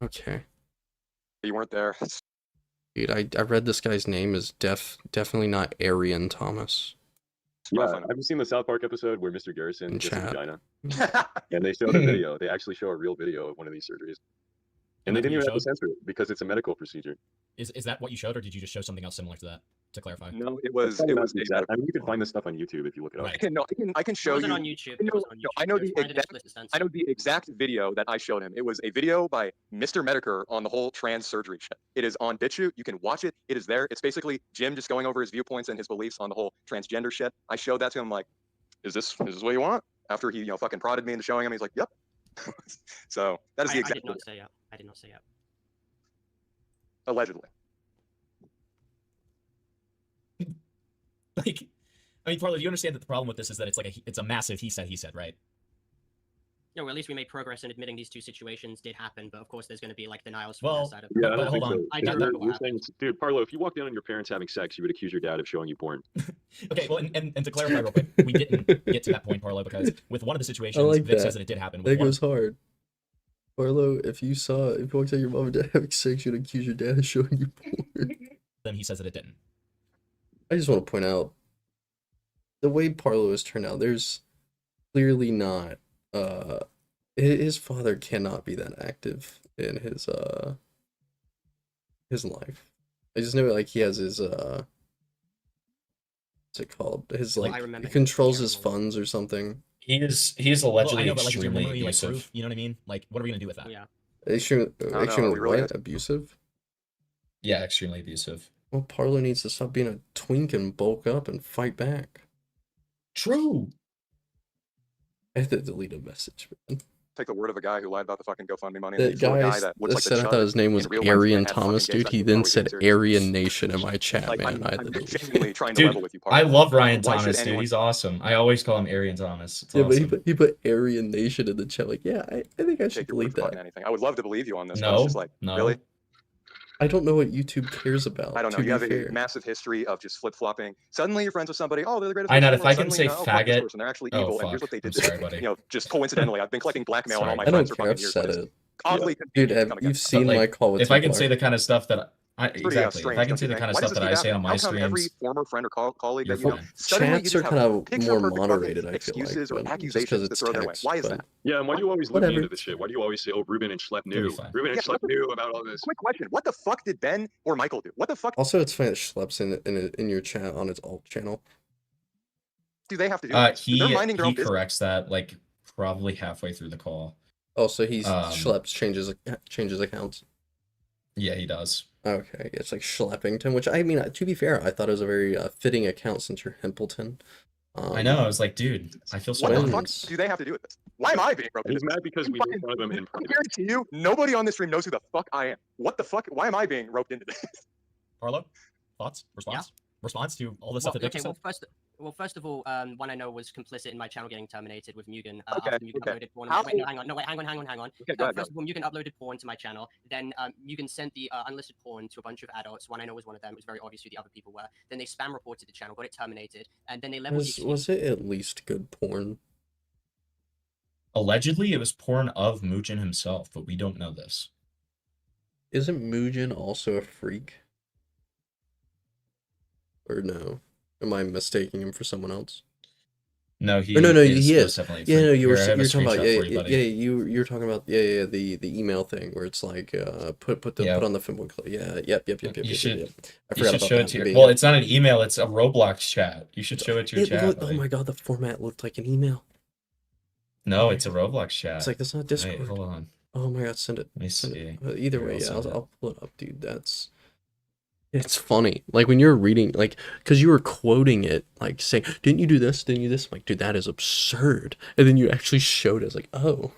Okay. You weren't there. Dude, I read this guy's name is definitely not Arian Thomas. Yeah, have you seen the South Park episode where Mr. Garrison In gets a chat. vagina? And they show the video. They actually show a real video of one of these surgeries. And they that's didn't what even you have to censor it because it's a medical procedure. Is that what you showed, or did you just show something else similar to that? To clarify. No, it was exact. I mean, you can find this stuff on YouTube if you look it up. I can show wasn't you. on YouTube. No, It was on no, YouTube. I know It was the behind an exact. explicit censor. I know the exact video that I showed him. It was a video by Mr. Medicare on the whole trans surgery shit. It is on BitChute. You can watch it. It is there. It's basically Jim just going over his viewpoints and his beliefs on the whole transgender shit. I showed that to him. Like, is this what you want? After he fucking prodded me into showing him, he's like, yep. So that is the exact. I did not say yep. I did not say yep. Allegedly. Like, I mean, Parlo, do you understand that the problem with this is that it's a massive he said, right? Yeah, well, at least we made progress in admitting these two situations did happen, but of course there's going to be like denials from Well, their side of it. Yeah, but hold on. So. I do remember what happened. Dude, Parlo, if you walked in on your parents having sex, you would accuse your dad of showing you porn. Okay, well, and to clarify real quick, we didn't get to that point, Parlo, because with one of the situations, like Vic that. says that it did happen. That goes hard. Parlo, if you walked out your mom and dad having sex, you'd accuse your dad of showing you porn. Then he says that it didn't. I just want to point out, the way Parlo has turned out, there's clearly not, his father cannot be that active in his life. I just know, like, he has his, what's it called? His, like, he controls his funds or something. He is allegedly I know, but like, is your extremely memory like abusive. proof? You know what I mean? Like, what are we gonna do with that? Yeah. Extremely really what? Abusive? Yeah, extremely abusive. Well, Parlo needs to stop being a twink and bulk up and fight back. True. I have to delete a message, man. Take the word of a guy who lied about the fucking GoFundMe money. That guy that said, I thought his name was Arian Thomas, dude. He then said Aryan Nation in my chat, man. I'm genuinely trying to level with you, I love Ryan Why should Thomas, dude. anyone- He's awesome. I always call him Arian Thomas. It's Yeah, awesome. but he put Aryan Nation in the chat. Like, yeah, I think I should Take your word delete for fucking that. anything. I would love to believe you on this, but No, it's just like, no. really? I don't know what YouTube cares about. I don't know. To You be have a fair. massive history of just flip flopping. Suddenly you're friends with somebody. Oh, they're the greatest. I know, person if I ever. can Suddenly, say fuck this faggot- person. They're actually Oh, evil, and here's fuck. what they I'm did. sorry, buddy. Just coincidentally, I've been collecting blackmail on all my I friends don't for care. fucking I've years. said but it's it. oddly Dude, convenient coming you've against seen But, my like, call with if I can Templar. say the kind of stuff that Pretty exactly, strange, if I can don't say you the think? kind of Why stuff does this that I keep say on happening? my How come every streams, former friend or colleague you're that you know, fine. suddenly you Chats just are kind have of picture more perfect fucking moderated, I feel excuses like, or but just accusations because to it's throw their way. text. Why is But that? Yeah, and why do you always loop me whatever. into this shit? Why do you always say, oh, Ruben and Schlepp It'll knew? be fine. Ruben and Yeah, Schlepp knew about all this. Quick question: what the fuck did Ben or Michael do? What the fuck Also, it's funny that Schlepp's in your chat on its alt channel. do they have to do? They're He minding their own business. corrects that like probably halfway through the call. Oh, so he schleps, changes accounts. Yeah, he does. Okay, it's like Schleppington, which I mean, to be fair, I thought it was a very fitting account since you're Hempleton. I know. I was like, dude, I feel so What the honored. fuck do they have to do with this? Why am I being roped He's into this? mad because we make fun of him in I private. guarantee you, nobody on this stream knows who the fuck I am. What the fuck? Why am I being roped into this? Parlo, thoughts, response to all the stuff that Victor said. First of all, one I know was complicit in my channel getting terminated with Mugen. Okay, After Mugen okay. uploaded porn. How- Wait, no, hang on. Okay, go ahead, First of all, Mugen uploaded porn to my channel. Then Mugen sent the unlisted porn to a bunch of adults. One I know was one of them. It was very obvious who the other people were. Then they spam reported the channel, got it terminated, and then they leveled the Was it at least good porn? Allegedly, it was porn of Mugen himself, but we don't know this. Isn't Mugen also a freak? Or no? Am I mistaking him for someone else? No, he no, is he most is. definitely a Yeah, no, freak. you were Here, I have a you're talking about screenshot for you, buddy. you're talking about the email thing where it's like put on the Finboy Club. Yeah, yep. You I should forgot about show it that to your. being Well, a- it's not an email; it's a Roblox chat. You should show it to your It chat. looked, oh buddy. my god, the format looked like an email. No, it's a Roblox chat. It's like that's not Discord. Wait, hold on. Oh my god, send it. Let me Send see. it. Either Here, way, I'll yeah, send it. I'll pull it up, dude. It's funny. Like when you're reading, like, because you were quoting it, like saying, "Didn't you do this? Didn't you do this?" I'm like, dude, that is absurd. And then you actually showed it. I was like, oh.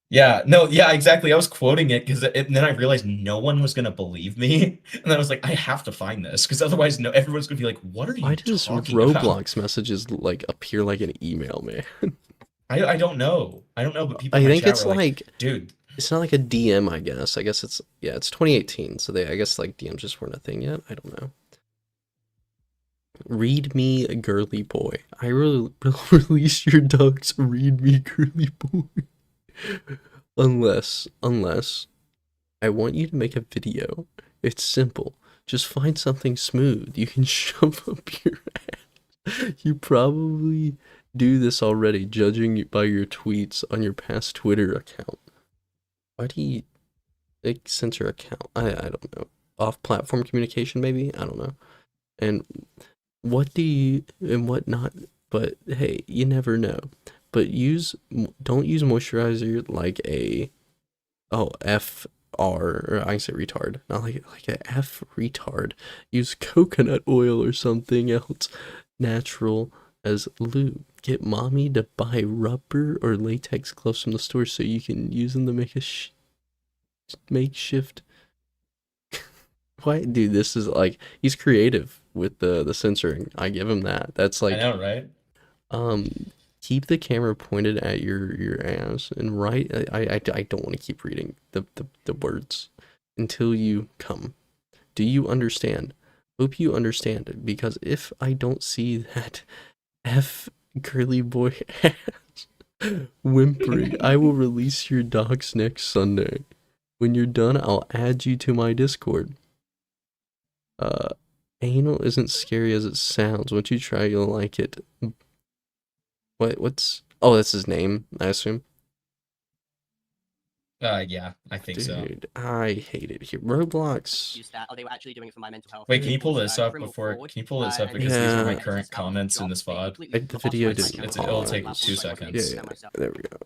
Yeah, no, yeah, exactly. I was quoting it because then I realized no one was gonna believe me, and then I was like, I have to find this because otherwise, everyone's gonna be like, "What are you Why does talking Roblox messages like appear like an email, man? I don't know. I don't know, but people. I in my think chat it's were like, dude. It's not like a DM, I guess. I guess it's 2018, so I guess like DMs just weren't a thing yet. I don't know. Read me, girly boy. I will release your dogs. Read me, girly boy. Unless I want you to make a video. It's simple. Just find something smooth you can shove up your ass. You probably do this already, judging by your tweets on your past Twitter account. Why do you like censor account? I don't know. Off-platform communication, maybe? I don't know. And what not? But hey, you never know. But don't use moisturizer like a FR, or I can say retard, not like a F retard. Use coconut oil or something else natural as lube. Get mommy to buy rubber or latex gloves from the store so you can use them to make a makeshift. Why, dude? This is like, he's creative with the censoring. I give him that. That's like, I know, right? Keep the camera pointed at your ass and write. I don't want to keep reading the words until you come. Do you understand? Hope you understand it, because if I don't see that F girly boy ass whimpering, I will release your dogs next Sunday. When you're done, I'll add you to my Discord. Anal isn't scary as it sounds. Once you try, you'll like it. What's... Oh, that's his name, I assume. Yeah, I think so. Dude, I hate it here. Roblox. Use that. Oh, they were actually doing it for my mental health. Wait, can you pull this up before? Can you pull this up because these are my current comments in this VOD. The video didn't. It'll take 2 seconds. Yeah, there we go.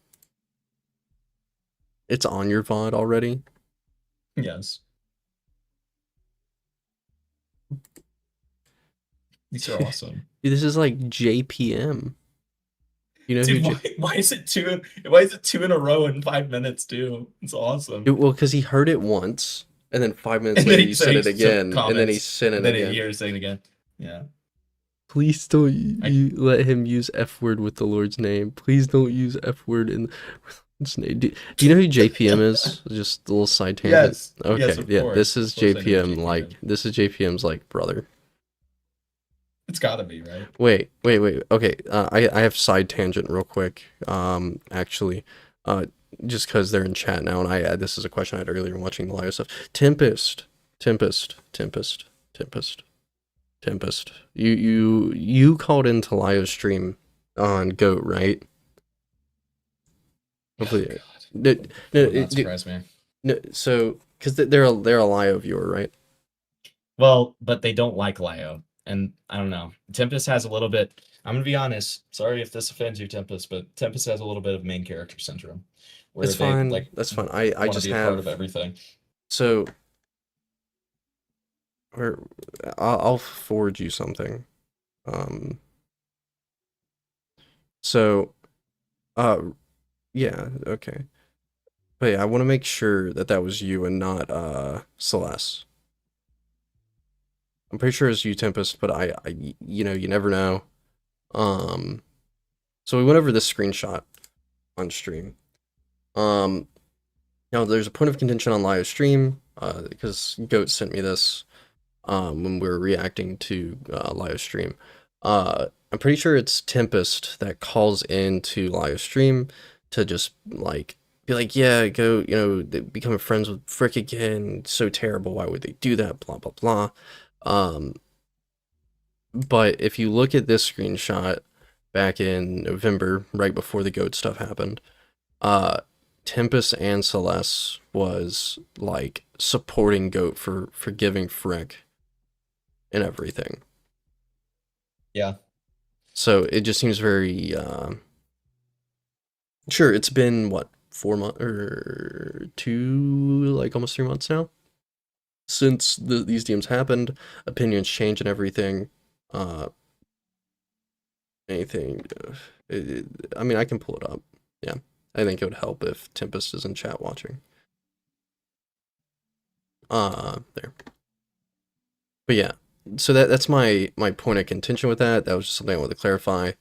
It's on your VOD already? Yes. These are awesome. Dude, this is like JPM. You know, dude, why is it two in a row in 5 minutes, too? It's awesome. Dude, well, because he heard it once, and then 5 minutes later he said it again, and then he sent it again. Then he hears it again. Yeah. Please don't you let him use F word with the Lord's name. Please don't use F word in his name. Do you know who JPM is? Just a little side tangent. Yes. Okay. Yes, of yeah. course. This is Of course I know JPM. JPM. Like, this is JPM's like brother. It's gotta be, right? Wait. Okay. I have side tangent real quick. Actually, just because they're in chat now, and this is a question I had earlier watching the live stuff. Tempest. You called into Lio's stream on Goat, right? Hopefully, That surprised me. No, so because they're a Lio viewer, right? Well, but they don't like Lio, and I don't know. Tempest has a little bit. I'm gonna be honest. Sorry if this offends you, Tempest, but Tempest has a little bit of main character syndrome. where It's they fine. like That's fine. I want to just be a have part of everything. So, or I'll forward you something. So, yeah, okay. But yeah, I want to make sure that that was you and not Celeste. I'm pretty sure it's you, Tempest, but you know, you never know. So we went over this screenshot on stream. Now there's a point of contention on live stream, because Goat sent me this, when we were reacting to live stream. I'm pretty sure it's Tempest that calls into live stream to just like be like, yeah, Goat, you know, becoming friends with Frick again, so terrible, why would they do that, blah blah blah. But if you look at this screenshot back in November, right before the Goat stuff happened, Tempest and Celeste was like supporting Goat for forgiving Frick and everything. Yeah. So it just seems very sure, it's been what, 4 months or 2, like almost 3 months now since these DMs happened. Opinions change and everything. Anything. I mean, I can pull it up. Yeah, I think it would help if Tempest is in chat watching. There. But yeah, so that's my point of contention with that. That was just something I wanted to clarify.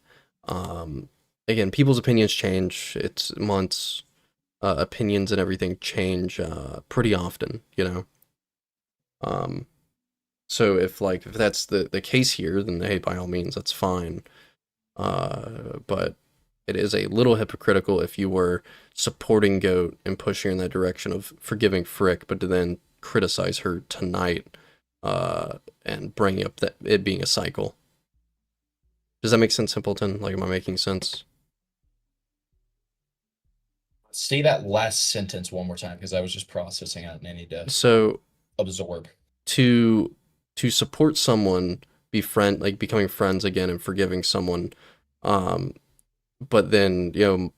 Again, people's opinions change. It's months. Opinions and everything change pretty often, you know. So if that's the case here, then hey, by all means, that's fine. But it is a little hypocritical if you were supporting Goat and pushing in that direction of forgiving Frick, but to then criticize her tonight, and bringing up that it being a cycle. Does that make sense, Simpleton? Like, am I making sense? Say that last sentence one more time, because I was just processing it and I need to absorb. To support someone, becoming friends again and forgiving someone, but then you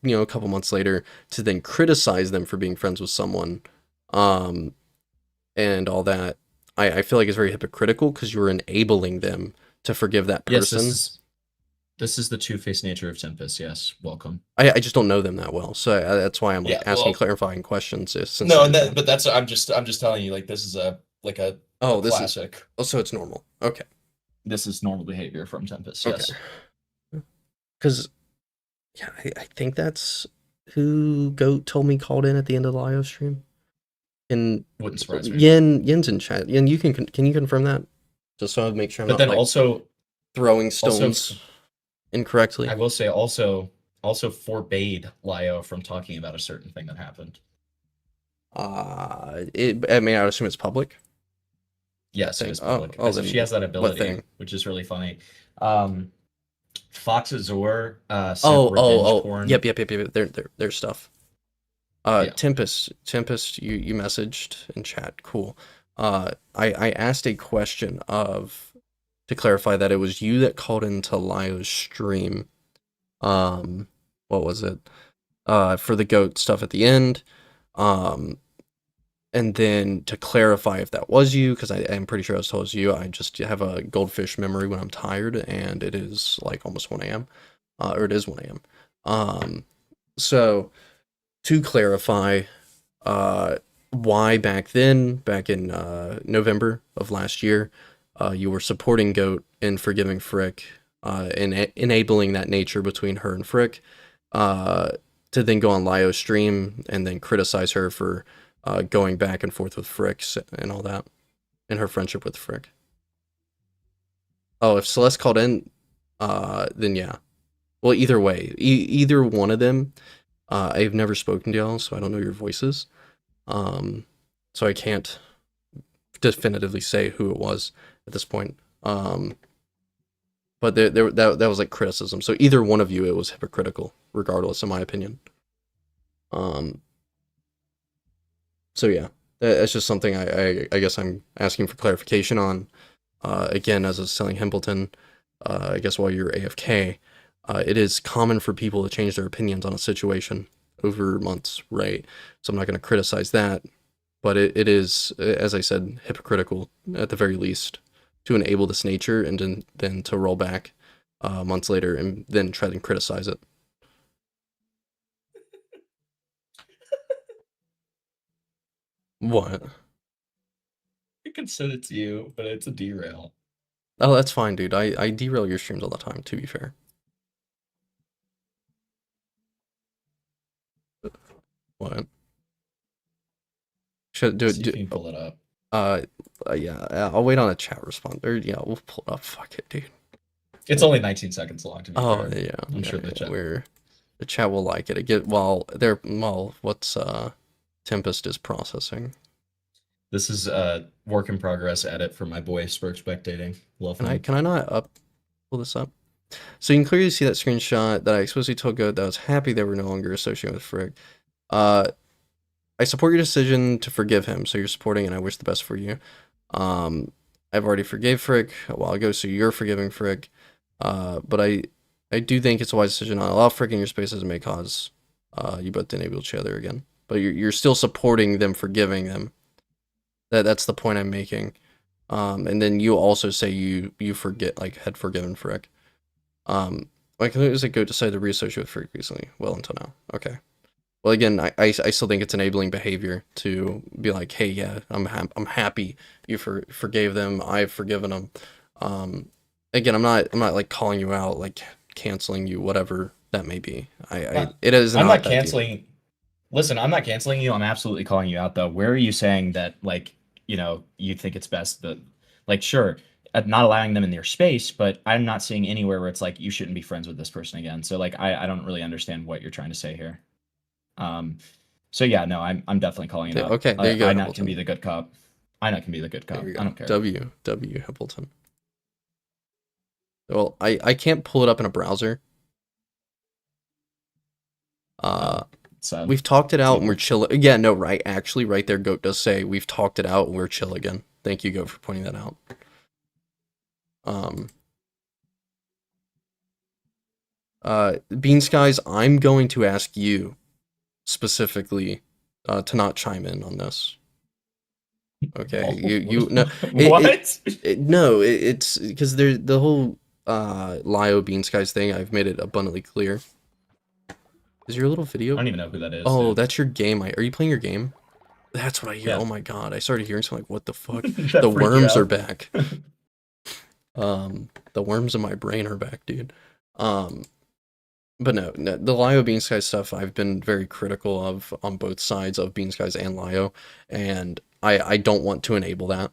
know, a couple months later to then criticize them for being friends with someone, and all that, I feel like it's very hypocritical because you're enabling them to forgive that person. Yes, this is the two-faced nature of Tempest. Yes, welcome. I just don't know them that well, so that's why I'm asking clarifying questions. But that's I'm just telling you, like, this is a classic. So it's normal. Okay. This is normal behavior from Tempest. Yes. Because yeah, I think that's who Goat told me called in at the end of the live stream. And wouldn't surprise me. Yen's in chat. Yen, can you confirm that? Just so I make sure I'm not also throwing stones incorrectly. I will say also forbade Lio from talking about a certain thing that happened. I mean, I would assume it's public. Yes, it is public. So she has that ability, which is really funny. Fox Azor sent revenge porn. Yep. Their stuff. Tempest, you messaged in chat. Cool. I asked a question to clarify that it was you that called into Lio's stream. What was it? For the Goat stuff at the end. And then to clarify if that was you, because I'm pretty sure I was told it was you. I just have a goldfish memory when I'm tired, and it is like almost 1 a.m. Or it is 1 a.m. So to clarify, why back in November of last year, you were supporting Goat in forgiving Frick, and enabling that nature between her and Frick, to then go on Lio's stream and then criticize her for going back and forth with Frick and all that, and her friendship with Frick. Oh, if Celeste called in, then yeah. Well, either way, either one of them, I've never spoken to y'all, so I don't know your voices. So I can't definitively say who it was at this point. But that was like criticism. So either one of you, it was hypocritical, regardless, in my opinion. So yeah, that's just something I guess I'm asking for clarification on. Again, as I was telling Hempleton, I guess while you're AFK, it is common for people to change their opinions on a situation over months, right? So I'm not going to criticize that, but it is, as I said, hypocritical at the very least to enable this nature and then to roll back months later and then try to criticize it. What? I can send it to you, but it's a derail. Oh, that's fine, dude. I derail your streams all the time, to be fair. What? Should do it. See if you can pull it up. Yeah, I'll wait on a chat response. Or yeah, we'll pull it up. Fuck it, dude. It's only 19 seconds long to be fair. Yeah, I'm sure the chat. The chat will like it. What's Tempest is processing. This is a work in progress edit for my boy Spurk Spectating. Love him. Can I not pull this up? So you can clearly see that screenshot that I explicitly told Goat that I was happy they were no longer associated with Frick. I support your decision to forgive him, so you're supporting and I wish the best for you. I've already forgave Frick a while ago, so you're forgiving Frick. But I do think it's a wise decision not to allow Frick in your spaces and may cause you both to enable each other again. But you're still supporting them, forgiving them. That's the point I'm making. And then you also say you had forgiven Frick. Like, is it Goat decided to reassociate with Frick recently? Well, until now. Okay. Well, again, I still think it's enabling behavior to be like, hey, yeah, I'm happy you forgave them. I've forgiven them. Again, I'm not like calling you out, like canceling you, whatever that may be. It is. I'm not canceling. Listen, I'm not canceling you. I'm absolutely calling you out, though. Where are you saying that, like, you think it's best that, like, sure, not allowing them in their space, but I'm not seeing anywhere where it's like you shouldn't be friends with this person again. So, like, I don't really understand what you're trying to say here. So yeah, no, I'm definitely calling it out. Okay, there you go. I can be the good cop. I can be the good cop. I don't care. W Hippleton. Well, I can't pull it up in a browser. We've talked it out and we're chill. Yeah, no, right. Actually, right there, Goat does say we've talked it out and we're chill again. Thank you, Goat, for pointing that out. Bean Skies, I'm going to ask you specifically to not chime in on this. Okay, you no. It's because there's the whole Lio Bean Skies thing. I've made it abundantly clear. Is your little video? I don't even know who that is. Oh, dude. That's your game. Are you playing your game? That's what I hear. Yeah. Oh my god! I started hearing something like, "What the fuck?" The worms are back. The worms in my brain are back, dude. But no, the Lio Bean Skies stuff I've been very critical of on both sides of Bean Skies and Lio, and I don't want to enable that.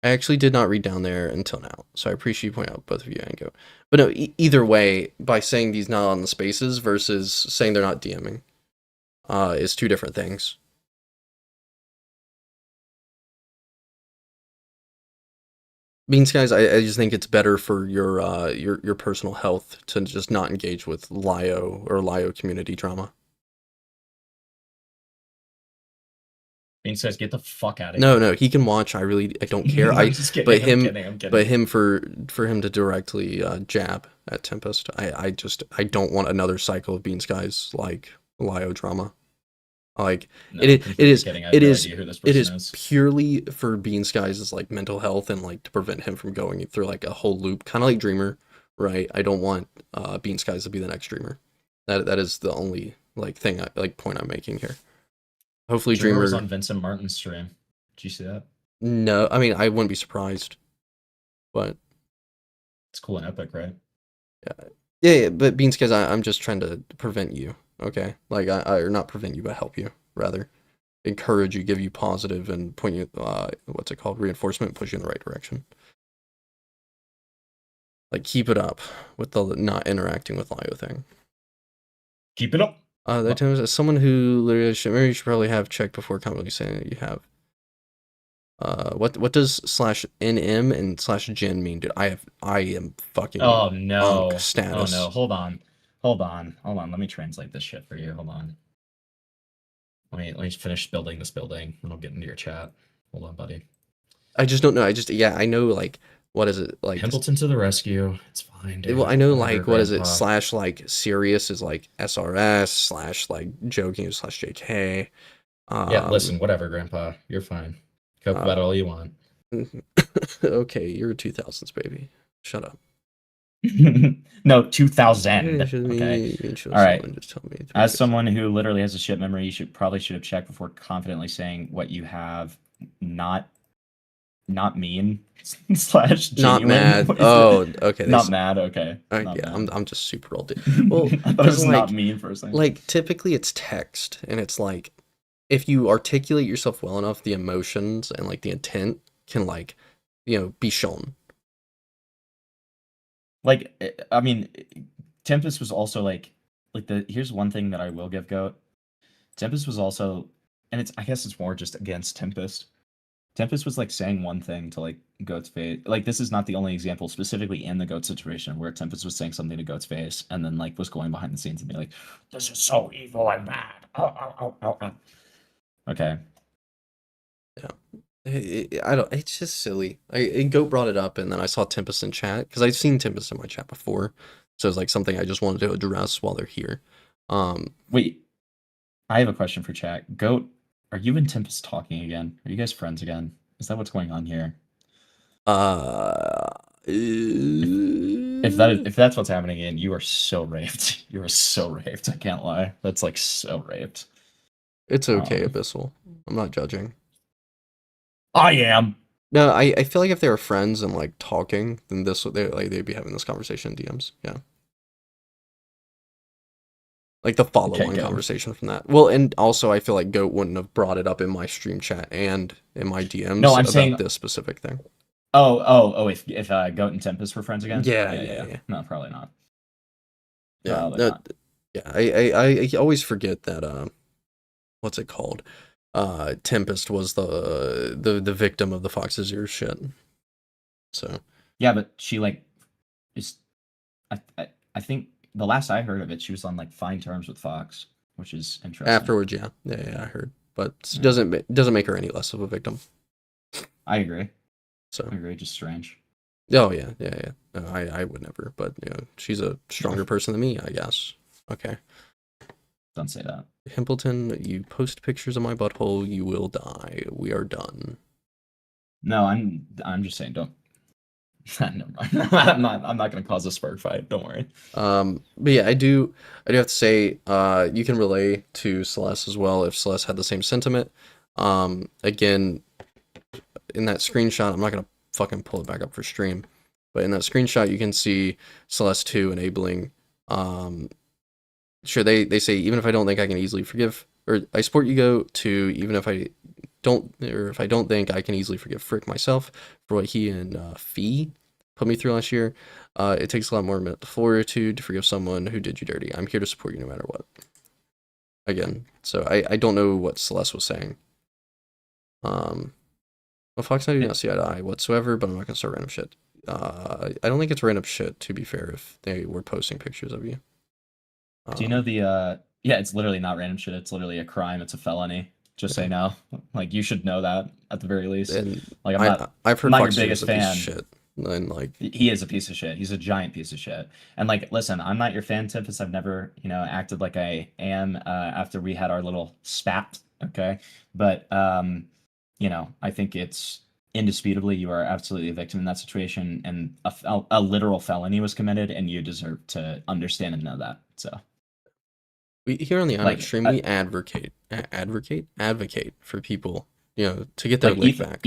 I actually did not read down there until now, so I appreciate you pointing out both of you and Go. But no, either way, by saying these not on the spaces versus saying they're not DMing, is two different things. Bean Skies, I just think it's better for your personal health to just not engage with Lio or Lio community drama. Bean Skies, get the fuck out of here. No, he can watch. I don't care. I'm just kidding. I'm kidding. But him for him to directly jab at Tempest, I don't want another cycle of Bean Skies like Lio drama. Like no, it is purely for Bean Skies' like mental health and like to prevent him from going through like a whole loop, kind of like Dreamer, right? I don't want Bean Skies to be the next Dreamer. That is the only like thing point I'm making here. Hopefully Dreamer was on Vincent Martin's stream. Did you see that? No, I mean I wouldn't be surprised, but it's cool and epic, right? Yeah. But Bean Skies, I'm just trying to prevent you. Okay, like or not prevent you, but help you rather, encourage you, give you positive, and point you what's it called, reinforcement, push you in the right direction. Like keep it up with the not interacting with Lio thing. Keep it up. That time as someone who literally maybe you should probably have checked before commonly saying that you have. What does /nm and /gen mean, dude? I am fucking. Oh no. Status. Oh no. Hold on. Let me translate this shit for you. Hold on. Let me finish building this building, and I'll get into your chat. Hold on, buddy. I just don't know. I know like what is it like? Templeton to the rescue. It's fine, dude. Well, I know Whatever, like what is it Grandpa. / like serious is like SRS / like joking is / JK. Yeah, listen, whatever, Grandpa. You're fine. Cope about it all you want. Okay, you're a 2000s baby. Shut up. No, 2000. Okay. All right. Just tell me. As someone who literally has a shit memory, you should have checked before confidently saying what you have. Not mean / genuine. Not mad. What is Oh, it? okay. Not mad. Okay. Yeah, mad. I'm just super old. Well, I thought it was like, not mean for a second. Like typically it's text, and it's like if you articulate yourself well enough, the emotions and like the intent can like be shown. Like, I mean, Tempest was also like here's one thing that I will give Goat. Tempest was also, and I guess it's more just against Tempest. Tempest was like saying one thing to like Goat's face. Like, this is not the only example specifically in the Goat situation where Tempest was saying something to Goat's face and then like was going behind the scenes and be like, "This is so evil and bad." Okay. Yeah. I don't. It's just silly. Goat brought it up, and then I saw Tempest in chat because I've seen Tempest in my chat before, so it's like something I just wanted to address while they're here. Wait, I have a question for chat. Goat, are you and Tempest talking again? Are you guys friends again? Is that what's going on here? If that's what's happening again, you are so raped. You are so raped. I can't lie. That's like so raped. It's okay, Abyssal. I'm not judging. I am. No, I feel like if they were friends and like talking, then they'd be having this conversation in DMs. Yeah. Like the follow-on conversation from that. Well, and also I feel like Goat wouldn't have brought it up in my stream chat and in my DMs about saying this specific thing. Oh, if Goat and Tempest were friends again? Yeah. No, probably not. Yeah, I always forget that what's it called? Tempest was the victim of the Fox's ear shit. So yeah, but she like is I think the last I heard of it, she was on like fine terms with Fox, which is interesting. Afterwards, yeah, I heard, but it doesn't make her any less of a victim. I agree. So I agree, just strange. Oh yeah. No, I would never, but she's a stronger person than me, I guess. Okay. Don't say that. Himpleton, you post pictures of my butthole, you will die. We are done. No, I'm just saying, don't. Never mind. I'm not gonna cause a spark fight. Don't worry. But yeah, I do have to say, you can relay to Celeste as well if Celeste had the same sentiment. Again, in that screenshot, I'm not gonna fucking pull it back up for stream, but in that screenshot, you can see Celeste 2 enabling. Sure, they say even if I don't think I can easily forgive, or I support you Go to even if I don't, or if I don't think I can easily forgive Frick myself for what he and Fee put me through last year. It takes a lot more mental fortitude to forgive someone who did you dirty. I'm here to support you no matter what. Again, so I don't know what Celeste was saying. Well, Fox and I do not see eye to eye whatsoever, but I'm not gonna start random shit. I don't think it's random shit, to be fair, if they were posting pictures of you. Do you know the yeah, it's literally not random shit, it's literally a crime, it's a felony. Just say no. Like, you should know that at the very least. And like I've heard I'm not Fox your biggest is a piece fan. of shit. And like he is a piece of shit. He's a giant piece of shit. And like, listen, I'm not your fan, Tempest. I've never, acted like I am after we had our little spat. Okay. But I think it's indisputably you are absolutely a victim in that situation, and a literal felony was committed, and you deserve to understand and know that. So we here on the Honor stream, we advocate for people, to get their lick back.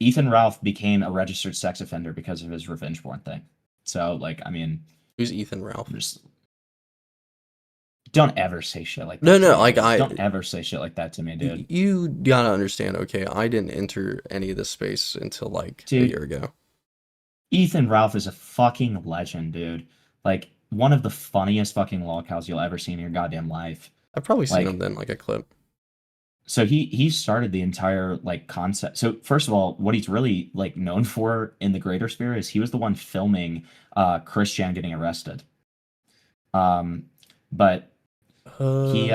Ethan Ralph became a registered sex offender because of his revenge porn thing. So, like, I mean, who's Ethan Ralph? Don't ever say shit like that. No, like don't ever say shit like that to me, dude. You gotta understand, okay? I didn't enter any of this space until like a year ago. Ethan Ralph is a fucking legend, dude. Like, one of the funniest fucking lolcows you'll ever see in your goddamn life. I've probably seen him then, like a clip. So he started the entire like concept. So first of all, what he's really like known for in the greater sphere is he was the one filming Chris Chan getting arrested. But he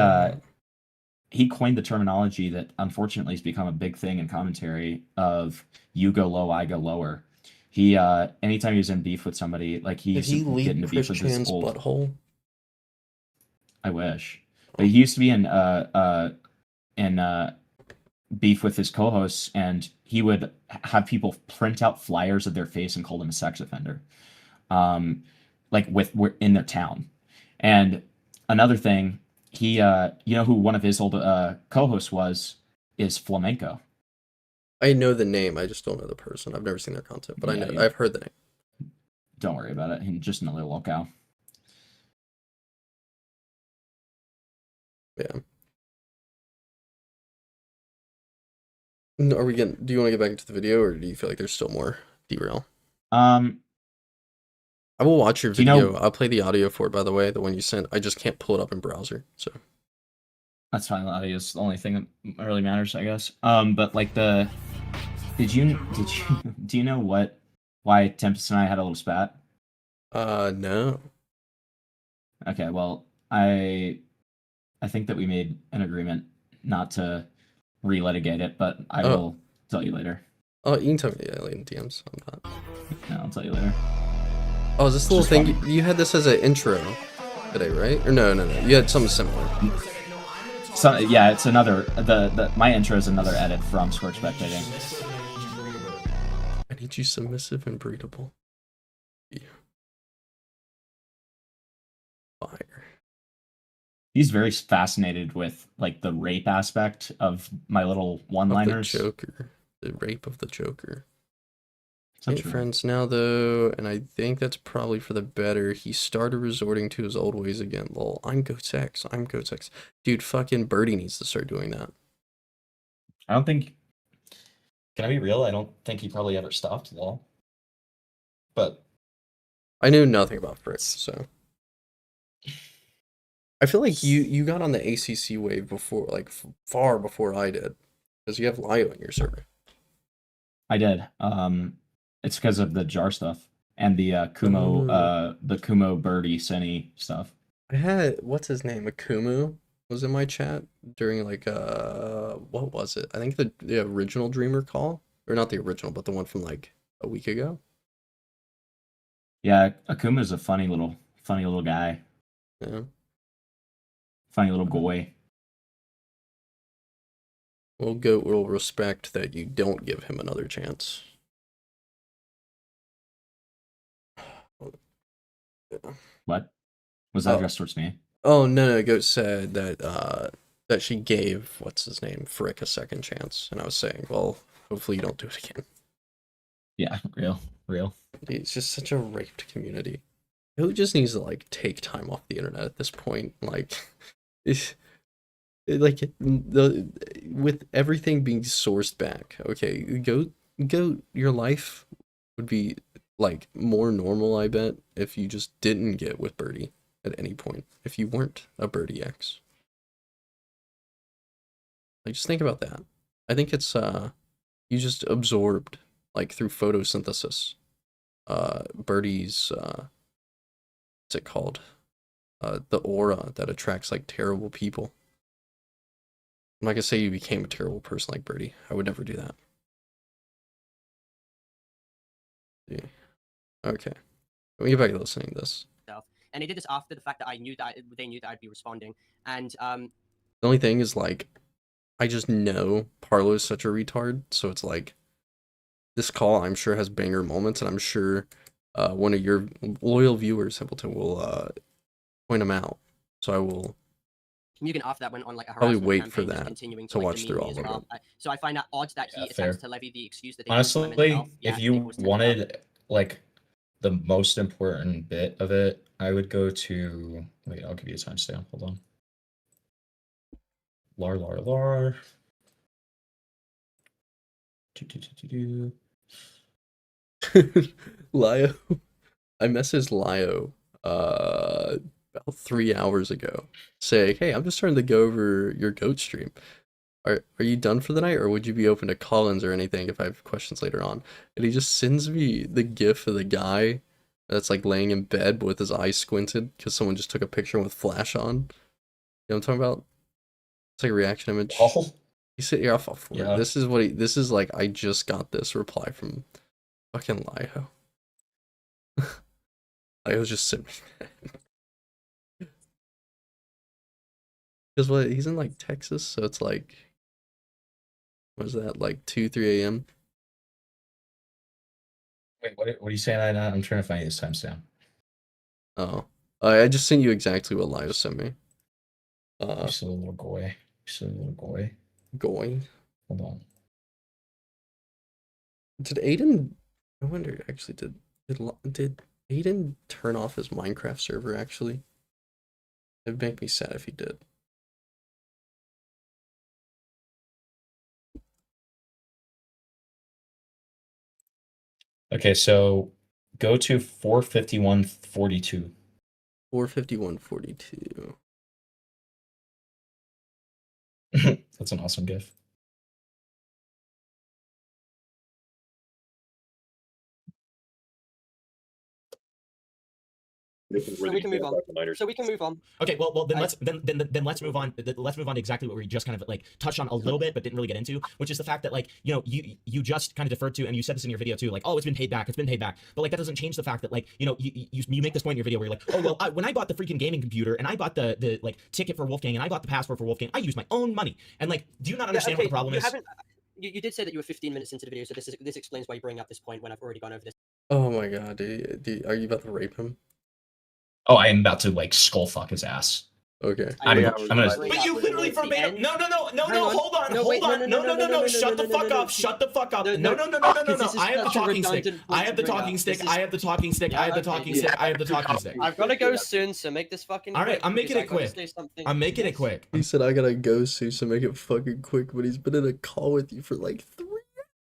coined the terminology that unfortunately has become a big thing in commentary of "you go low, I go lower," He anytime he was in beef with somebody, like he Did used he to leak get into beef Chris with this Chan's old. butthole? I wish, but he used to be in beef with his co-hosts, and he would have people print out flyers of their face and call them a sex offender, like in their town. And another thing, he you know who one of his old co-hosts is Flamenco. I know the name, I just don't know the person. I've never seen their content, but Yeah, I've heard the name. Don't worry about it. He's just another locale. Yeah. Are we getting? Do you want to get back into the video, or do you feel like there's still more derail? I will watch your video. You know, I'll play the audio for it, by the way, the one you sent. I just can't pull it up in browser, so. That's fine. The audio is the only thing that really matters, I guess. But like do you know why Tempest and I had a little spat? No. Okay, well, I think that we made an agreement not to relitigate it, but I will tell you later. Oh, you can tell me in DMs. No, I'll tell you later. Oh, is this the little thing? You had this as an intro today, right? Or no. You had something similar. So yeah, it's another my intro is another edit from Squirt Spectating. I need you submissive and breedable. Yeah. Fire. He's very fascinated with like the rape aspect of my little one-liners. The Joker. The rape of the Joker. Ain't friends now though, and I think that's probably for the better. He started resorting to his old ways again. Lol. I'm Goat Sex. Dude, fucking Birdie needs to start doing that. I don't think. Can I be real? I don't think he probably ever stopped, lol. But I knew nothing about Frick, so I feel like you got on the ACC wave before, like far before I did, because you have Lio in your server. I did. It's because of the jar stuff and the Kumo Birdie Senny stuff. I had what's his name? Akumu was in my chat during like what was it? I think the original Dreamer call, or not the original, but the one from like a week ago. Yeah, Akuma's a funny little guy. Yeah. Funny little boy. Well, Goat will respect that you don't give him another chance. What? Was that addressed towards me? Oh, no, Goat said that that she gave, what's his name, Frick a second chance. And I was saying, well, hopefully you don't do it again. Yeah, real. It's just such a raped community. Goat just needs to, like, take time off the internet at this point. Like, with everything being sourced back, okay, Goat, your life would be like more normal, I bet, if you just didn't get with Birdie at any point, if you weren't a Birdie X. Like, just think about that. I think it's you just absorbed, like, through photosynthesis, Birdie's what's it called, the aura that attracts like terrible people. I'm not gonna say you became a terrible person like Birdie. I would never do that. Yeah. Okay. Let me get back to listening to this. And they did this after the fact that they knew that I'd be responding. And the only thing is, like, I just know Parlo is such a retard, so it's like this call I'm sure has banger moments, and I'm sure one of your loyal viewers, Hamilton, will point them out. So I will. Mugen after that went on like a probably harassment wait campaign, for just that continuing to like, watch through all of well. it. So I find that odd that he fair. attempts to levy the excuse that they Honestly, if you wanted like the most important bit of it, I would go to wait, I'll give you a timestamp. Hold on. Lar. Lio, I messaged Lio about 3 hours ago saying, hey, I'm just starting to go over your Goat stream. Are you done for the night, or would you be open to call-ins or anything if I have questions later on? And he just sends me the gif of the guy that's like laying in bed but with his eyes squinted because someone just took a picture with flash on. You know what I'm talking about? It's like a reaction image. Oh. He said, yeah, yeah. This is like, I just got this reply from Fucking Lio. Lio's just sitting there. Because what, he's in like Texas, so it's like, what is that, like 2-3 a.m.? Wait, what are you saying? I'm trying to find this timestamp. Oh, I just sent you exactly what Lio sent me. You silly little goy. You silly little goy. Going. Hold on. Did Aiden? I wonder. Actually, did Aiden turn off his Minecraft server? Actually, it'd make me sad if he did. Okay, so go to 451.42. 451.42. That's an awesome GIF. So we can move on. Okay, well then let's move on. Let's move on to exactly what we just kind of like touched on a little bit, but didn't really get into, which is the fact that like you just kind of deferred to, and you said this in your video too, like, oh, it's been paid back, but like that doesn't change the fact that like you make this point in your video where you're like, oh well, when I bought the freaking gaming computer and I bought the like ticket for Wolfgang and I bought the passport for Wolfgang, I used my own money, and like, do you not understand what the problem is? You did say that you were 15 minutes into the video, so this explains why you bring up this point when I've already gone over this. Oh my god, are you about to rape him? Oh, I am about to like skull fuck his ass. Okay. I'm gonna. But you literally verbatim. No, hold on. No, shut the fuck up. Shut the fuck up. No. I have the talking stick. I have the talking stick. I have the talking stick. I have the talking stick. I have the talking stick. I've got to go soon, so make this fucking. All right, I'm making it quick. I'm making it quick. He said I gotta go soon, so make it fucking quick. But he's been in a call with you for like 3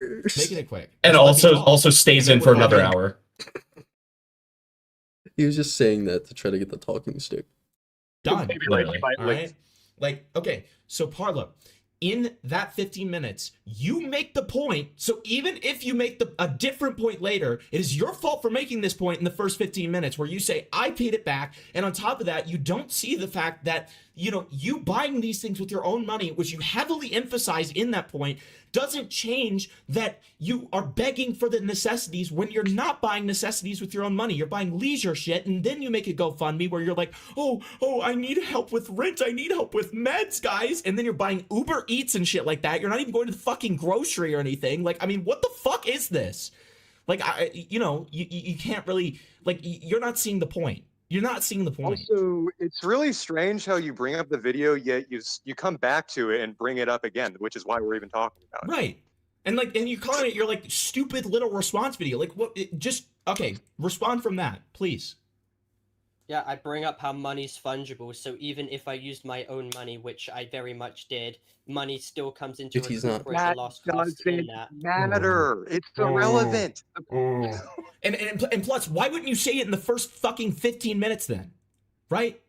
years. Making it quick. And also stays in for another hour. He was just saying that to try to get the talking stick. Done. Literally. All right. Like, okay, so Parlo, in that 15 minutes, you make the point. So even if you make a different point later, it is your fault for making this point in the first 15 minutes where you say, I paid it back. And on top of that, you don't see the fact that, you buying these things with your own money, which you heavily emphasize in that point, doesn't change that you are begging for the necessities when you're not buying necessities with your own money. You're buying leisure shit, and then you make a GoFundMe where you're like, oh, I need help with rent. I need help with meds, guys. And then you're buying Uber Eats and shit like that. You're not even going to the fucking grocery or anything. Like, I mean, what the fuck is this? Like, you can't really, like, you're not seeing the point. You're not seeing the point. Also, it's really strange how you bring up the video, yet you come back to it and bring it up again, which is why we're even talking about it. Right. And like, and you calling it your like stupid little response video. Like, what? Okay, respond from that, please. Yeah, I bring up how money's fungible, so even if I used my own money, which I very much did, money still comes into If he's not, a lost cost in that. Matter. It's irrelevant. And plus, why wouldn't you say it in the first fucking 15 minutes then? Right?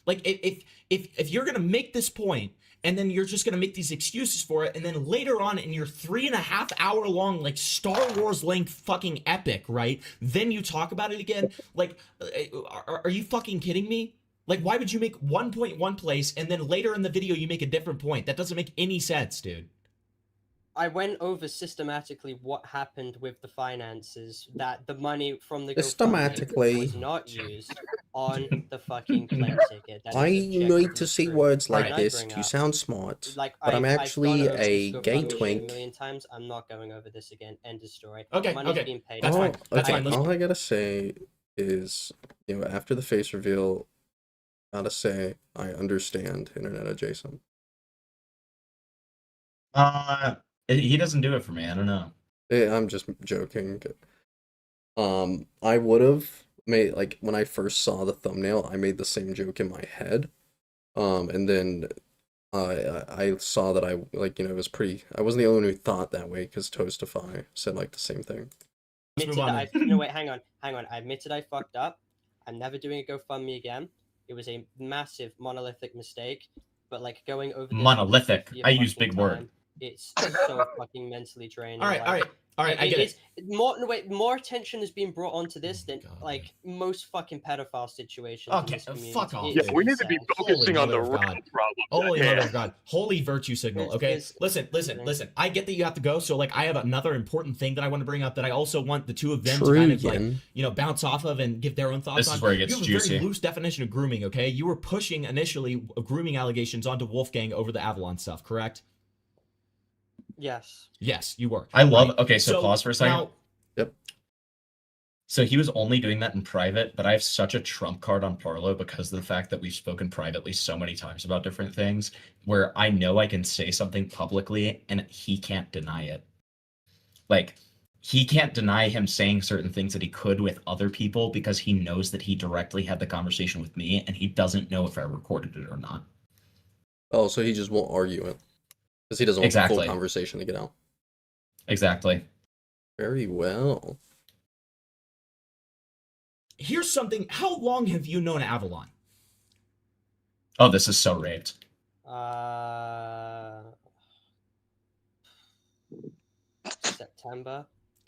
Like, if you're gonna make this point, and then you're just gonna make these excuses for it, and then later on in your 3.5 hour long like Star Wars length fucking epic, right? Then you talk about it again. Like, are you fucking kidding me? Like, why would you make one point one place and then later in the video you make a different point? That doesn't make any sense, dude. I went over systematically what happened with the finances, that the money from the GoFundMe was not used on the fucking plane ticket. I need to see words like this to sound smart, but I'm actually a gay twink. A million times. I'm not going over this again. End of story. Okay, Money's being paid. That's fine. That's fine. All I gotta say is, after the face reveal, gotta say I understand internet adjacent. He doesn't do it for me. I don't know. I'm just joking. I would have made, like, when I first saw the thumbnail, I made the same joke in my head. And then I saw that it was pretty. I wasn't the only one who thought that way because Toastify said like the same thing. No, wait, hang on. I admitted I fucked up. I'm never doing a GoFundMe again. It was a massive monolithic mistake. But like going over this monolithic, I use big word. It's so fucking mentally draining. All right. All right, I get it. More attention is being brought onto this than like most fucking pedophile situations. Okay, in this community. fuck off. Yeah, we need to be focusing on the real problem. Holy mother of God. Holy virtue signal, okay? Listen. I get that you have to go, so like I have another important thing that I want to bring up that I also want the two of them to kind of like, you know, bounce off of and give their own thoughts on. This is where it gets you have juicy. a very loose definition of grooming, okay? You were pushing initially grooming allegations onto Wolfgang over the Avalon stuff, correct? Yes. Yes, you were. I love. Right. Okay, so pause for a second. Now, Yep. So he was only doing that in private, but I have such a trump card on Parlo because of the fact that we've spoken privately so many times about different things, where I know I can say something publicly and he can't deny it. Like, he can't deny him saying certain things that he could with other people because he knows that he directly had the conversation with me and he doesn't know if I recorded it or not. Oh, so he just won't argue it. Because he doesn't want the full conversation to get out. Exactly. Very well. Here's something. How long have you known Avalon? Oh, this is so raped. September.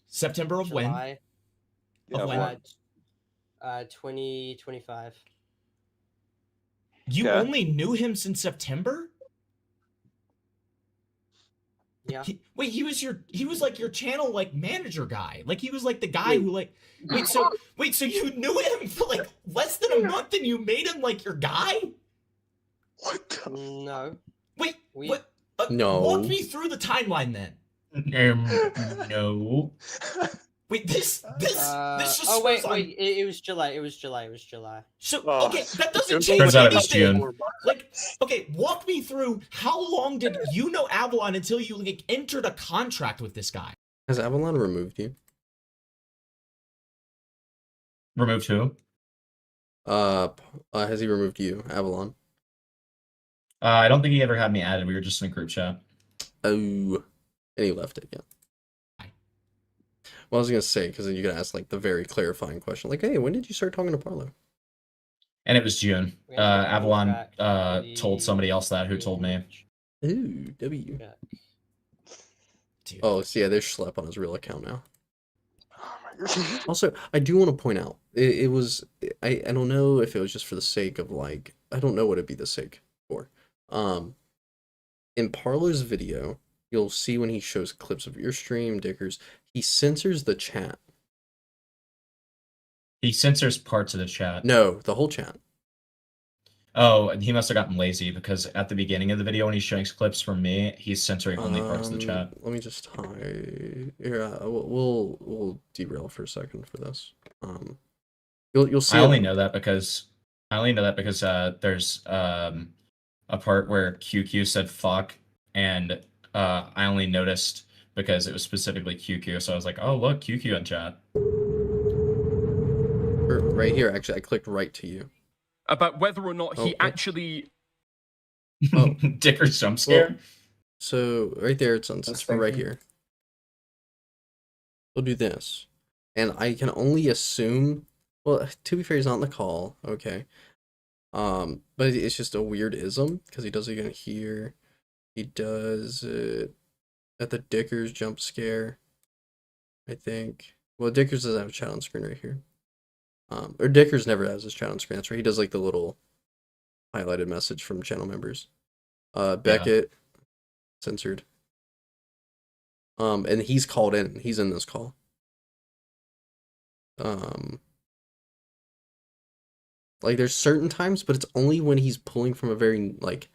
September of July. when? Of when? 2025. You only knew him since September? Yeah. He was like your channel like manager guy. Like he was like the guy who like so you knew him for like less than a month and you made him like your guy? What the No. Wait, We- what? No. Walk me through the timeline then. No. Wait, this just oh wait, swears on- it was July. It was July. So Oh. okay, that doesn't change Turns out it was anything. June. Like, okay, walk me through how long did you know Avalon until you like entered a contract with this guy? Has Avalon removed you? Removed who? Has he removed you, Avalon? I don't think he ever had me added. We were just in a group chat. Oh, and he left it, yeah. Well, I was gonna say, because then you gotta ask like the very clarifying question, like, hey, when did you start talking to Parlo? And it was June. Avalon told somebody else that who told me. Ooh, W. Oh, so yeah, there's Schlep on his real account now. Also, I do want to point out, it was, I don't know if it was just for the sake of like, I don't know what it'd be the sake for. In Parlo's video, you'll see when he shows clips of your stream, Dickers, he censors the chat. He censors parts of the chat. No, the whole chat. Oh, he must have gotten lazy because at the beginning of the video when he's showing clips from me, he's censoring only parts of the chat. Let me just tie. Yeah, we'll derail for a second for this. You'll see. I only know that because there's a part where QQ said fuck, and I only noticed because it was specifically QQ, so I was like, oh look, QQ in chat. Right here, actually, I clicked right to you. About whether or not he actually. Oh, Dicker's jump scare. Well, so right there, it's on right here. We'll do this, and I can only assume. Well, to be fair, he's not on the call. Okay. But it's just a weird ism because he does it again here. He does it at the Dickers jump scare, I think. Well, Dickers doesn't have a chat on screen right here. Or Dickers never has his chat on screen. That's right. He does like the little highlighted message from channel members. Beckett, censored. And he's called in. He's in this call. Like there's certain times, but it's only when he's pulling from a very like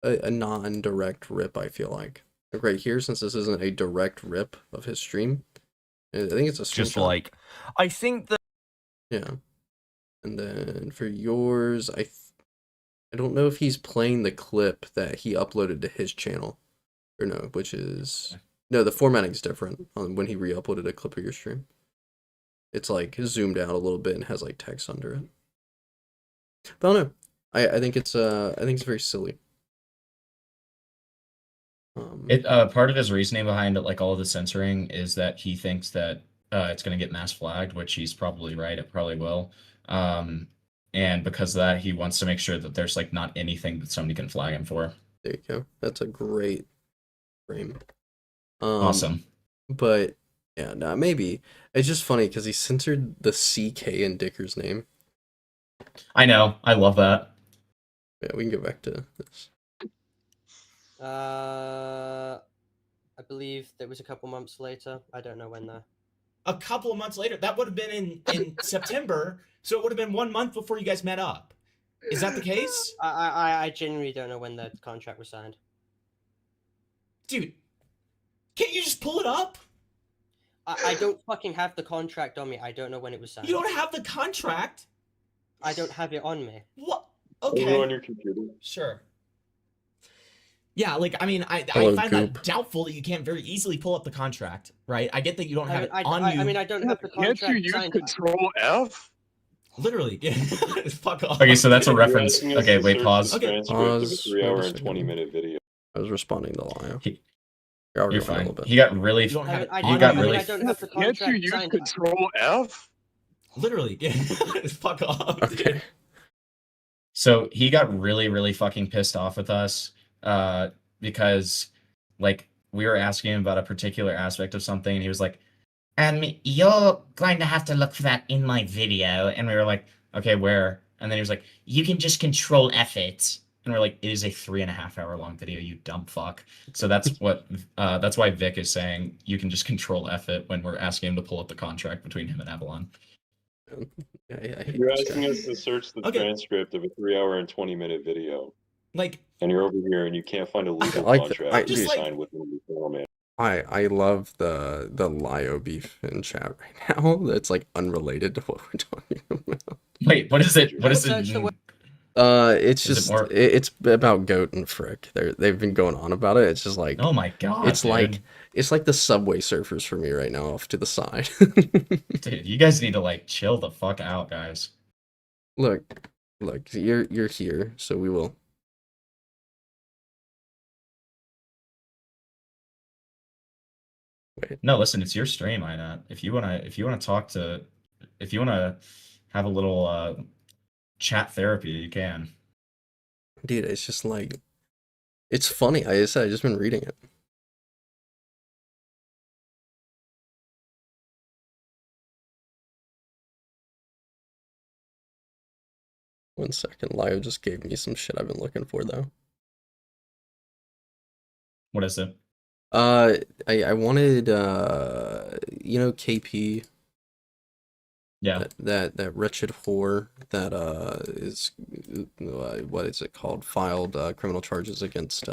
a non-direct rip, I feel like right here, since this isn't a direct rip of his stream, I think it's a Just screenshot. like, I think that. Yeah. And then for yours, I don't know if he's playing the clip that he uploaded to his channel or no, which is no, the formatting's different on when he re-uploaded a clip of your stream. It's like zoomed out a little bit and has like text under it. But I don't know. I think it's very silly. Part of his reasoning behind it, like all of the censoring, is that he thinks that it's going to get mass flagged, which he's probably right. It probably will. And because of that, he wants to make sure that there's like not anything that somebody can flag him for. There you go. That's a great frame. Awesome. But Yeah, no, maybe. It's just funny because he censored the CK in Dicker's name. I know. I love that. Yeah, we can go back to this. I believe there was a couple months later. I don't know when though. A couple of months later, that would have been in September, so it would have been 1 month before you guys met up. Is that the case? I genuinely don't know when the contract was signed. Dude, can't you just pull it up? I don't fucking have the contract on me. I don't know when it was signed. You don't have the contract? I don't have it on me. What? Is it Okay. on your computer? Sure. Yeah, like, I mean, I Hello, find Goop. that doubtful that you can't very easily pull up the contract, right? I get that you don't have it on you. I mean, I don't have the contract Can't you use signed. Control F? Literally. Fuck off. Okay, so that's a You're reference. asking us Okay, to wait, search pause. the Okay. transcript of a Pause. 3 hour Wait a and second. 20-minute video. I was responding to Lio. He- I'll rewind You're a fine. little bit. He got really. You don't have it I on got you. really- I don't have the Can't contract you use signed. Control F? Literally. Fuck off, dude. Okay. So he got really, really fucking pissed off with us, because, like, we were asking him about a particular aspect of something, and he was like, you're going to have to look for that in my video. And we were like, okay, where? And then he was like, you can just Control F it. And we're like, it is a 3.5 hour long video, you dumb fuck. So that's why Vic is saying you can just Control F it when we're asking him to pull up the contract between him and Avalon. Yeah, I hate You're this asking guy. us to search the Okay. transcript of a 3 hour and 20-minute video, Like, and you're over here and you can't find a legal like the- contract I- to just like- sign with the middleman. I love the Lio beef in chat right now. That's like unrelated to what we're talking about. Wait, what is it? What is Search the it? web- It's Is it just more- it's about Goat and Frick. They've been going on about it. It's just like Oh my god. it's dude. like the Subway Surfers for me right now, off to the side. Dude, you guys need to like chill the fuck out, guys. Look, you're here, so we will. Wait. No, listen, it's your stream, Ina. If you wanna have a little chat therapy, you can. Dude, it's just like it's funny. I just been reading it. One second, Lio just gave me some shit I've been looking for though. What is it? I wanted KP. Yeah. That wretched whore that is what is it called? Filed criminal charges against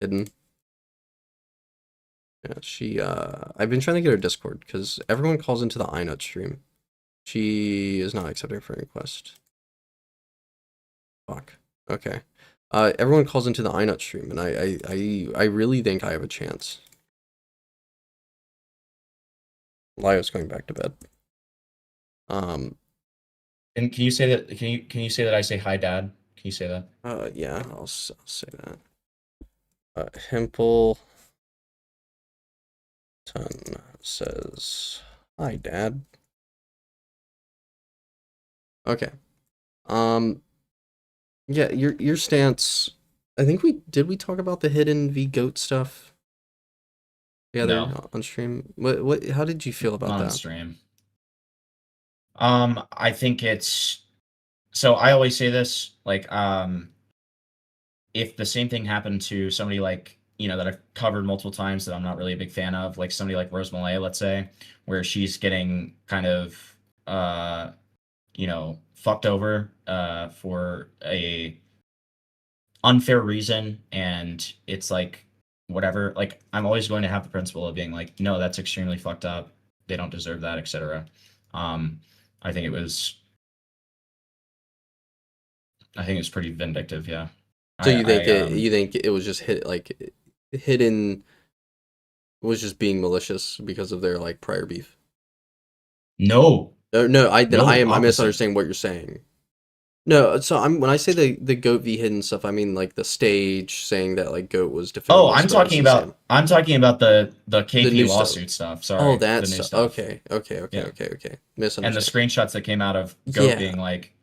Hidden. Yeah, she I've been trying to get her Discord because everyone calls into the iNut stream. She is not accepting friend request. Fuck. Okay. Everyone calls into the iNut stream, and I really think I have a chance. Lio's going back to bed. And can you say that? Can you say that I say hi, Dad? Can you say that? Yeah, I'll say that. Hempleton says hi, Dad. Okay. Yeah, your stance. I think we talk about the Hidden v Goat stuff together on stream. What? How did you feel about Not that? on stream. I think it's so. I always say this, like, if the same thing happened to somebody like that I've covered multiple times that I'm not really a big fan of, like somebody like Rose Malay, let's say, where she's getting kind of fucked over for a unfair reason, and it's like whatever. Like, I'm always going to have the principle of being like, no, that's extremely fucked up. They don't deserve that, etc. I think it was pretty vindictive, yeah. So you think it was just Hidden was just being malicious because of their like prior beef? No. I'm opposite. misunderstanding what you're saying. No, so when I say the Goat v Hidden stuff, I mean like the stage saying that like Goat was defending. Oh, I'm talking about the KP new lawsuit stuff. Sorry. Oh, that's the new stuff. okay. Yeah. Misunderstood. And the screenshots that came out of Goat being like,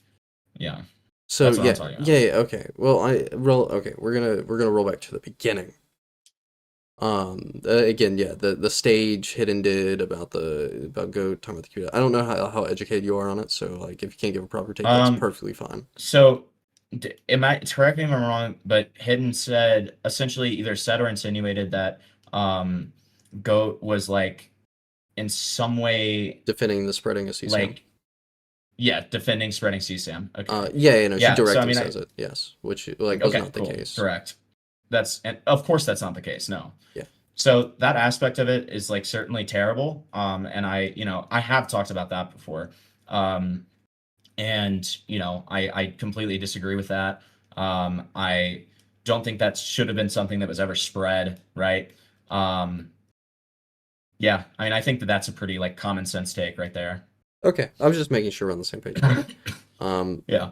yeah. So That's what I'm talking about. yeah, okay. Well, we're gonna roll back to the beginning. Again, yeah, the stage Hidden did about Goat talking about the Q. I don't know how educated you are on it, so like if you can't give a proper take, that's perfectly fine. So, correct me if I'm wrong, but Hidden said essentially either said or insinuated that Goat was like in some way defending the spreading of CSAM. Like, yeah, defending spreading CSAM. Okay. Yeah, she directly so, I mean, says it. Yes, which like was not the case. Correct. And of course that's not the case. No. Yeah. So that aspect of it is like certainly terrible. And I have talked about that before. And I completely disagree with that. I don't think that should have been something that was ever spread, right? Yeah, I mean, I think that that's a pretty like common sense take right there. Okay, I was just making sure we're on the same page. Yeah.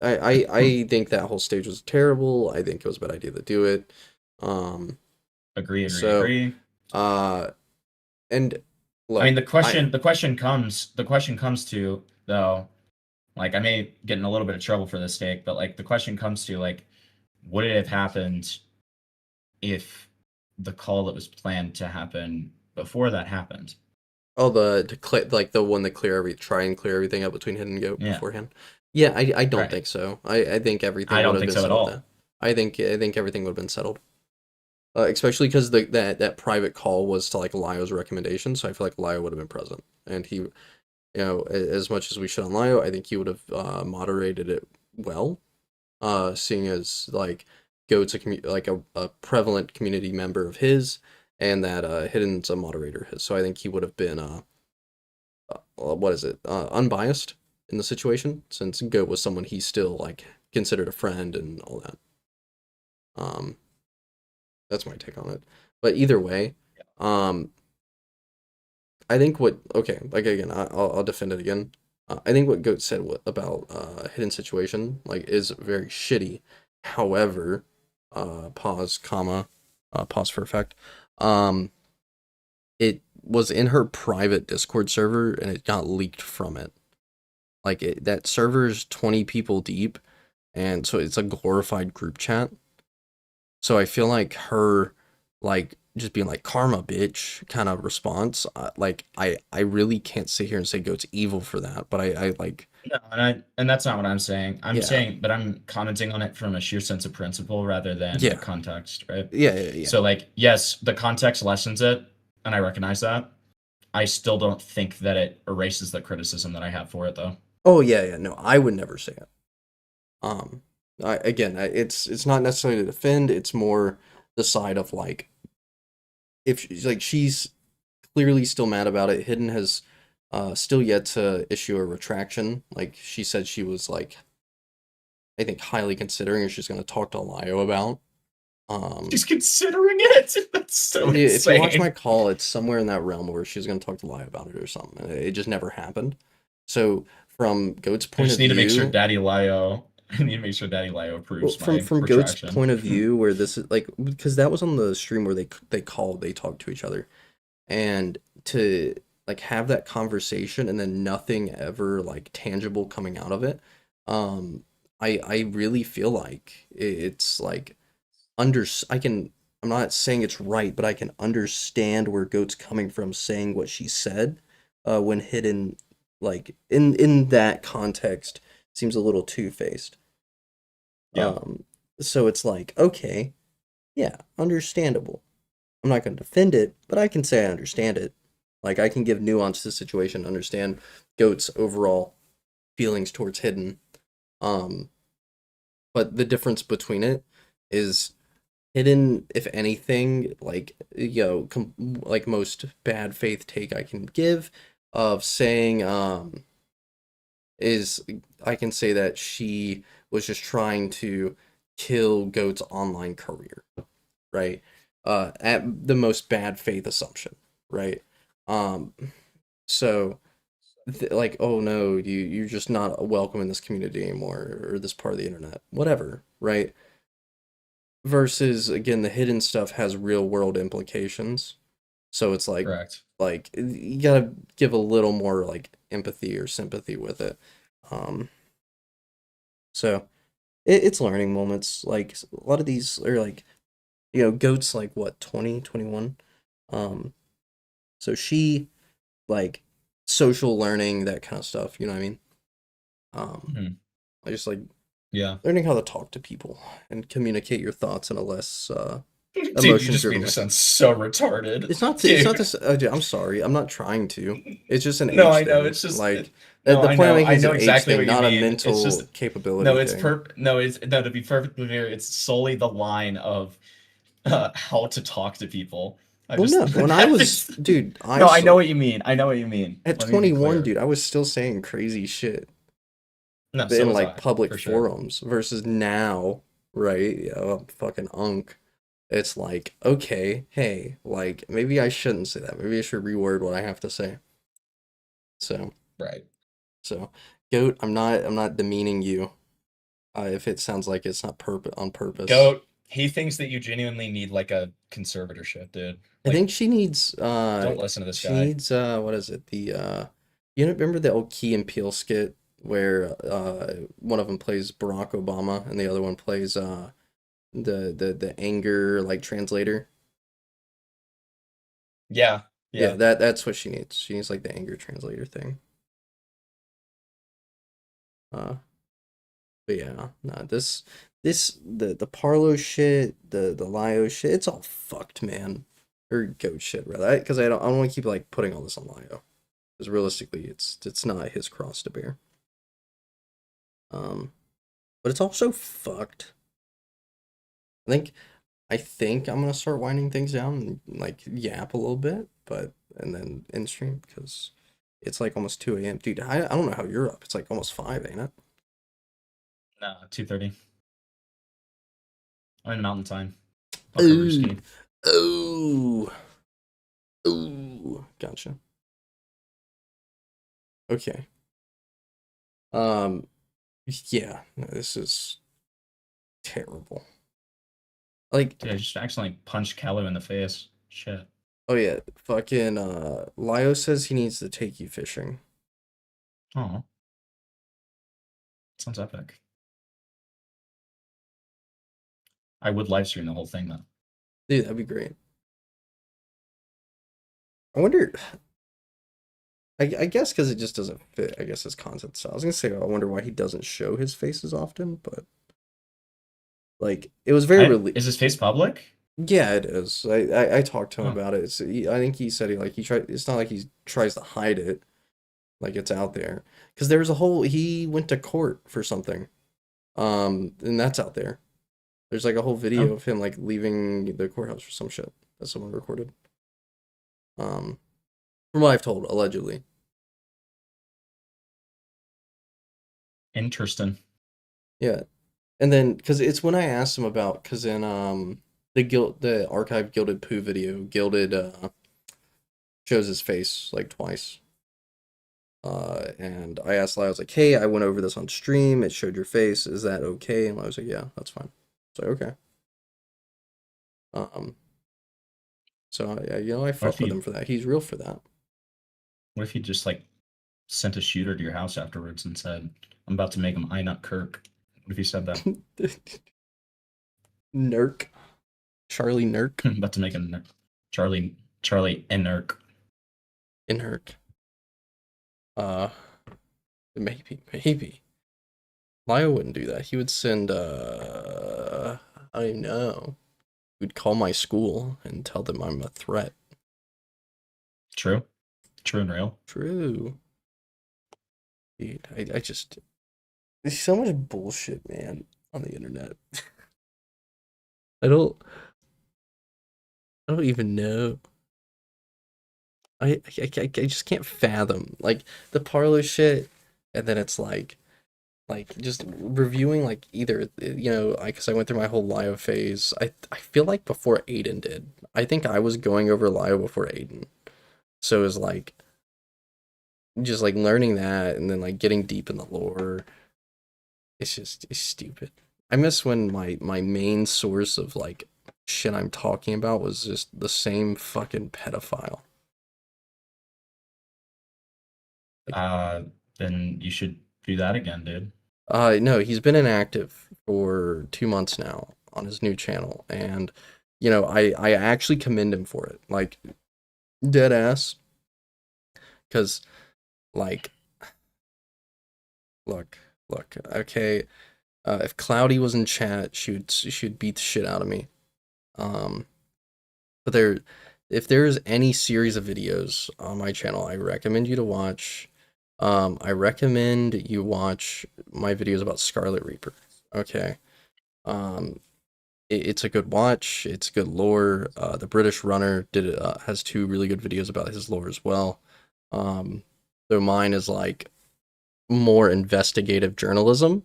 I think that whole stage was terrible. I think it was a bad idea to do it. Agree. And look, I mean, the question comes to, though, like, I may get in a little bit of trouble for this take, but like the question comes to like, would it have happened if the call that was planned to happen before that happened? Oh, the one that try and clear everything up between Hidden and Goat beforehand. Yeah, I don't think so. I think everything would have been settled then. I think everything would have been settled. Especially because that private call was to like Lio's recommendation, so I feel like Lio would have been present, and he, as much as we shit on Lio, I think he would have moderated it well, seeing as like Goat's a prevalent community member of his, and that Hidden's a moderator of his, so I think he would have been unbiased in the situation, since Goat was someone he still like considered a friend and all that. That's my take on it. But either way, I think again, I'll defend it again. I think what Goat said about Hidden situation like is very shitty. However, pause for effect. It was in her private Discord server and it got leaked from it. Like that server's 20 people deep, and so it's a glorified group chat. So I feel like her, like, just being like karma bitch kind of response. I really can't sit here and say Goat's evil for that, but I like. No, and that's not what I'm saying. I'm saying, but I'm commenting on it from a sheer sense of principle rather than the context, right? Yeah. So like, yes, the context lessens it, and I recognize that. I still don't think that it erases the criticism that I have for it, though. Oh yeah. No, I would never say it. It's not necessarily to defend. It's more the side of like, if she's clearly still mad about it. Hidden has still yet to issue a retraction. Like she said, she was like, I think highly considering if she's going to talk to Lio about. She's considering it. That's so insane. If you watch my call, it's somewhere in that realm where she's going to talk to Lio about it or something. It just never happened. So from Goat's point of view, I need to make sure Daddy Lio approves from Goat's point of view, where this is like, because that was on the stream where they talked to each other, and to like have that conversation and then nothing ever like tangible coming out of it. I really feel like it's like I'm not saying it's right, but I can understand where Goat's coming from saying what she said, when Hidden, like in that context, seems a little two-faced. Yeah. So it's like, okay, yeah, understandable. I'm not going to defend it, but I can say I understand it. Like, I can give nuance to the situation, understand Goat's overall feelings towards Hidden. But the difference between it is Hidden, if anything, like, like most bad faith take I can give of saying, is I can say that she was just trying to kill Goat's online career, right? At the most bad faith assumption, right? So like, oh no, you're just not welcome in this community anymore, or this part of the internet, whatever, right? Versus, again, the Hidden stuff has real world implications, so it's like, correct. Like, you gotta give a little more like empathy or sympathy with it. So it's learning moments. Like, a lot of these are like, you know, Goat's like what, 20, 21? So she like social learning, that kind of stuff, you know what I mean? I just like learning how to talk to people and communicate your thoughts in a less Dude, you just made emotion-driven her way. sound so retarded. It's not Dude. dude, I'm sorry. I'm not trying to. It's just an No, age I know. thing. It's just like no, the I point I'm know. making I is know an age exactly thing, what you not a mean. mental It's just capability no. It's thing. no. To be perfectly clear, it's solely the line of how to talk to people. Well, no, when I was, dude, no, I know what you mean. I know what you mean. At Let me be 21, clear. dude, I was still saying crazy shit. No, so in was like I, public for sure. forums versus now, right? Yeah, I'm fucking unk. It's like, okay, hey, like maybe I shouldn't say that. Maybe I should reword what I have to say. So right. So, Goat, I'm not demeaning you. If it sounds like it's not on purpose. Goat, he thinks that you genuinely need like a conservatorship, dude. I think she needs don't listen to this she guy. needs what is it? You remember the old Key and Peele skit where one of them plays Barack Obama and the other one plays the anger like translator? Yeah. Yeah, that's what she needs. She needs like the anger translator thing. But yeah, nah, the Parlo shit, the Lio shit, it's all fucked, man. Or Goat shit, rather. Because I don't want to keep like putting all this on Lio. Because realistically, it's not his cross to bear. But it's also fucked. I think I'm gonna start winding things down and like yap a little bit, and then end stream because it's like almost 2 a.m. Dude, I don't know how you're up. It's like almost 5, ain't it? No, 2:30. I'm in Mountain Time. Ooh. Gotcha. Okay. Yeah, no, this is terrible. Like, dude, I just accidentally punched Kalu in the face. Shit. Oh yeah, fucking Lio says he needs to take you fishing. Oh. Sounds epic. I would live stream the whole thing though. Dude, that'd be great. I wonder. I guess because it just doesn't fit. I guess his content style. I was gonna say I wonder why he doesn't show his face as often, but like it was very. Is his face public? Yeah, it is. I talked to him about it. I think he said he tried. It's not like he tries to hide it, like it's out there. Because there was he went to court for something, and that's out there. There's like a whole video of him like leaving the courthouse for some shit that someone recorded. From what I've told, allegedly. Interesting. Yeah, and then because it's when I asked him about because in the archive Gilded Poo video, Gilded shows his face like twice. And I asked Lyle, I was like, hey, I went over this on stream. It showed your face. Is that okay? And I was like, yeah, that's fine. So okay. So yeah, I fuck with him for that. He's real for that. What if he just like sent a shooter to your house afterwards and said, "I'm about to make him Einut Kirk"? What if he said that? Nurk. Charlie Nurk. I'm about to make him Charlie Nurk. Nurk. Maybe. Lio wouldn't do that. He would send I don't know. He would call my school and tell them I'm a threat. True and real. True. Dude, I just there's so much bullshit, man, on the internet. I don't even know. I just can't fathom like the Parlo shit, and then it's like just reviewing like either because I went through my whole Lio phase. I feel like before Aiden did. I think I was going over Lio before Aiden, so it was like just like learning that and then like getting deep in the lore. It's stupid. I miss when my main source of like shit I'm talking about was just the same fucking pedophile. Then you should do that again, dude. No, he's been inactive for 2 months now on his new channel, and you know, I actually commend him for it, like dead ass, because like, look, okay, if Cloudy was in chat, she'd beat the shit out of me. But if there's any series of videos on my channel, I recommend you to watch. I recommend you watch my videos about Scarlet Reaper. Okay. It's a good watch. It's good lore. The British Runner has 2 really good videos about his lore as well. Though mine is like more investigative journalism,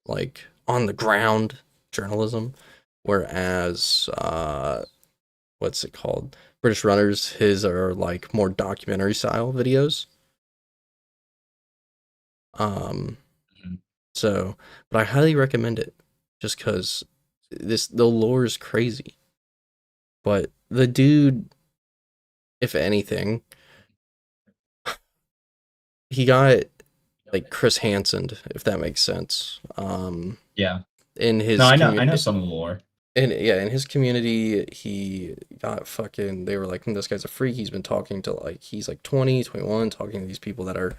like on the ground journalism, whereas what's it called? British Runners, his are like more documentary style videos. So, but I highly recommend it just because the lore is crazy. But the dude, if anything, he got like Chris Hansen, if that makes sense. Yeah. In his I know some of the lore. And yeah, in his community, he got fucking, they were like, this guy's a freak. He's been talking to like, he's like 20, 21, talking to these people that are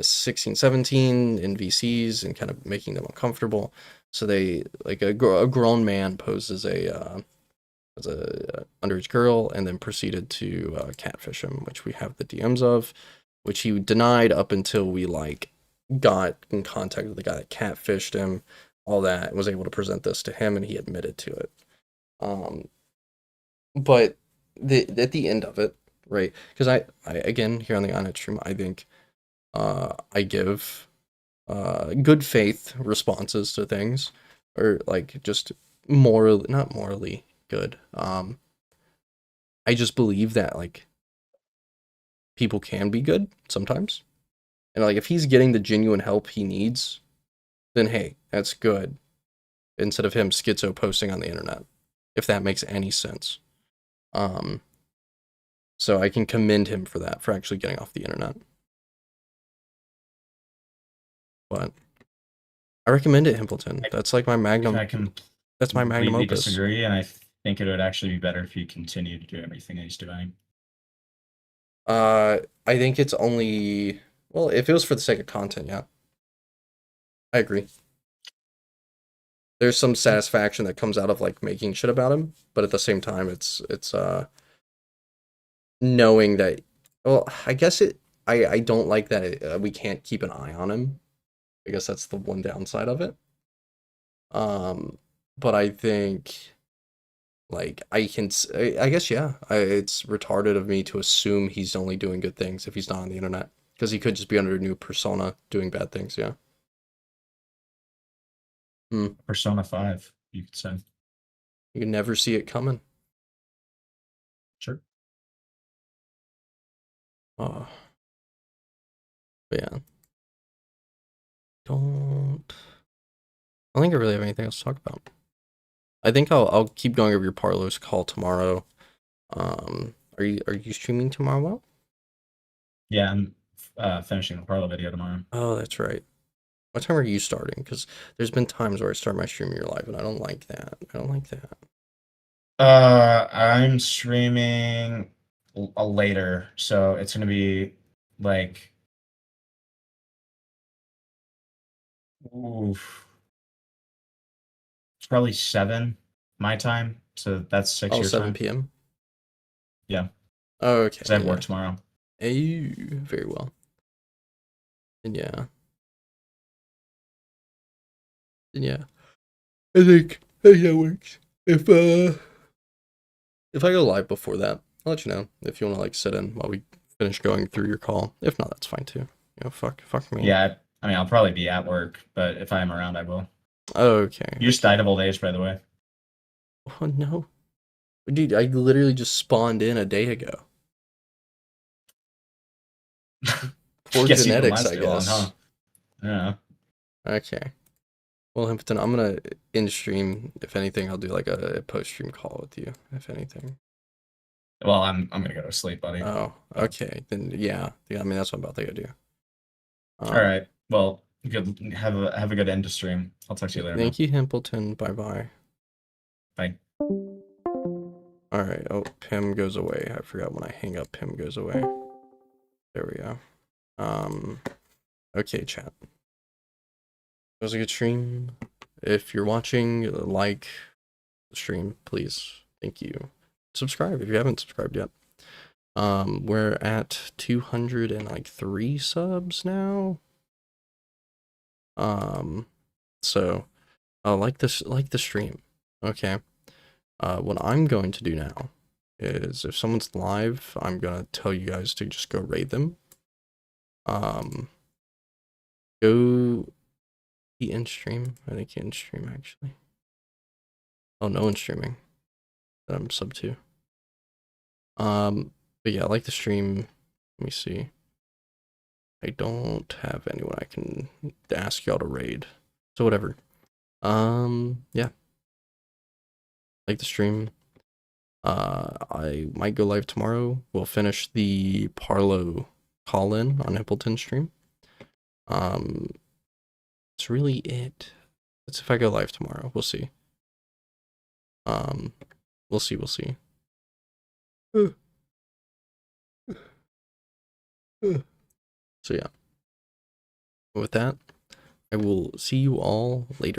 16, 17 in VCs and kind of making them uncomfortable. So they, like a grown man posed as a underage girl and then proceeded to catfish him, which we have the DMs of, which he denied up until we like got in contact with the guy that catfished him. All that, was able to present this to him and he admitted to it. But at the end of it, right, because I again here on the Onnet stream, I think I give good faith responses to things, or like just not morally good. I just believe that like people can be good sometimes, and like if he's getting the genuine help he needs, then hey, that's good. Instead of him schizo posting on the internet, if that makes any sense. So I can commend him for that, for actually getting off the internet. But I recommend it, Himpleton. That's like my magnum. That's my magnum opus. I disagree, and I think it would actually be better if he continued to do everything he's doing. I think it's only, well, if it was for the sake of content, yeah. I agree. There's some satisfaction that comes out of like making shit about him, but at the same time, it's knowing that. Well, I guess I don't like that we can't keep an eye on him. I guess that's the one downside of it. But I think, like, I guess yeah, it's retarded of me to assume he's only doing good things if he's not on the internet, because he could just be under a new persona doing bad things. Yeah. Persona 5, you could say. You never see it coming. Sure. Oh. But yeah. I don't think I really have anything else to talk about. I think I'll keep going over your Parlo's call tomorrow. Are you streaming tomorrow? Yeah, I'm finishing the Parlo video tomorrow. Oh, that's right. What time are you starting? Because there's been times where I start my stream in your live, and I don't like that. I'm streaming later, so it's gonna be like, oof, it's probably 7 my time, so that's 6 your 7 time. p.m. Yeah. Oh, okay. Because I have work tomorrow. Hey, very well. And yeah. I think that works. If I go live before that, I'll let you know if you want to like sit in while we finish going through your call. If not, that's fine too. You know, fuck me. Yeah, I mean, I'll probably be at work, but if I'm around, I will. Okay. You just died of old age, by the way. Oh no, dude! I literally just spawned in a day ago. Poor genetics, I guess. Long, huh? Yeah. Okay. Well, Himpton, I'm gonna in stream. If anything, I'll do like a post stream call with you. If anything. Well, I'm gonna go to sleep, buddy. Oh, okay. Then yeah. I mean, that's what I'm about to go do. All right. Well, good. Have a good end to stream. I'll talk to you later. Thank you, Himpleton. Bye. Bye. Alright, oh, Pim goes away. I forgot when I hang up, Pim goes away. There we go. Okay, chat. It was a good stream. If you're watching, like the stream, please. Thank you. Subscribe if you haven't subscribed yet. We're at 203 subs now. So like the stream. Okay. What I'm going to do now is if someone's live, I'm gonna tell you guys to just go raid them. Go the in stream. I think in stream actually. Oh, no one's streaming that I'm sub to. But yeah, like the stream. Let me see. I don't have anyone I can ask y'all to raid. So whatever. Yeah. Like the stream. I might go live tomorrow. We'll finish the Parlo call-in on Hippleton stream. That's really it. That's if I go live tomorrow. We'll see. We'll see. So yeah. With that, I will see you all later.